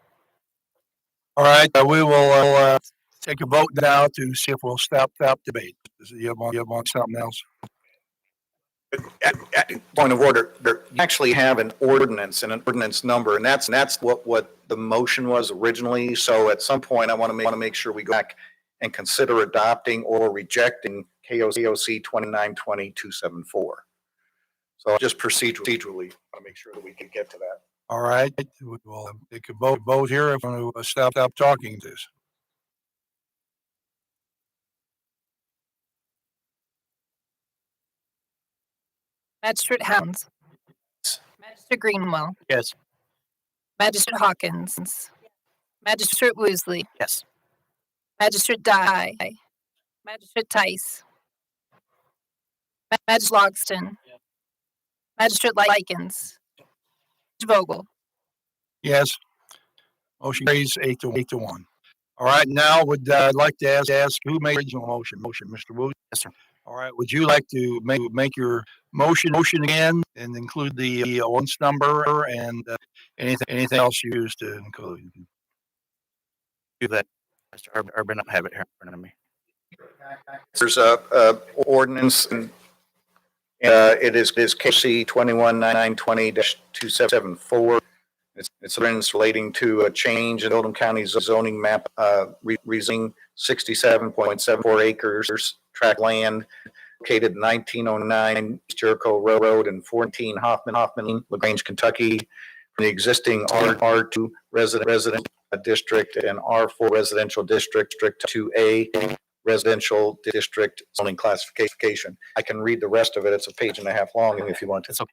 A: All right, we will take a vote now to see if we'll stop debate. You want something else?
L: Point of order, you actually have an ordinance and an ordinance number, and that's what the motion was originally. So at some point, I want to make sure we go back and consider adopting or rejecting KOC 2920-274. So just procedurally, I want to make sure that we can get to that.
A: All right, we'll take a vote here. I'm going to stop talking to this.
B: Magistrate Hounds. Magistrate Greenwell.
K: Yes.
B: Magistrate Hawkins. Magistrate Woosley.
K: Yes.
B: Magistrate Dye. Magistrate Tice. Magistrate Logston. Magistrate Likens. Vogel.
A: Yes. Motion carries 8-1. All right, now would like to ask who made the original motion? Mr. Wood?
K: Yes, sir.
A: All right, would you like to make your motion again and include the ordinance number and anything else you use to include?
K: Do that, Mr. Urban. I have it here in front of me.
L: There's a ordinance, and it is KC 219920-274. It's ordinance relating to a change in Oldham County zoning map, rezoning 67.74 acres tract land located 1909 Jericho Road and 14 Hoffman, LaGrange, Kentucky, from the existing R2 resident district and R4 residential district 2A residential district zoning classification. I can read the rest of it. It's a page and a half long if you want to.
K: It's okay.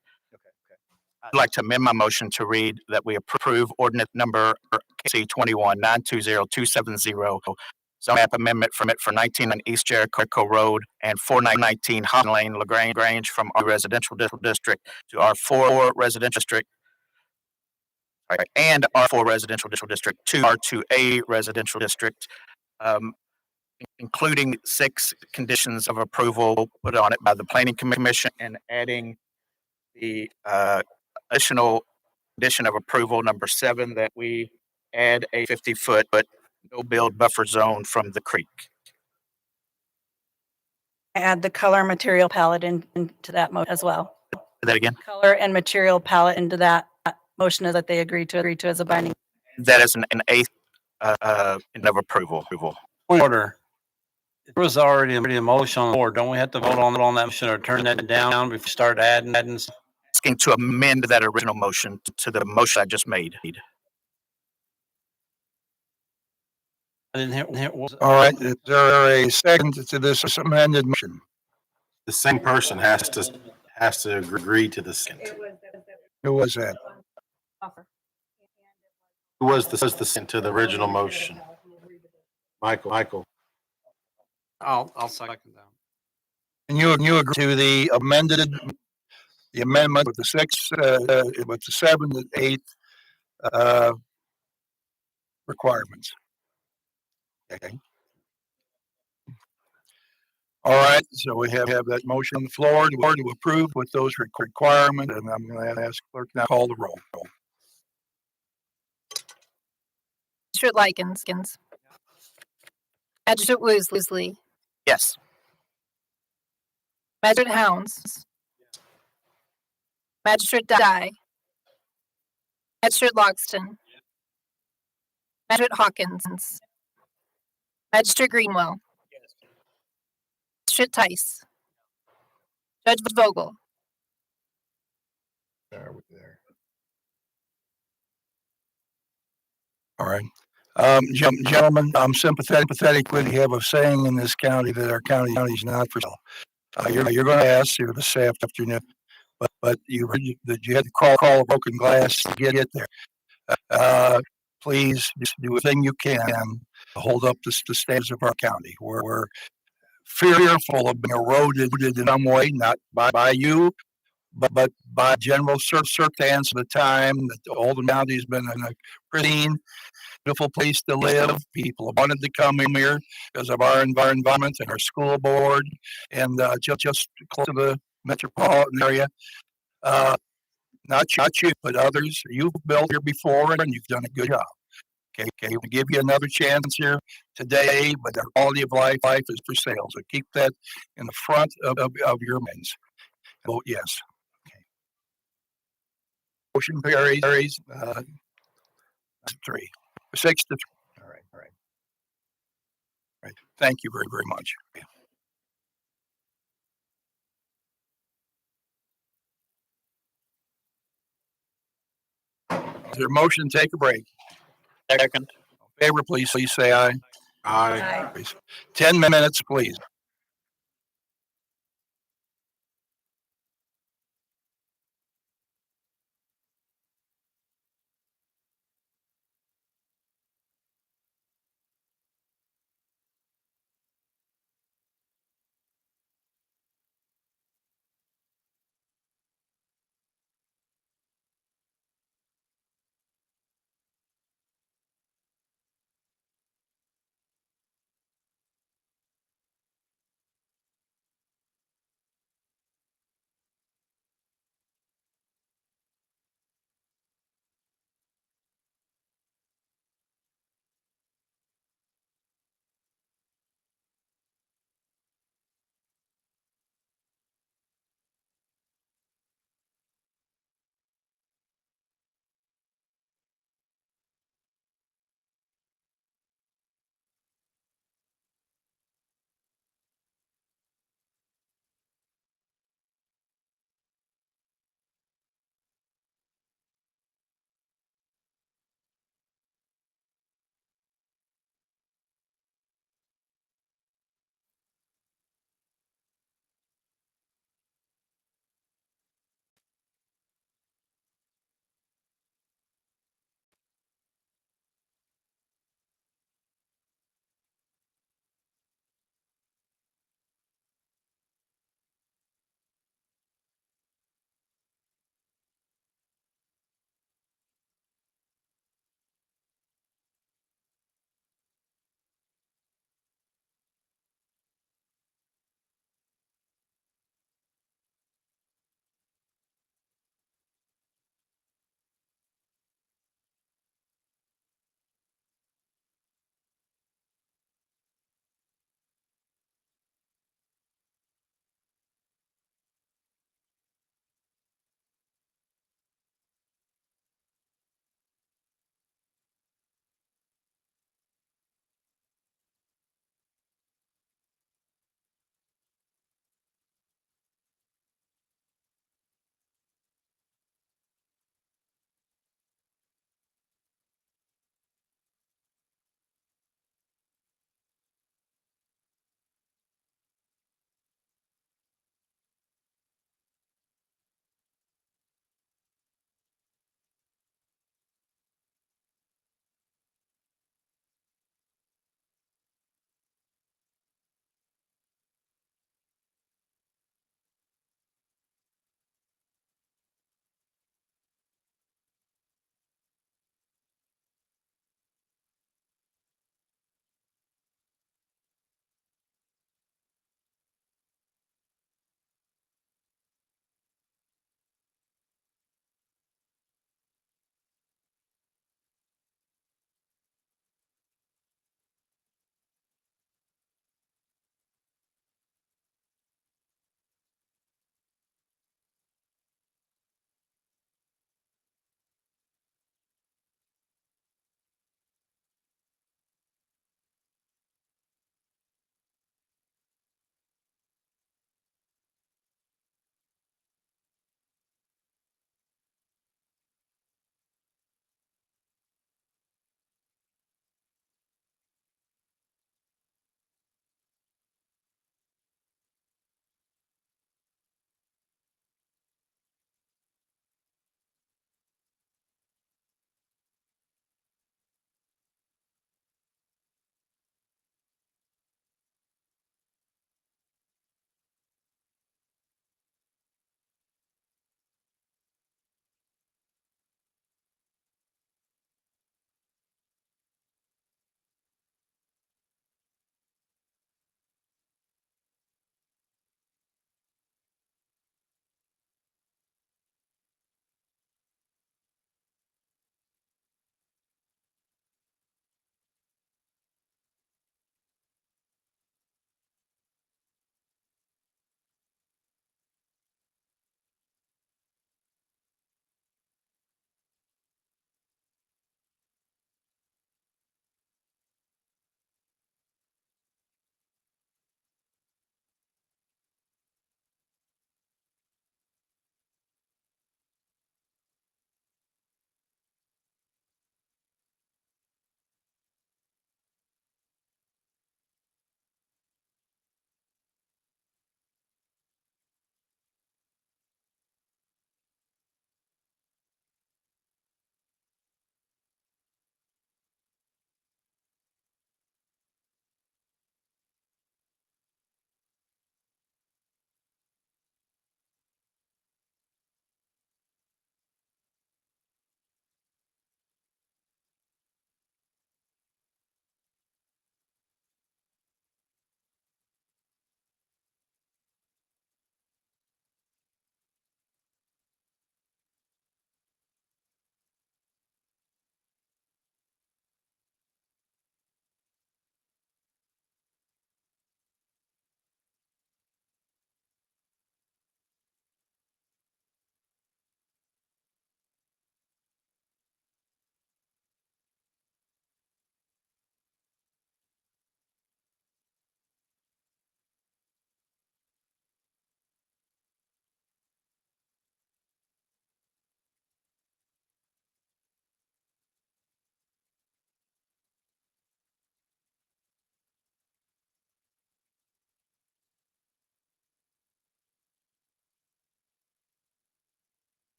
K: I'd like to amend my motion to read that we approve ordinance number KC 21920270, zone map amendment for 19 on East Jericho Road and 419 Hoffman Lane, LaGrange, from our residential district to R4 residential district, and R4 residential district to R2A residential district, including 6 conditions of approval put on it by the Planning Commission, and adding the additional condition of approval number 7, that we add a 50-foot no build buffer zone from the creek.
G: Add the color material palette into that motion as well.
K: Say that again.
G: Color and material palette into that motion that they agree to as a binding.
K: That is an 8th of approval.
M: Order. There was already a motion on the board. Don't we have to vote on that motion or turn that down before we start adding?
K: Asking to amend that original motion to the motion I just made.
M: I didn't hear.
A: All right, is there a second to this amended motion?
C: The same person has to agree to the second.
A: Who was that?
C: Who was to the original motion? Michael.
M: I'll second that.
A: And you agree to the amendment with the with the seventh and eighth, requirements. Okay. All right, so we have that motion on the floor to approve with those requirements, and I'm going to ask clerk now call the roll.
B: Magistrate Likens. Magistrate Woosley.
K: Yes.
B: Magistrate Hounds. Magistrate Dye. Magistrate Logston. Magistrate Hawkins. Magistrate Greenwell. Magistrate Tice. Judge Vogel.
A: There. All right. Gentlemen, I'm sympathetic with you have a saying in this county that our county is not for sale. You're going to ask here this afternoon, but you had to call a broken glass to get there. Please just do everything you can to hold up the standards of our county. We're fearful of being eroded in some way, not by you, but by general circumstance of the time that Oldham County has been in a pristine, beautiful place to live. People have wanted to come in here because of our environment and our school board, and just close to the metropolitan area. Not you, but others. You've built here before, and you've done a good job. Okay, we'll give you another chance here today, but our quality of life is for sale. So keep that in the front of your minds. Vote yes. Okay. Motion carries 6 to 3. All right. Thank you very, very much. Is there a motion to take a break?
H: Second.
A: In favor, please say aye.
C: Aye.
A: 10 minutes, please.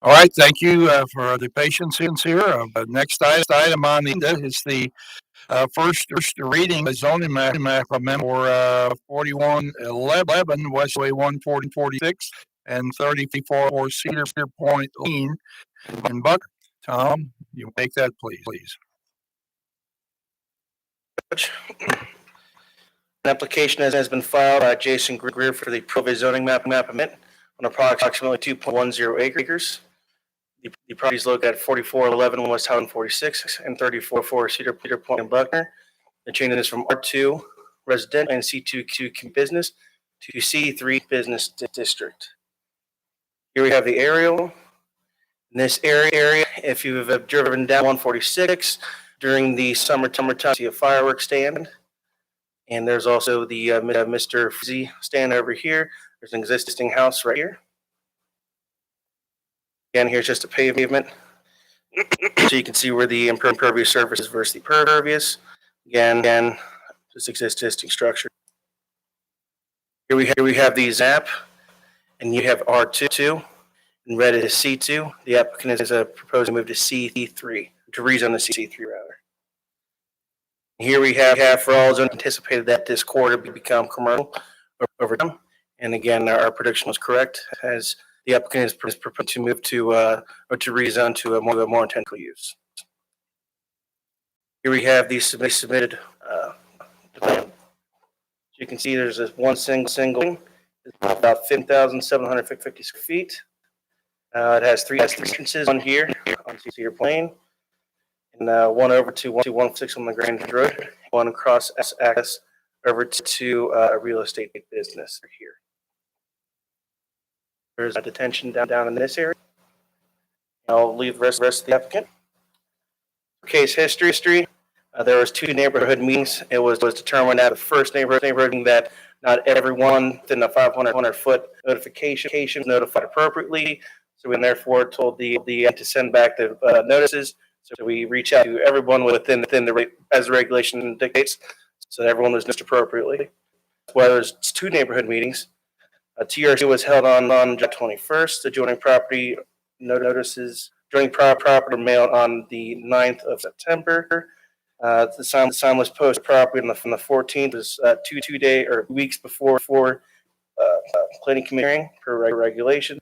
A: All right, thank you for the patience here. Next item on the agenda is the first reading of zoning map amendment for 4111 Westway 146 and 34 Cedar Point Lane in Buck. Tom, you make that please.
J: An application has been filed by Jason Greer for the approval zoning map amendment on approximately 2.10 acres. The property is located at 4411 West Highland 46 and 34 Cedar Point in Buckner. The change is from R2 residential and C2 business to C3 business district. Here we have the aerial. In this area, if you have driven down 146 during the summertime, you see a fireworks stand. And there's also the Mr. Fuzzy stand over here. There's an existing house right here. Again, here's just a pavement. So you can see where the impervious surface is versus the pervious. Again, this existing structure. Here we have the ZAP, and you have R2. In red is C2. The applicant is proposed to move to C3, to rezone the C3 rather. Here we have for all zones anticipated that this quarter become commercial over time. And again, our prediction was correct, as the applicant is proposed to move to or to rezone to a more intensive use. Here we have the submitted plan. So you can see there's this one single about 15,750 square feet. It has three entrances on here on Cedar Plain, and one over to 116 on the Grand Road, one across access over to a real estate business here. There's a detention down in this area. I'll leave the rest of the applicant. For case history, there was 2 neighborhood meetings. It was determined at the first neighborhood meeting that not everyone within the 500-foot notification was notified appropriately. So we therefore told the to send back the notices. So we reach out to everyone within the as the regulation dictates, so that everyone was noticed appropriately. Well, there's 2 neighborhood meetings. TRC was held on July 21st. The adjoining property notices adjoining property were mailed on the 9th of September. The sign was posted properly on the 14th. It was 2 days or weeks before planning commission hearing per regulation.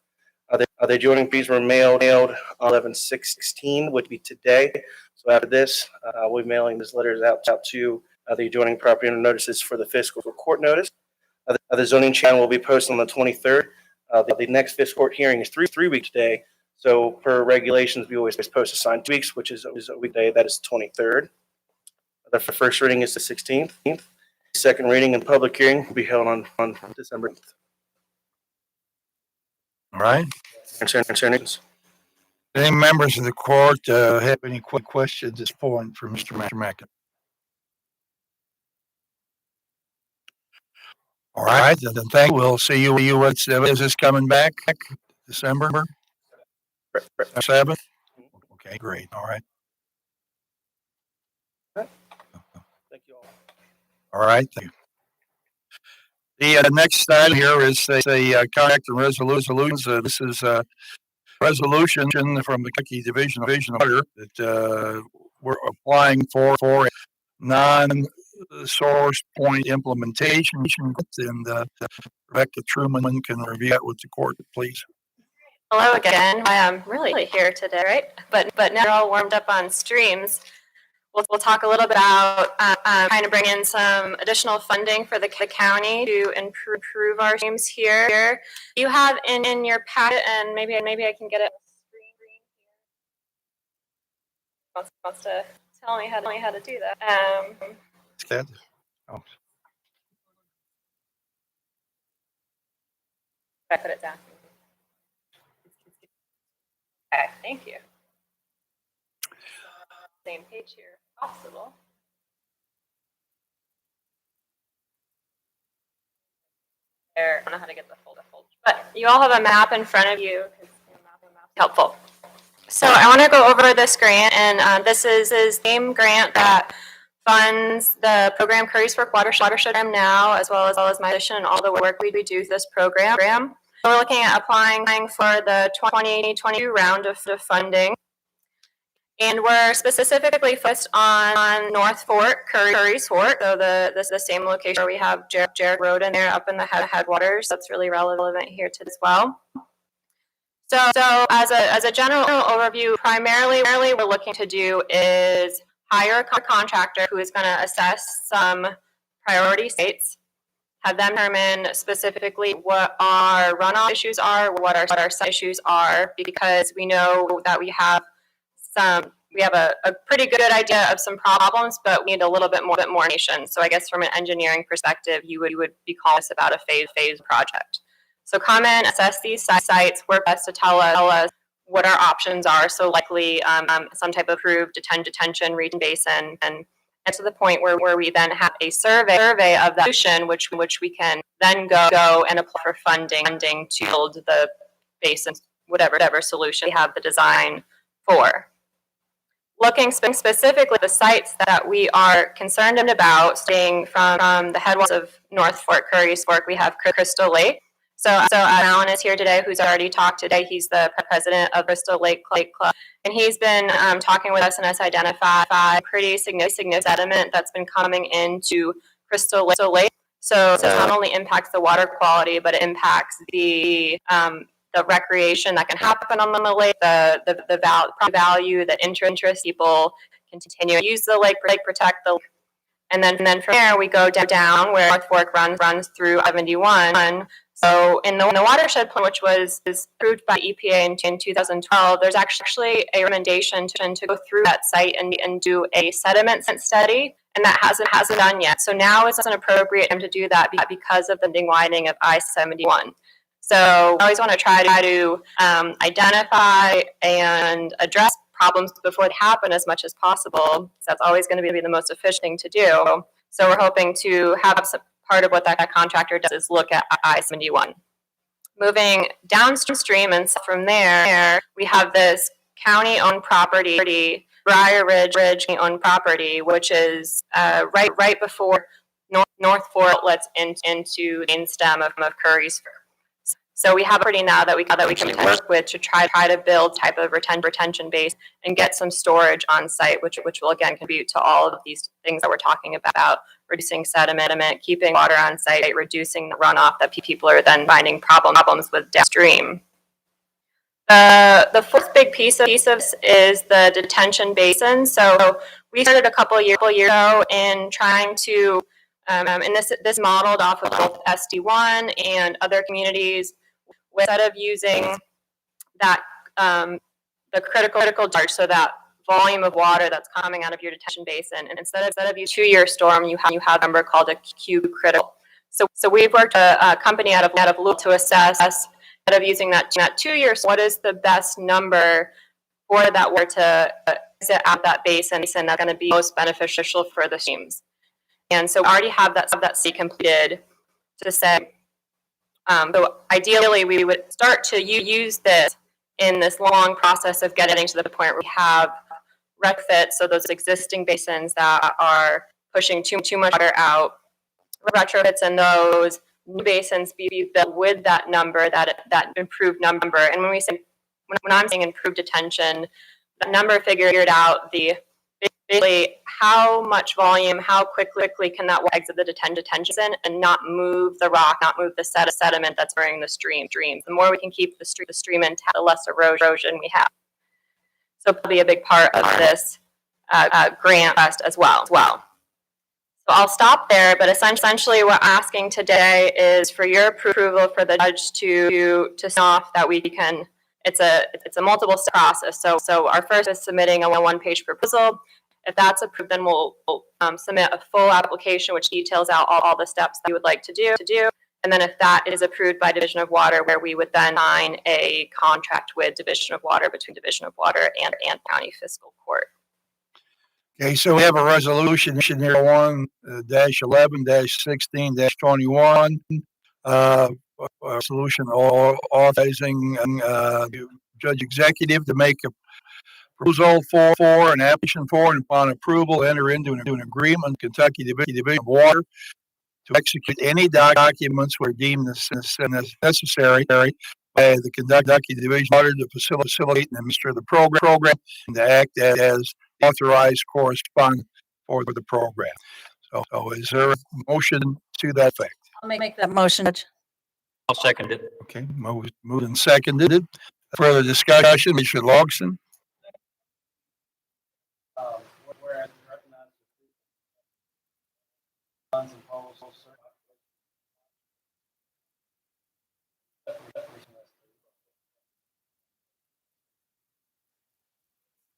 J: The adjoining fees were mailed on 11/16, which would be today. So after this, we'll be mailing these letters out to the adjoining property owner notices for the fiscal court notice. The zoning channel will be posted on the 23rd. The next fiscal court hearing is three weeks today. So per regulations, we always post a sign 2 weeks, which is a weekday. That is the 23rd. The first reading is the 16th. Second reading and public hearing will be held on December 8th.
A: All right.
J: Concerns?
A: Any members of the court have any quick questions at this point for Mr. Mackin? All right, then thank you. We'll see you. Is this coming back? December 7th? Okay, great. All right.
J: Thank you all.
A: All right. Thank you. The next item here is a contract and resolutions. This is a resolution from the Kentucky Division of Water that we're applying for a non-source point implementation, and Rebecca Truman can review that with the court, please.
Q: Hello again. I am really here today, right? But now we're all warmed up on streams. We'll talk a little bit about trying to bring in some additional funding for the county to improve our streams here. You have in your packet, and maybe I can get it. Wants to tell me how to do that. I put it down. Okay, thank you. Same page here, if possible. There, I don't know how to get the folder, but you all have a map in front of you. Helpful. So I want to go over this grant, and this is a game grant that funds the program Curry's Fork Watershed Now, as well as my mission and all the work we do with this program. We're looking at applying for the 2022 round of funding. And we're specifically focused on North Fork, Curry's Fork, so the same location where we have Jared Road in there up in the headwaters. That's really relevant here to as well. So as a general overview, primarily we're looking to do is hire a contractor who is going to assess some priority sites, have them determine specifically what our runoff issues are, what our site issues are, because we know that we have a pretty good idea of some problems, but we need a little bit more information. So I guess from an engineering perspective, you would be calling this about a phase project. So come in, assess these sites, work best to tell us what our options are. So likely some type of approved detention region basin, and to the point where we then have a survey of the solution, which we can then go and apply for funding to build the basin, whatever solution we have the design for. Looking specifically at the sites that we are concerned about, staying from the headwaters of North Fork, Curry's Fork, we have Crystal Lake. So Alan is here today, who's already talked today. He's the president of Crystal Lake Club, and he's been talking with us and has identified pretty significant sediment that's been coming into Crystal Lake. So it not only impacts the water quality, but it impacts the recreation that can happen on the lake, the value, the interest people continue to use the lake, protect the lake. And then from there, we go down where North Fork runs through 71. So in the watershed plan, which was approved by EPA in 2012, there's actually a recommendation to go through that site and do a sediment study, and that hasn't done yet. So now is an appropriate time to do that because of the widening of I-71. So I always want to try to identify and address problems before they happen as much as possible. That's always going to be the most efficient thing to do. So we're hoping to have some part of what that contractor does is look at I-71. Moving downstream and from there, we have this county-owned property, Briar Ridge owned property, which is right before North Fork outlets into the main stem of Curry's Fork. So we have a property now that we can work with to try to build type of retention base and get some storage on site, which will again contribute to all of these things that we're talking about, reducing sediment, keeping water on site, reducing the runoff that people are then finding problems with downstream. The fourth big piece of this is the detention basin. So we started a couple years ago in trying to, and this modeled off of both SD1 and other communities. Instead of using that the critical charge, so that volume of water that's coming out of your detention basin, and instead of a 2-year storm, you have a number called a Q critical. So we've worked a company out of Louisville to assess, instead of using that 2-year, what is the best number for that water to exit out that basin that's going to be most beneficial for the streams. And so we already have that study completed to say. So ideally, we would start to use this in this long process of getting to the point where we have retrofits, so those existing basins that are pushing too much water out, retrofits in those new basins be built with that number, that improved number. And when I'm saying improved detention, that number figured out basically how much volume, how quickly can that water exit the detention basin and not move the rock, not move the sediment that's entering the streams. The more we can keep the stream intact, the less erosion we have. So it'll be a big part of this grant as well. So I'll stop there, but essentially what we're asking today is for your approval for the judge to sign off that we can. It's a multiple step process. So our first is submitting a 1-page proposal. If that's approved, then we'll submit a full application which details out all the steps that we would like to do. And then if that is approved by Division of Water, where we would then sign a contract with Division of Water between Division of Water and County Fiscal Court.
A: Okay, so we have a resolution here, 1-11-16-21. Resolution authorizing Judge Executive to make a proposal for an application for, and upon approval, enter into an agreement with Kentucky Division of Water to execute any documents were deemed necessary by the Kentucky Division of Water to facilitate and administer the program and to act as authorized correspondent for the program. So is there a motion to that effect?
G: I'll make that motion, Judge.
H: I'll second it.
A: Okay, moved and seconded. Further discussion, Mr. Logson?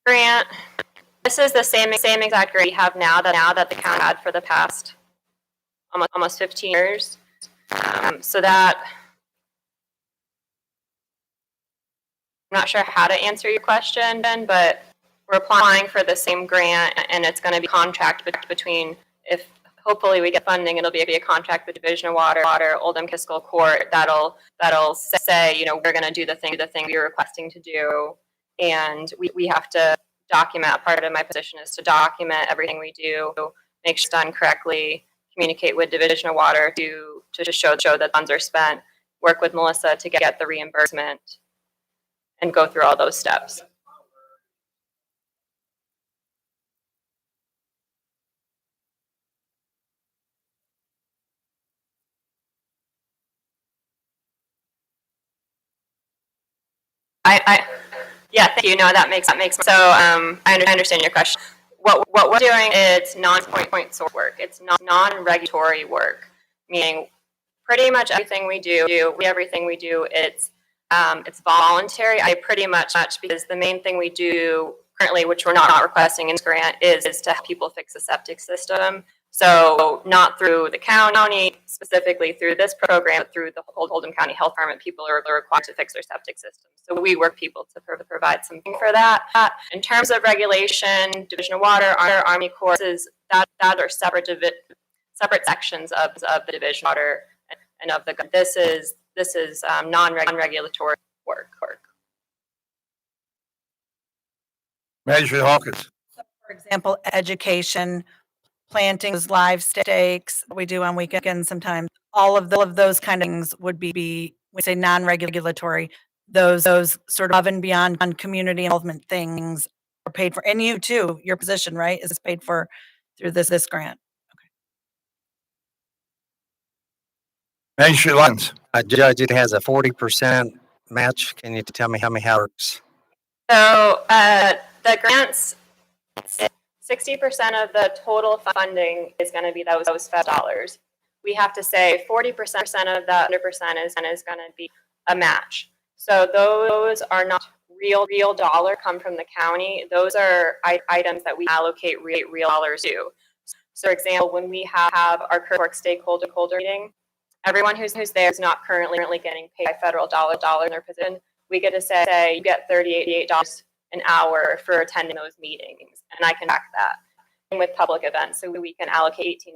Q: Grant, this is the same exact grant we have now that the county had for the past almost 15 years. So that I'm not sure how to answer your question, Ben, but we're applying for the same grant, and it's going to be contract between, if hopefully we get funding, it'll be a contract with Division of Water, Oldham Fiscal Court. That'll say, you know, we're going to do the thing you're requesting to do, and we have to document. Part of my position is to document everything we do, make sure it's done correctly, communicate with Division of Water to just show that funds are spent, work with Melissa to get the reimbursement, and go through all those steps. Yeah, thank you. No, that makes sense. So I understand your question. What we're doing is non-point source work. It's non-regulatory work, meaning pretty much everything we do, it's voluntary. Pretty much because the main thing we do currently, which we're not requesting in this grant, is to help people fix the septic system. So not through the county, specifically through this program, but through the Oldham County Health Department, people are required to fix their septic system. So we work people to provide something for that. In terms of regulation, Division of Water, Army Corps, that are separate sections of the Division of Water and of the. This is non-regulatory work.
A: Magistrate Hawkins.
G: For example, education, planting live stakes we do on weekends sometimes. All of those kind of things would be we say non-regulatory. Those sort of above and beyond on community involvement things are paid for. And you too, your position, right, is paid for through this grant.
A: Magistrate Lyons.
I: Judge, it has a 40% match. Can you tell me how it works?
Q: So the grants, 60% of the total funding is going to be those federal dollars. We have to say 40% of that 100% is going to be a match. So those are not real dollar come from the county. Those are items that we allocate real dollars to. So, for example, when we have our Kirk stakeholder meeting, everyone who's there is not currently getting paid by federal dollar in their position. We get to say you get $38 an hour for attending those meetings, and I can track that. And with public events, so we can allocate $18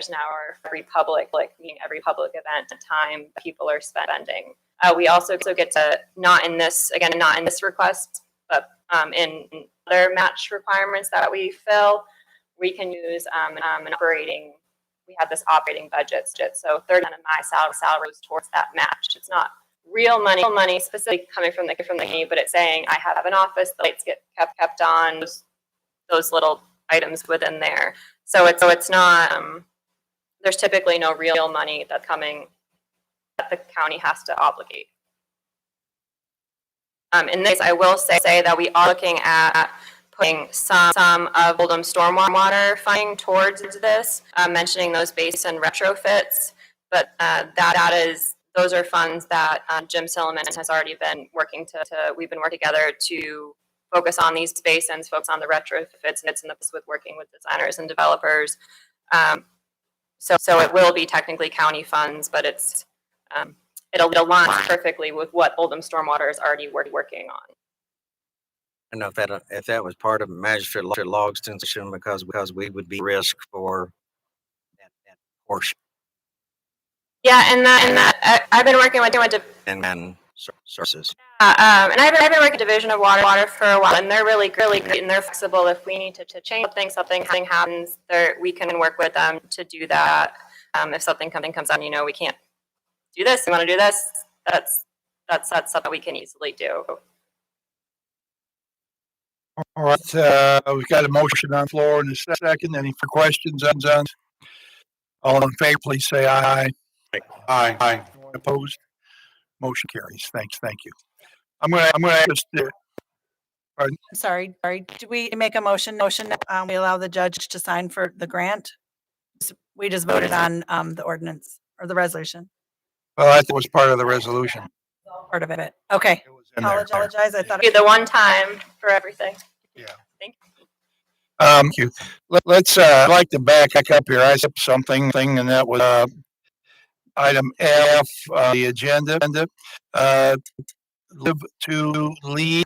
Q: an hour for every public event time that people are spending. We also get to not in this request, but in other match requirements that we fill, we can use an operating. We have this operating budget, so 30% of my salary goes towards that match. It's not real money specifically coming from the county, but it's saying I have an office, the lights get kept on, those little items within there. So it's not. There's typically no real money that's coming that the county has to obligate. In this, I will say that we are looking at putting some of Oldham stormwater funding towards this, mentioning those basin retrofits, but those are funds that Jim Silliman has already been working we've been working together to focus on these basins, focus on the retrofits, and it's in the with working with designers and developers. So it will be technically county funds, but it'll align perfectly with what Oldham Stormwater is already working on.
I: I don't know if that was part of Magistrate Logston's decision because we would be at risk for that portion.
Q: Yeah, and that I've been working with
I: and sources.
Q: And I've been working with Division of Water for a while, and they're really great, and they're flexible. If we need to change something happens, we can work with them to do that. If something comes on, we can't do this, we want to do this, that's something we can easily do.
A: All right, we've got a motion on the floor in a second. Any for questions on? All in favor, please say aye.
C: Aye. Aye.
A: Anyone opposed? Motion carries. Thank you. I'm gonna ask
G: I'm sorry. Do we make a motion that we allow the judge to sign for the grant? We just voted on the ordinance or the resolution,
A: well, that was part of the resolution.
G: part of it. Okay.
A: in there.
G: Apologize. I thought.
Q: Be the one time for everything.
A: Yeah.
Q: Thank you.
A: Thank you. Let's I'd like to back up here. I said something, and that was item F, the agenda. Live to lead.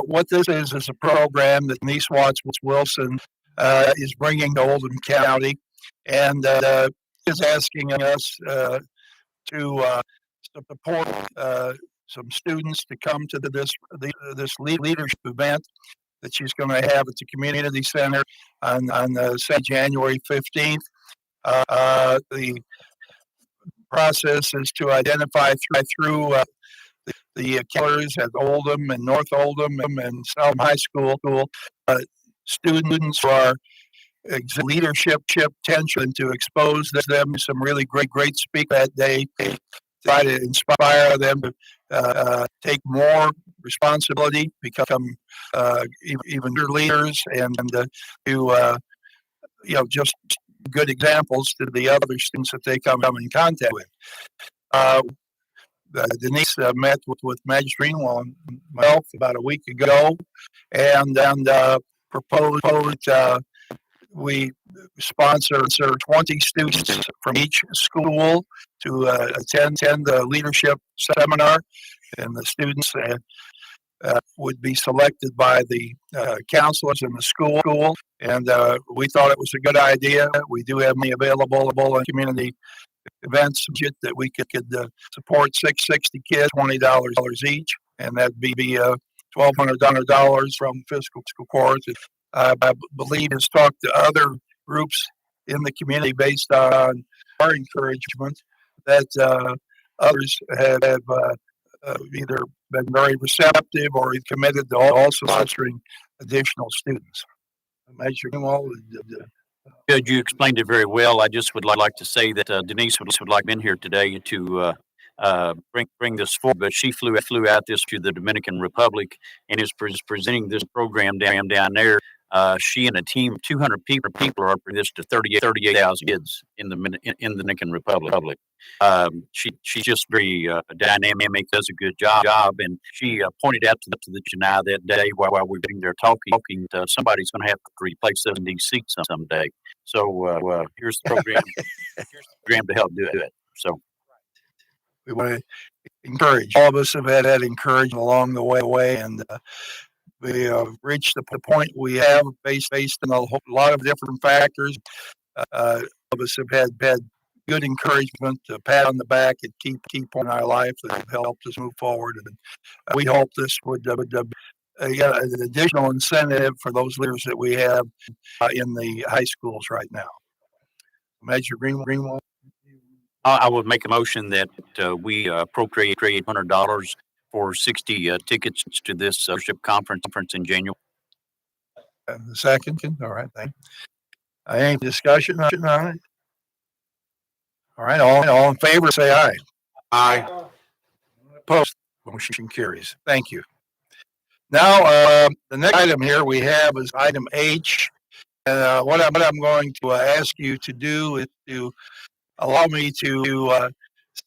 A: What this is a program that Denise Watts Wilson is bringing to Oldham County, and is asking us to support some students to come to this leadership event that she's going to have at the community center on January 15th. The process is to identify through the killers at Oldham and North Oldham and South High School students who are leadership potential, and to expose them to some really great speak that day, try to inspire them to take more responsibility, become even better leaders, and to just good examples to the other students that they come in contact with. Denise met with Magistrate Greenwell and myself about a week ago, and proposed we sponsor 20 students from each school to attend the leadership seminar, and the students would be selected by the counselors in the school, and we thought it was a good idea. We do have money available in community events that we could support 60 kids, $20 each, and that'd be $1,200 from Fiscal Court. I believe has talked to other groups in the community based on our encouragement that others have either been very receptive or committed to also sponsoring additional students. Magistrate Greenwell,
H: Judge, you explained it very well. I just would like to say that Denise would like been here today to bring this forward, but she flew out this to the Dominican Republic and is presenting this program down there. She and a team of 200 people are this to 38,000 kids in the Dominican Republic. She's just very dynamic, does a good job, and she pointed out to the Janai that day while we were there talking, somebody's going to have to replace 70 seats someday. So here's the program. Here's the program to help do it. So
A: we want to encourage. All of us have had that encouragement along the way, and we have reached the point we have based on a lot of different factors. All of us have had good encouragement, a pat on the back, and keep on our life that have helped us move forward. And we hope this would an additional incentive for those leaders that we have in the high schools right now. Magistrate Greenwell.
H: I would make a motion that we appropriate $800 for 60 tickets to this leadership conference in January.
A: The second, all right, thank you. Any discussion on it? All right, all in favor, say aye.
C: Aye.
A: Opposed, motion carries. Thank you. Now, the next item here we have is item H. What I'm going to ask you to do is to allow me to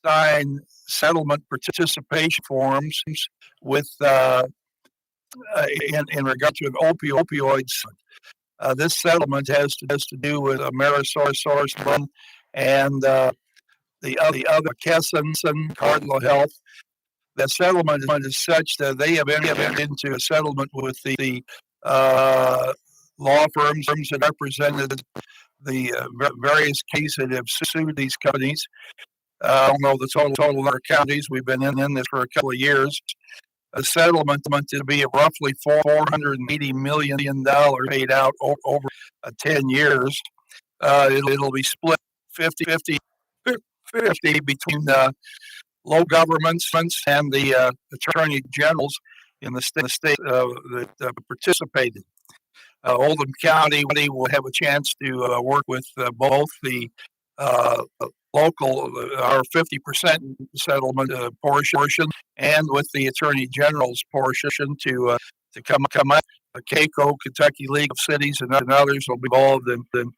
A: sign settlement participation forms with in regard to opioids. This settlement has to do with Amerisource and the other Kesson Cardinal Health. The settlement is such that they have entered into a settlement with the law firms that represented the various cases that have sued these companies. I don't know the total number of counties. We've been in this for a couple of years. A settlement to be roughly $480 million paid out over 10 years. It'll be split 50 between the local governments and the attorney generals in the state that participated. Oldham County will have a chance to work with both the local, our 50% settlement portion, and with the Attorney General's portion to come up. CACO, Kentucky League of Cities, and others will be involved in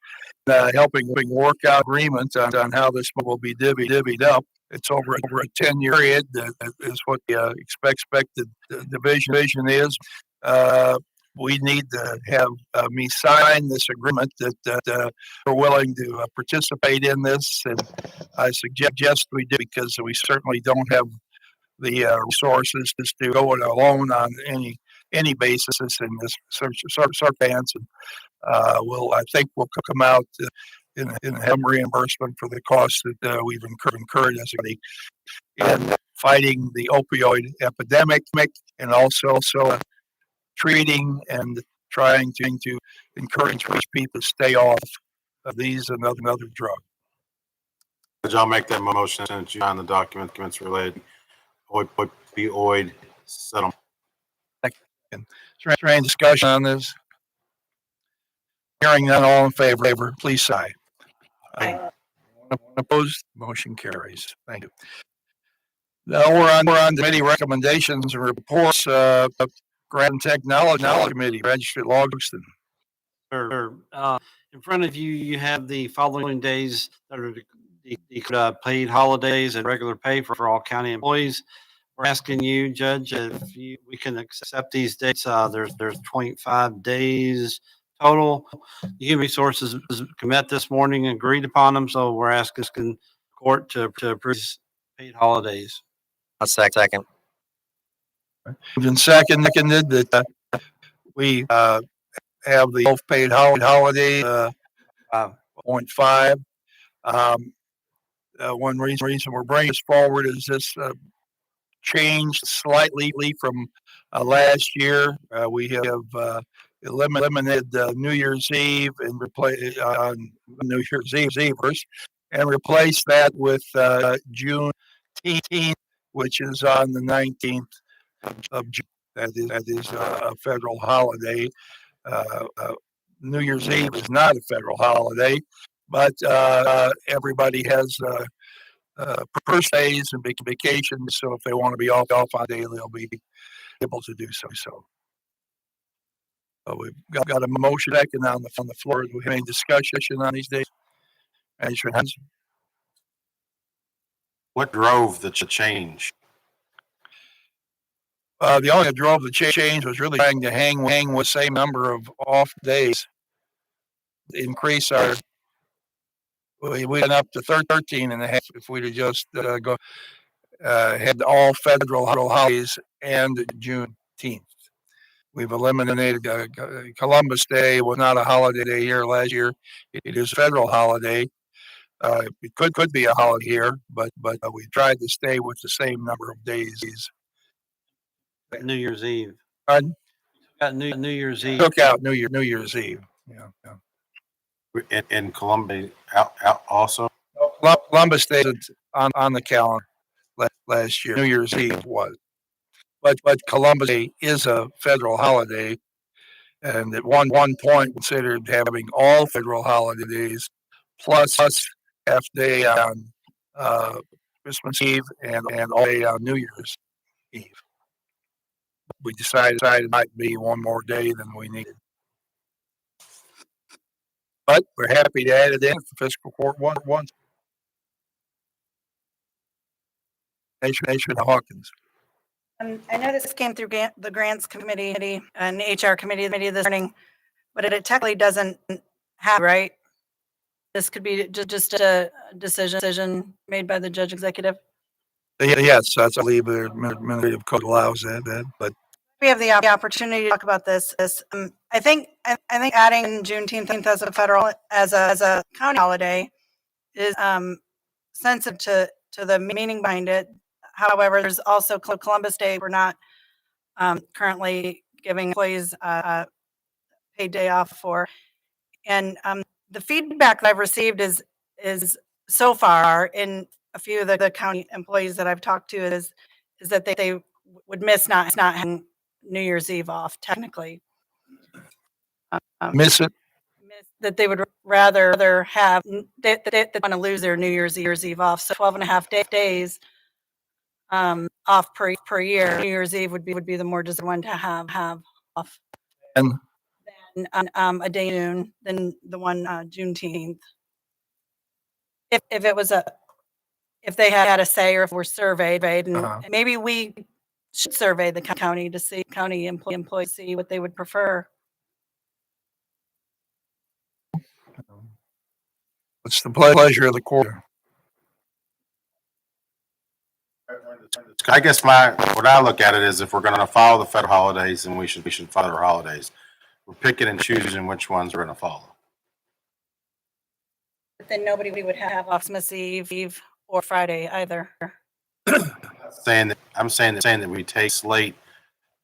A: helping work out agreements on how this will be divvied up. It's over a 10-year period. That is what the expected division is. We need to have me sign this agreement that we're willing to participate in this, and I suggest we do, because we certainly don't have the resources to go it alone on any basis in this circumstance. And I think we'll come out in some reimbursement for the costs that we've incurred as a in fighting the opioid epidemic, and also treating and trying to encourage people to stay off of these and other drugs.
C: I'll make that motion since you signed the documents related to opioid settlement.
A: Is there any discussion on this? Hearing none, all in favor, please say aye. Opposed, motion carries. Thank you. Now we're on committee recommendations and reports. Grant and Technology Committee, Registered Logston.
M: In front of you, you have the following days that are the paid holidays and regular pay for all county employees. We're asking you, Judge, if we can accept these dates. There's 25 days total. The Human Resources met this morning and agreed upon them, so we're asking court to approve paid holidays.
I: A second.
A: Moved and seconded that we have the both paid holiday 0.5. One reason we're bringing this forward is this changed slightly from last year. We have eliminated New Year's Eve and replaced on New Year's Eve and replaced that with Juneteenth, which is on the 19th of June. That is a federal holiday. New Year's Eve is not a federal holiday, but everybody has birthdays and vacations. So if they want to be off on a day, they'll be able to do so. So we've got a motion second on the floor. Do we have any discussion on these days? Raise your hands.
C: What drove the change?
A: The only that drove the change was really trying to hang with the same number of off days. Increase our, we went up to 13 and a half if we'd have just had all federal holidays and Juneteenth. We've eliminated Columbus Day was not a holiday here last year. It is a federal holiday. It could be a holiday here, but we tried to stay with the same number of days.
M: New Year's Eve.
A: Pardon?
M: Got New Year's Eve.
A: Took out New Year's Eve. Yeah.
C: And Columbus out also.
A: Columbus Day is on the calendar last year. New Year's Eve was, but Columbus Day is a federal holiday, and at one point considered having all federal holidays plus half day on Christmas Eve and all day on New Year's Eve. We decided it might be one more day than we needed. But we're happy to add it in if the fiscal court wants. Nation Hawkins.
G: I know this came through the Grants Committee and HR Committee this morning, but it technically doesn't have, right? This could be just a decision made by the judge executive.
A: Yes, that's, I believe the administrative code allows that, but
G: We have the opportunity to talk about this. I think adding Juneteenth as a county holiday is sensitive to the meaning behind it. However, there's also Columbus Day. We're not currently giving employees a paid day off for. And the feedback that I've received is so far in a few of the county employees that I've talked to is that they would miss not having New Year's Eve off technically.
A: Miss it.
G: That they would rather have, they want to lose their New Year's Eve off. So 12 and a half days off per year. New Year's Eve would be the more deserving one to have off.
A: And
G: A day noon than the one Juneteenth. If it was if they had a say or if we're surveyed, and maybe we should survey the county to see county employees see what they would prefer.
A: It's the pleasure of the court.
C: I guess what I look at it is if we're going to follow the federal holidays, then we should follow their holidays. We're picking and choosing which ones we're going to follow.
G: But then nobody would have off Christmas Eve or Friday either.
C: I'm saying that we take slate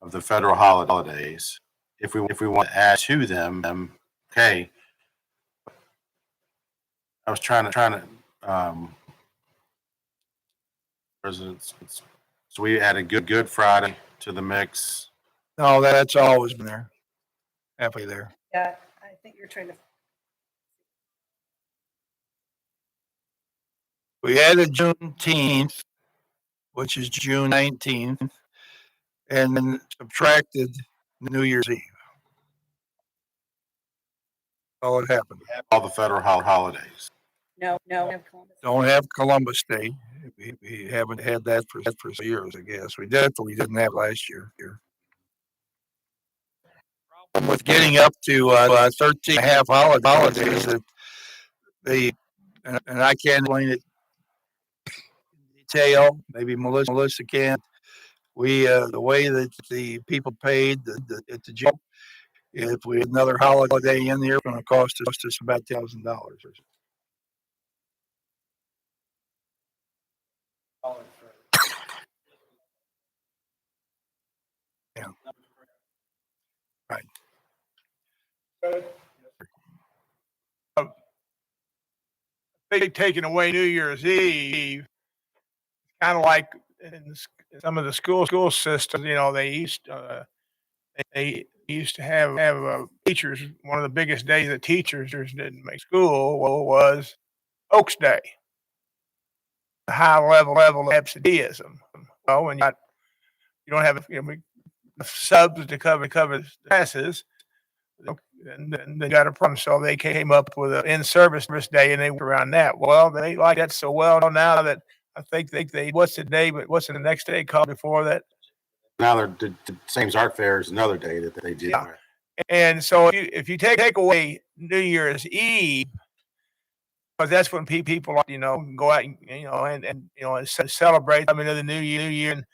C: of the federal holidays. If we want to add to them, okay. I was trying to presidents. So we added Good Friday to the mix.
A: No, that's always been there. Halfway there.
G: Yeah, I think you're trying to.
A: We added Juneteenth, which is June 19th, and then subtracted New Year's Eve. All it happened.
C: All the federal holidays.
G: No.
A: Don't have Columbus Day. We haven't had that for years, I guess. We definitely didn't have last year. With getting up to 13 and a half holidays that and I can't explain it in detail. Maybe Melissa can. The way that the people paid at the jail, if we had another holiday in there, it's going to cost us about $1,000 or so. Yeah. Right.
U: They taking away New Year's Eve, kind of like in some of the school systems. They used to have teachers. One of the biggest days that teachers didn't make school was Oaks Day. A high level of absenteeism. Well, when you don't have subs to cover the classes, and then they got a problem. So they came up with an in-service day, and they went around that. Well, they like that so well now that I think they what's the day, but what's the next day called before that?
C: Now they're the same as art fair is another day that they did.
U: Yeah. And so if you take away New Year's Eve, because that's when people go out and celebrate. The new year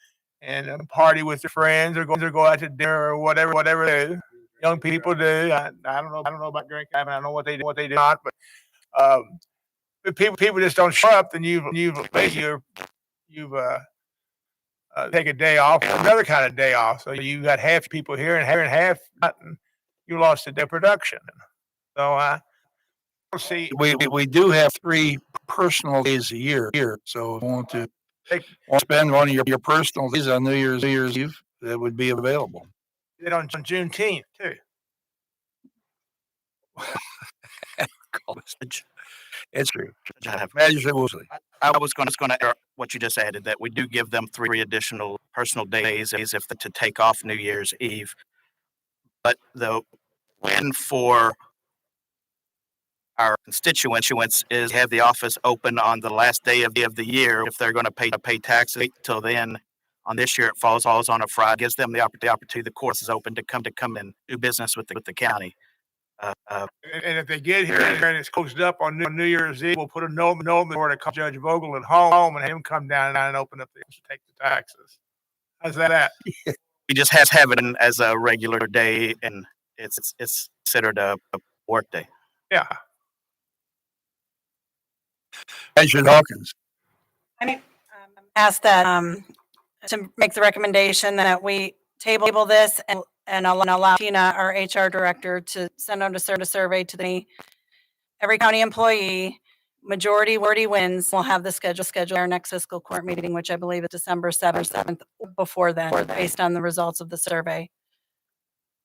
U: and party with their friends or go out to dinner or whatever they do. Young people do. I don't know about drinking. I don't know what they do not, but if people just don't show up, then you've take a day off, another kind of day off. So you got half people here and half not, and you lost a day of production. So see,
A: we do have 3 personal days a year. So if you want to spend one of your personal days on New Year's Eve, that would be available.
U: Did on Juneteenth too.
A: It's true.
K: I was going to add what you just added, that we do give them 3 additional personal days if to take off New Year's Eve. But the win for our constituents is have the office open on the last day of the year. If they're going to pay taxes till then, on this year it falls on a Friday, gives them the opportunity. The course is open to come and do business with the county.
U: And if they get here and it's closed up on New Year's Eve, we'll put a note to call Judge Vogel at home and have him come down and open up the to take the taxes. How's that?
K: We just have it as a regular day, and it's considered a work day.
U: Yeah.
A: Measure Hawkins.
G: I ask that to make the recommendation that we table this and allow Tina, our HR director, to send out a survey to every county employee majority wins, we'll have the schedule our next fiscal court meeting, which I believe is December 7th, before then, based on the results of the survey.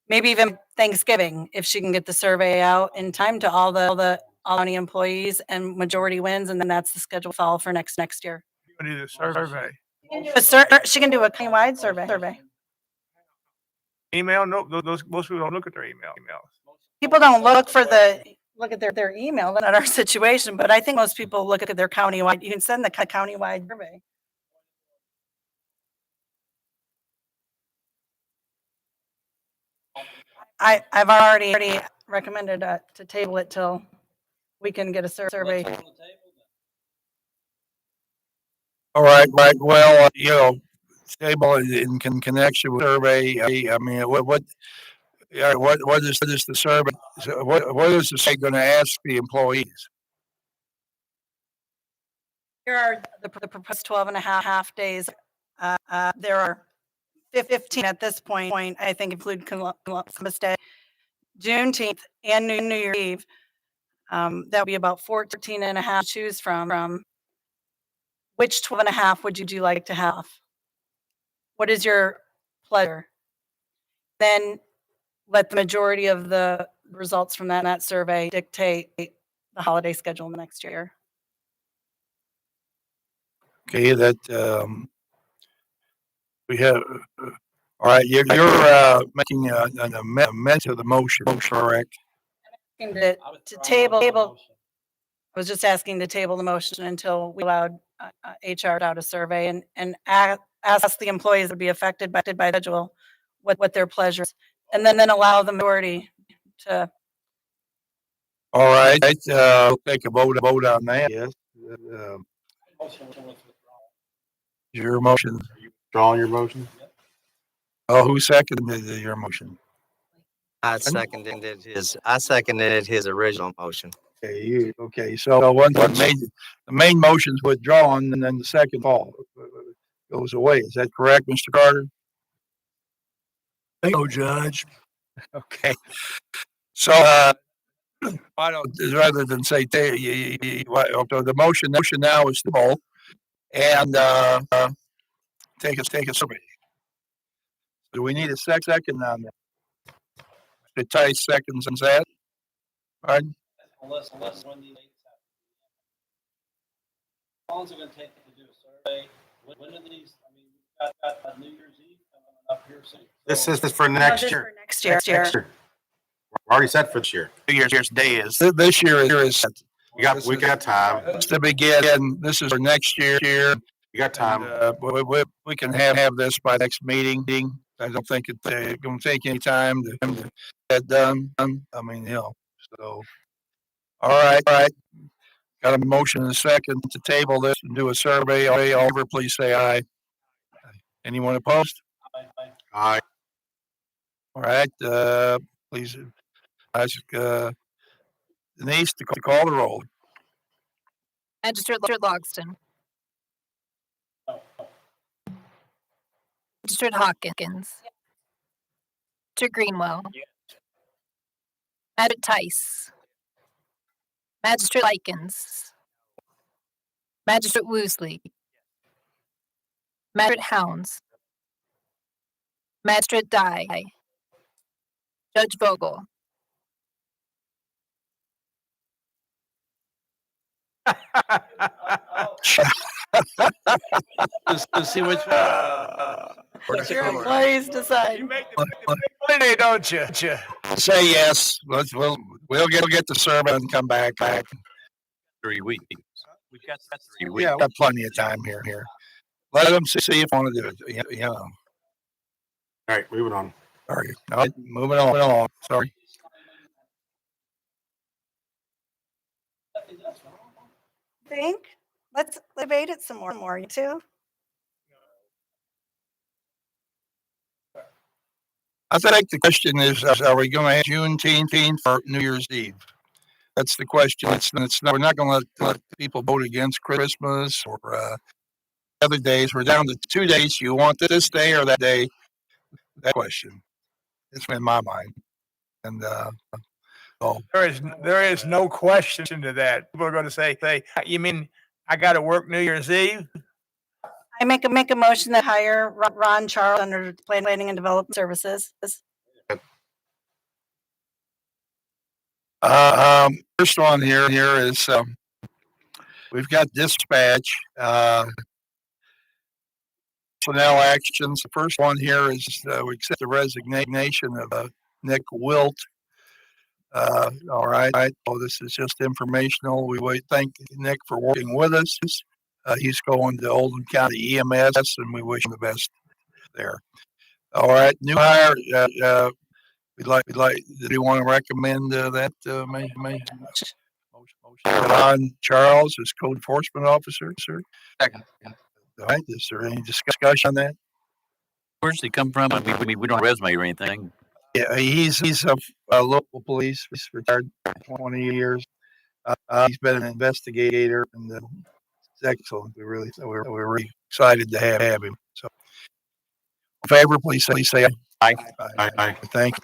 G: Maybe even Thanksgiving, if she can get the survey out in time to all the county employees, and majority wins, and then that's the schedule follow for next year.
U: We do the survey.
G: She can do a county-wide survey.
U: Email? No, those, most people don't look at their emails.
G: People don't look at their email, not our situation, but I think most people look at their county-wide. You can send the county-wide survey. I've already recommended to table it till we can get a survey.
A: All right. Well, stable in connection with survey. I mean, what is the survey? What is the survey going to ask the employees?
G: Here are the proposed 12 and a half days. There are 15 at this point, I think, include Columbus Day, Juneteenth, and New Year's Eve. That would be about 14 and a half to choose from. Which 12 and a half would you like to have? What is your pleasure? Then let the majority of the results from that survey dictate the holiday schedule in the next year.
A: Okay, that we have. All right, you're making an amendment to the motion, correct?
G: To table. I was just asking to table the motion until we allowed HR out a survey and ask the employees that would be affected by the schedule what their pleasure is, and then allow the majority to.
A: All right, we'll take a vote on that. Yes. Your motion.
C: Are you withdrawing your motion?
A: Oh, who seconded your motion?
I: I seconded his original motion.
A: Okay. So one the main motion's withdrawn, and then the second goes away. Is that correct, Mr. Carter? No, Judge. Okay. So I don't, rather than say the motion now is to vote and take a survey. Do we need a second on that? Mr. Tice seconds on that. Pardon?
M: Unless when these dates happen. How long is it going to take to do a survey? When are these? I mean, we've got New Year's Eve coming up here soon.
C: This is for next year.
G: Next year.
C: We already set for this year.
K: New Year's Day is.
A: This year is.
C: We got time.
A: It's to begin. This is for next year.
C: We got time.
A: We can have this by next meeting. I don't think it's going to take any time to get that done. I mean, so. All right. Got a motion and a second to table this and do a survey. All over, please say aye. Anyone opposed?
C: Aye.
A: All right. Please ask Denise to call the roll.
B: Magistrate Logston. Magistrate Hawkins. Mr. Greenwell. Magistrate Tice. Magistrate Likens. Magistrate Woosley. Magistrate Hounds. Magistrate Dye. Judge Vogel.
U: To see which
G: Your employees decide.
U: you make the Monday, don't you?
A: Say yes. We'll get the survey and come back.
H: 3 weeks. We've got 3 weeks.
A: Yeah, we've got plenty of time here. Let them see if they want to do it.
C: All right, moving on.
A: Sorry. No, moving on. Sorry.
G: Think? Let's debate it some more. You too?
A: I think the question is, are we going to have Juneteenth or New Year's Eve? That's the question. We're not going to let people vote against Christmas or other days. We're down to 2 days. You want this day or that day? That question. It's in my mind. And Oh,
U: There is no question to that. People are going to say, you mean I got to work New Year's Eve?
G: I make a motion that hire Ron Charles under Planning and Development Services.
A: First one here is we've got dispatch personnel actions. The first one here is we accept the resignation of Nick Wilt. All right. Oh, this is just informational. We thank Nick for working with us. He's going to Oldham County EMS, and we wish him the best there. All right, new hire. We'd like. Do you want to recommend that? Motion. Ron Charles as code enforcement officer, sir.
H: Second.
A: All right. Is there any discussion on that?
H: Where's he come from? We don't have a resume or anything.
A: Yeah, he's a local police, retired 20 years. He's been an investigator, and it's excellent. We're really excited to have him. So, in favor, please say aye.
C: Aye.
A: Thank you.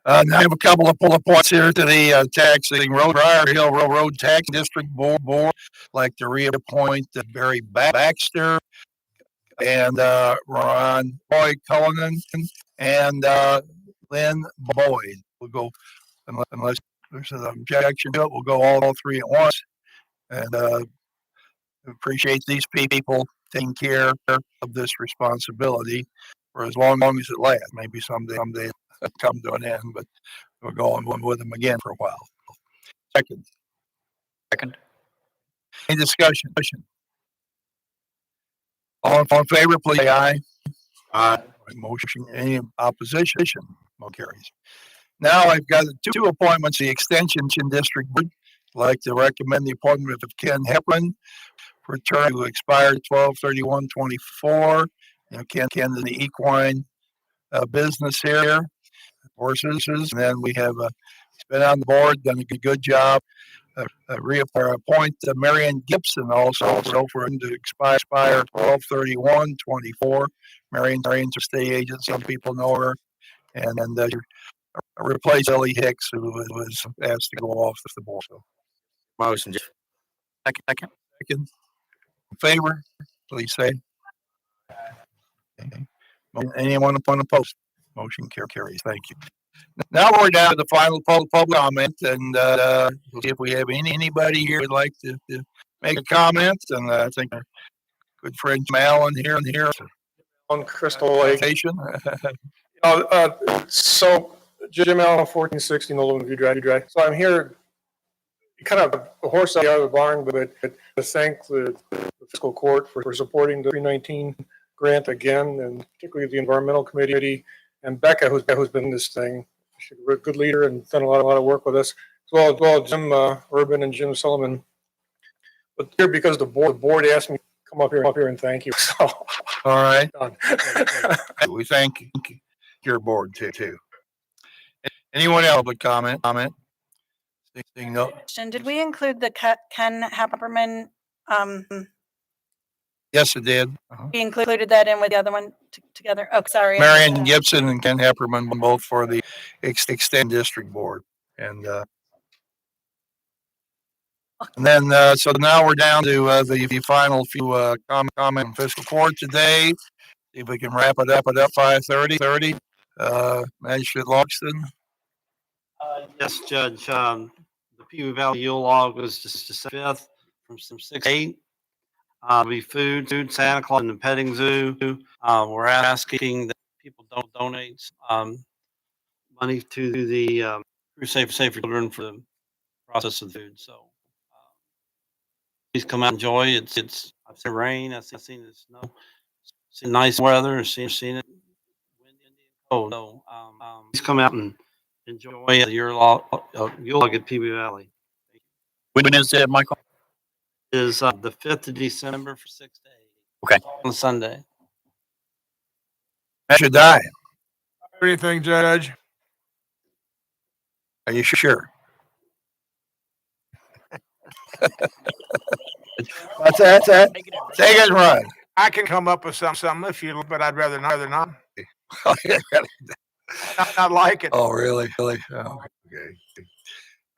A: Now I have a couple of bullet points here to the taxing Briar Hill Road Tax District Board. Like to reappoint Barry Baxter and Ron Boyd Cullinan and Lynn Boyd. We'll go unless there's an objection to it. We'll go all three at once, and appreciate these people taking care of this responsibility for as long as it lasts. Maybe someday it'll come to an end, but we're going with them again for a while. Second. Any discussion? All in favor, please say aye.
C: Aye.
A: Motion. Any opposition? Motion carries. Now I've got two appointments. The Extension District Board. I'd like to recommend the appointment of Ken Hepburn for a term to expire 12/31/24. Ken in the equine business here, horses, and then we have he's been on the board, done a good job. Appoint Marion Gibson also for him to expire 12/31/24. Marion's a state agent. Some people know her, and replace Ellie Hicks, who was asked to go off the board. So,
I: Motion.
A: Second. In favor, please say. Okay. Anyone opposed? Motion carries. Thank you. Now we're down to the final public comment, and we'll see if we have anybody here who'd like to make a comment. And I think our good friend Jim Allen here
F: On Crystal Lake. So Jim Allen, 1416 Oldham View Drive. So I'm here, kind of a horse out of the barn, but to thank the fiscal court for supporting the 319 grant again, and particularly the environmental committee and Becca, who's been in this thing. She's a good leader and done a lot of work with us, as well as Jim Urban and Jim Sullivan. But here, because the board asked me to come up here and thank you. So,
A: all right. We thank your board too. Anyone else would comment? No.
G: Did we include the Ken Hepburn?
A: Yes, it did.
G: We included that in with the other one together. Oh, sorry.
A: Marion Gibson and Ken Hepburn, both for the Extend District Board. And then, so now we're down to the final few comment from fiscal court today. See if we can wrap it up 5:30. Magistrate Logston.
M: Yes, Judge. The Pee Wee Valley Yule log was just the 5th from 6 to 8. Be food, Santa Claus, and the petting zoo. We're asking that people don't donate money to the Crusade for Safer Children for the process of the food. So please come out and enjoy. It's I've seen rain, I've seen the snow, seen nice weather, I've seen it windy and cold. So please come out and enjoy the Yule log at Pee Wee Valley.
H: When is it, Michael?
M: Is the 5th of December for 6 days.
H: Okay.
M: On Sunday.
A: That should die.
U: What do you think, Judge?
A: Are you sure? What's that? Take it and run.
U: I can come up with something if you, but I'd rather not. Not like it.
A: Oh, really? Oh, okay.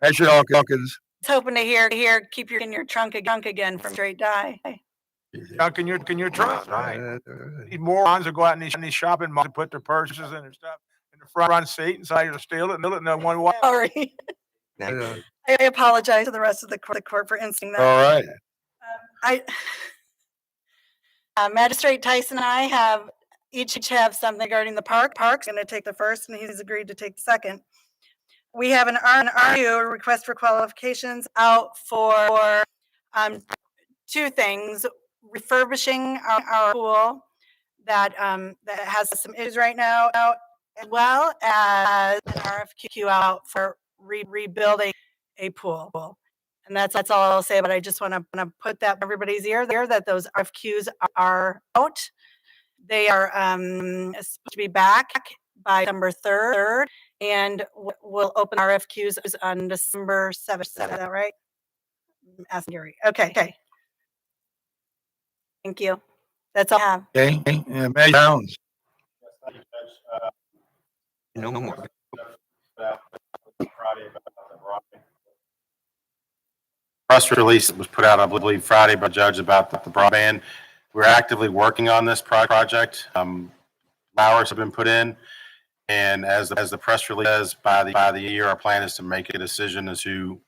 A: Measure Hawkins.
G: was hoping to hear, keep your in your trunk again from straight die.
U: Junk in your trunk. Right. These morons will go out in these shopping malls and put their purses and their stuff in the front seat and say to steal it and they'll know one way.
G: Sorry. I apologize to the rest of the court for insting that.
A: All right.
G: Magistrate Tyson and I have each have something regarding the parks. Going to take the first, and he's agreed to take the second. We have an RU request for qualifications out for two things: refurbishing our pool that has some issues right now, as well as an RFQ out for rebuilding a pool. And that's all I'll say, but I just want to put that in everybody's ear there that those RFQs are out. They are supposed to be back by December 3rd, and we'll open RFQs on December 7th. Is that right? Ask Gary. Okay. Thank you. That's all I have.
A: Okay. And Measure Downs.
E: No more.
C: Press release that was put out, I believe, Friday by Judge about the broadband. We're actively working on this project. Hours have been put in, and as the press release says, by the year, our plan is to make a decision as to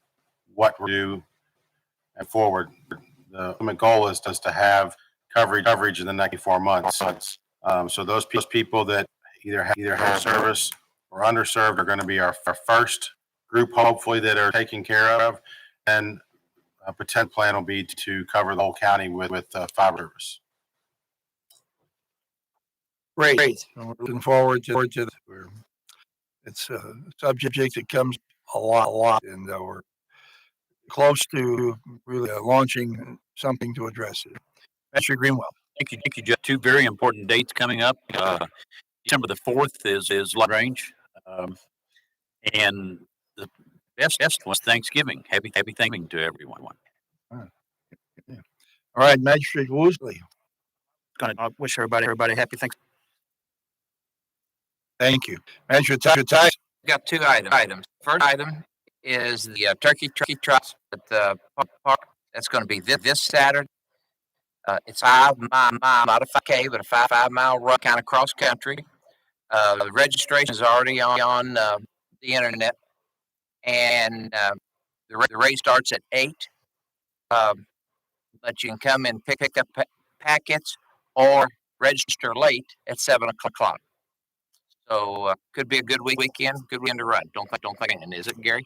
C: what we do and forward. The ultimate goal is just to have coverage in the next 4 months. So those people that either have service or underserved are going to be our first group, hopefully, that are taken care of, and a potential plan will be to cover the whole county with fiber service.
A: Great. I'm looking forward to this. It's a subject that comes a lot, and we're close to really launching something to address it. Mr. Greenwell.
H: Thank you, Jeff. Two very important dates coming up. December the 4th is long range, and the best was Thanksgiving. Happy Thanksgiving to everyone.
A: All right, Magistrate Woosley.
K: Going to wish everybody happy Thanksgiving.
A: Thank you. Magistrate Tyson.
E: Got two items. First item is the turkey trot at the park. That's going to be this Saturday. It's 5 mile, not a 5K, but a 5-mile run, kind of cross country. The registration is already on the internet, and the race starts at 8. But you can come and pick up packets or register late at 7 o'clock. So could be a good weekend to run. Don't think. And is it, Gary?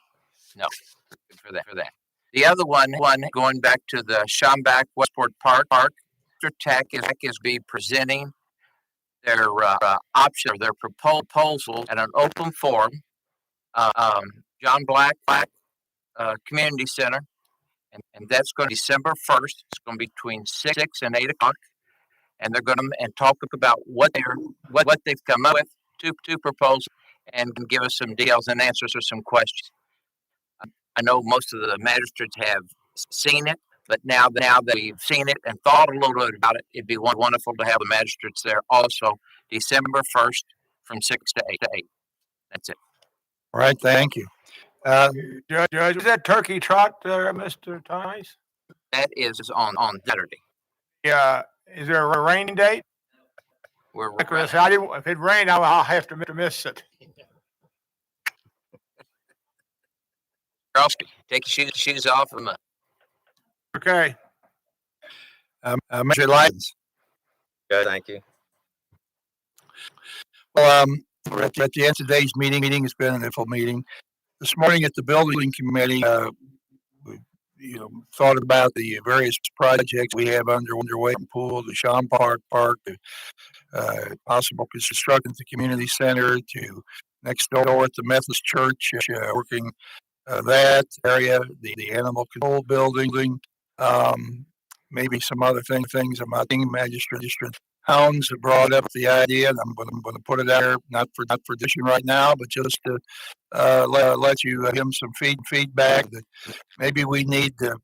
E: No. Good for that. The other one going back to the Schambach Westport Park. Tech is be presenting their option, their proposal at an open forum. John Black Community Center, and that's going to be December 1st. It's going to be between 6 and 8 o'clock, and they're going to talk about what they've come up with. Two proposals, and give us some details and answers to some questions. I know most of the magistrates have seen it, but now that we've seen it and thought a little bit about it, it'd be wonderful to have the magistrates there also, December 1st from 6 to 8. That's it.
A: All right, thank you.
U: Judge, is that turkey trot there, Mr. Tice?
E: That is on Saturday.
U: Yeah. Is there a rain date? If it rained, I'll have to miss it.
E: Take your shoes off.
U: Okay.
A: Mr. Lyons.
I: Good, thank you.
A: Well, we're at the end of today's meeting. It's been an eventful meeting. This morning at the building committee, we thought about the various projects we have underway in Pool, the Schambach Park, the possible construction at the community center, to next door at the Methodist Church, working that area, the animal control building, maybe some other things. I'm thinking Magistrate Hounds have brought up the idea, and I'm going to put it out there, not for decision right now, but just to let you give them some feedback that maybe we need to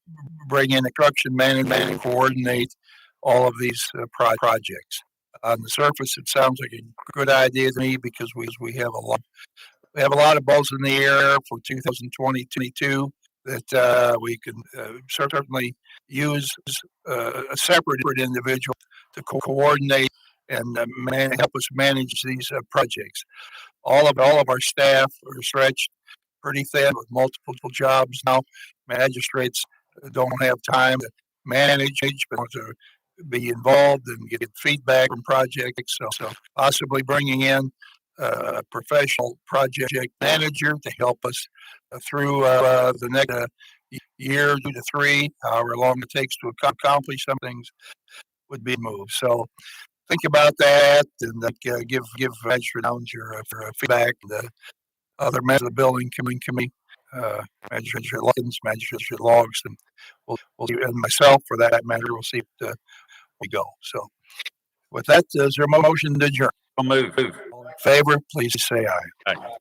A: bring in a construction manager and coordinate all of these projects. On the surface, it sounds like a good idea to me because we have a lot we have a lot of balls in the air for 2022 that we can certainly use a separate individual to coordinate and help us manage these projects. All of our staff are stretched pretty thin with multiple jobs now. Magistrates don't have time to manage, but want to be involved and get feedback from projects. So possibly bringing in a professional project manager to help us through the next year, 2 to 3, however long it takes to accomplish some things would be moved. So think about that and give Magistrate Downs your feedback. The other members of the building committee, Magistrate Luckins, Magistrate Logs, and and myself for that matter, we'll see if we go. So with that, is there a motion to adjourn?
H: I'll move.
A: All in favor, please say aye.
H: Aye.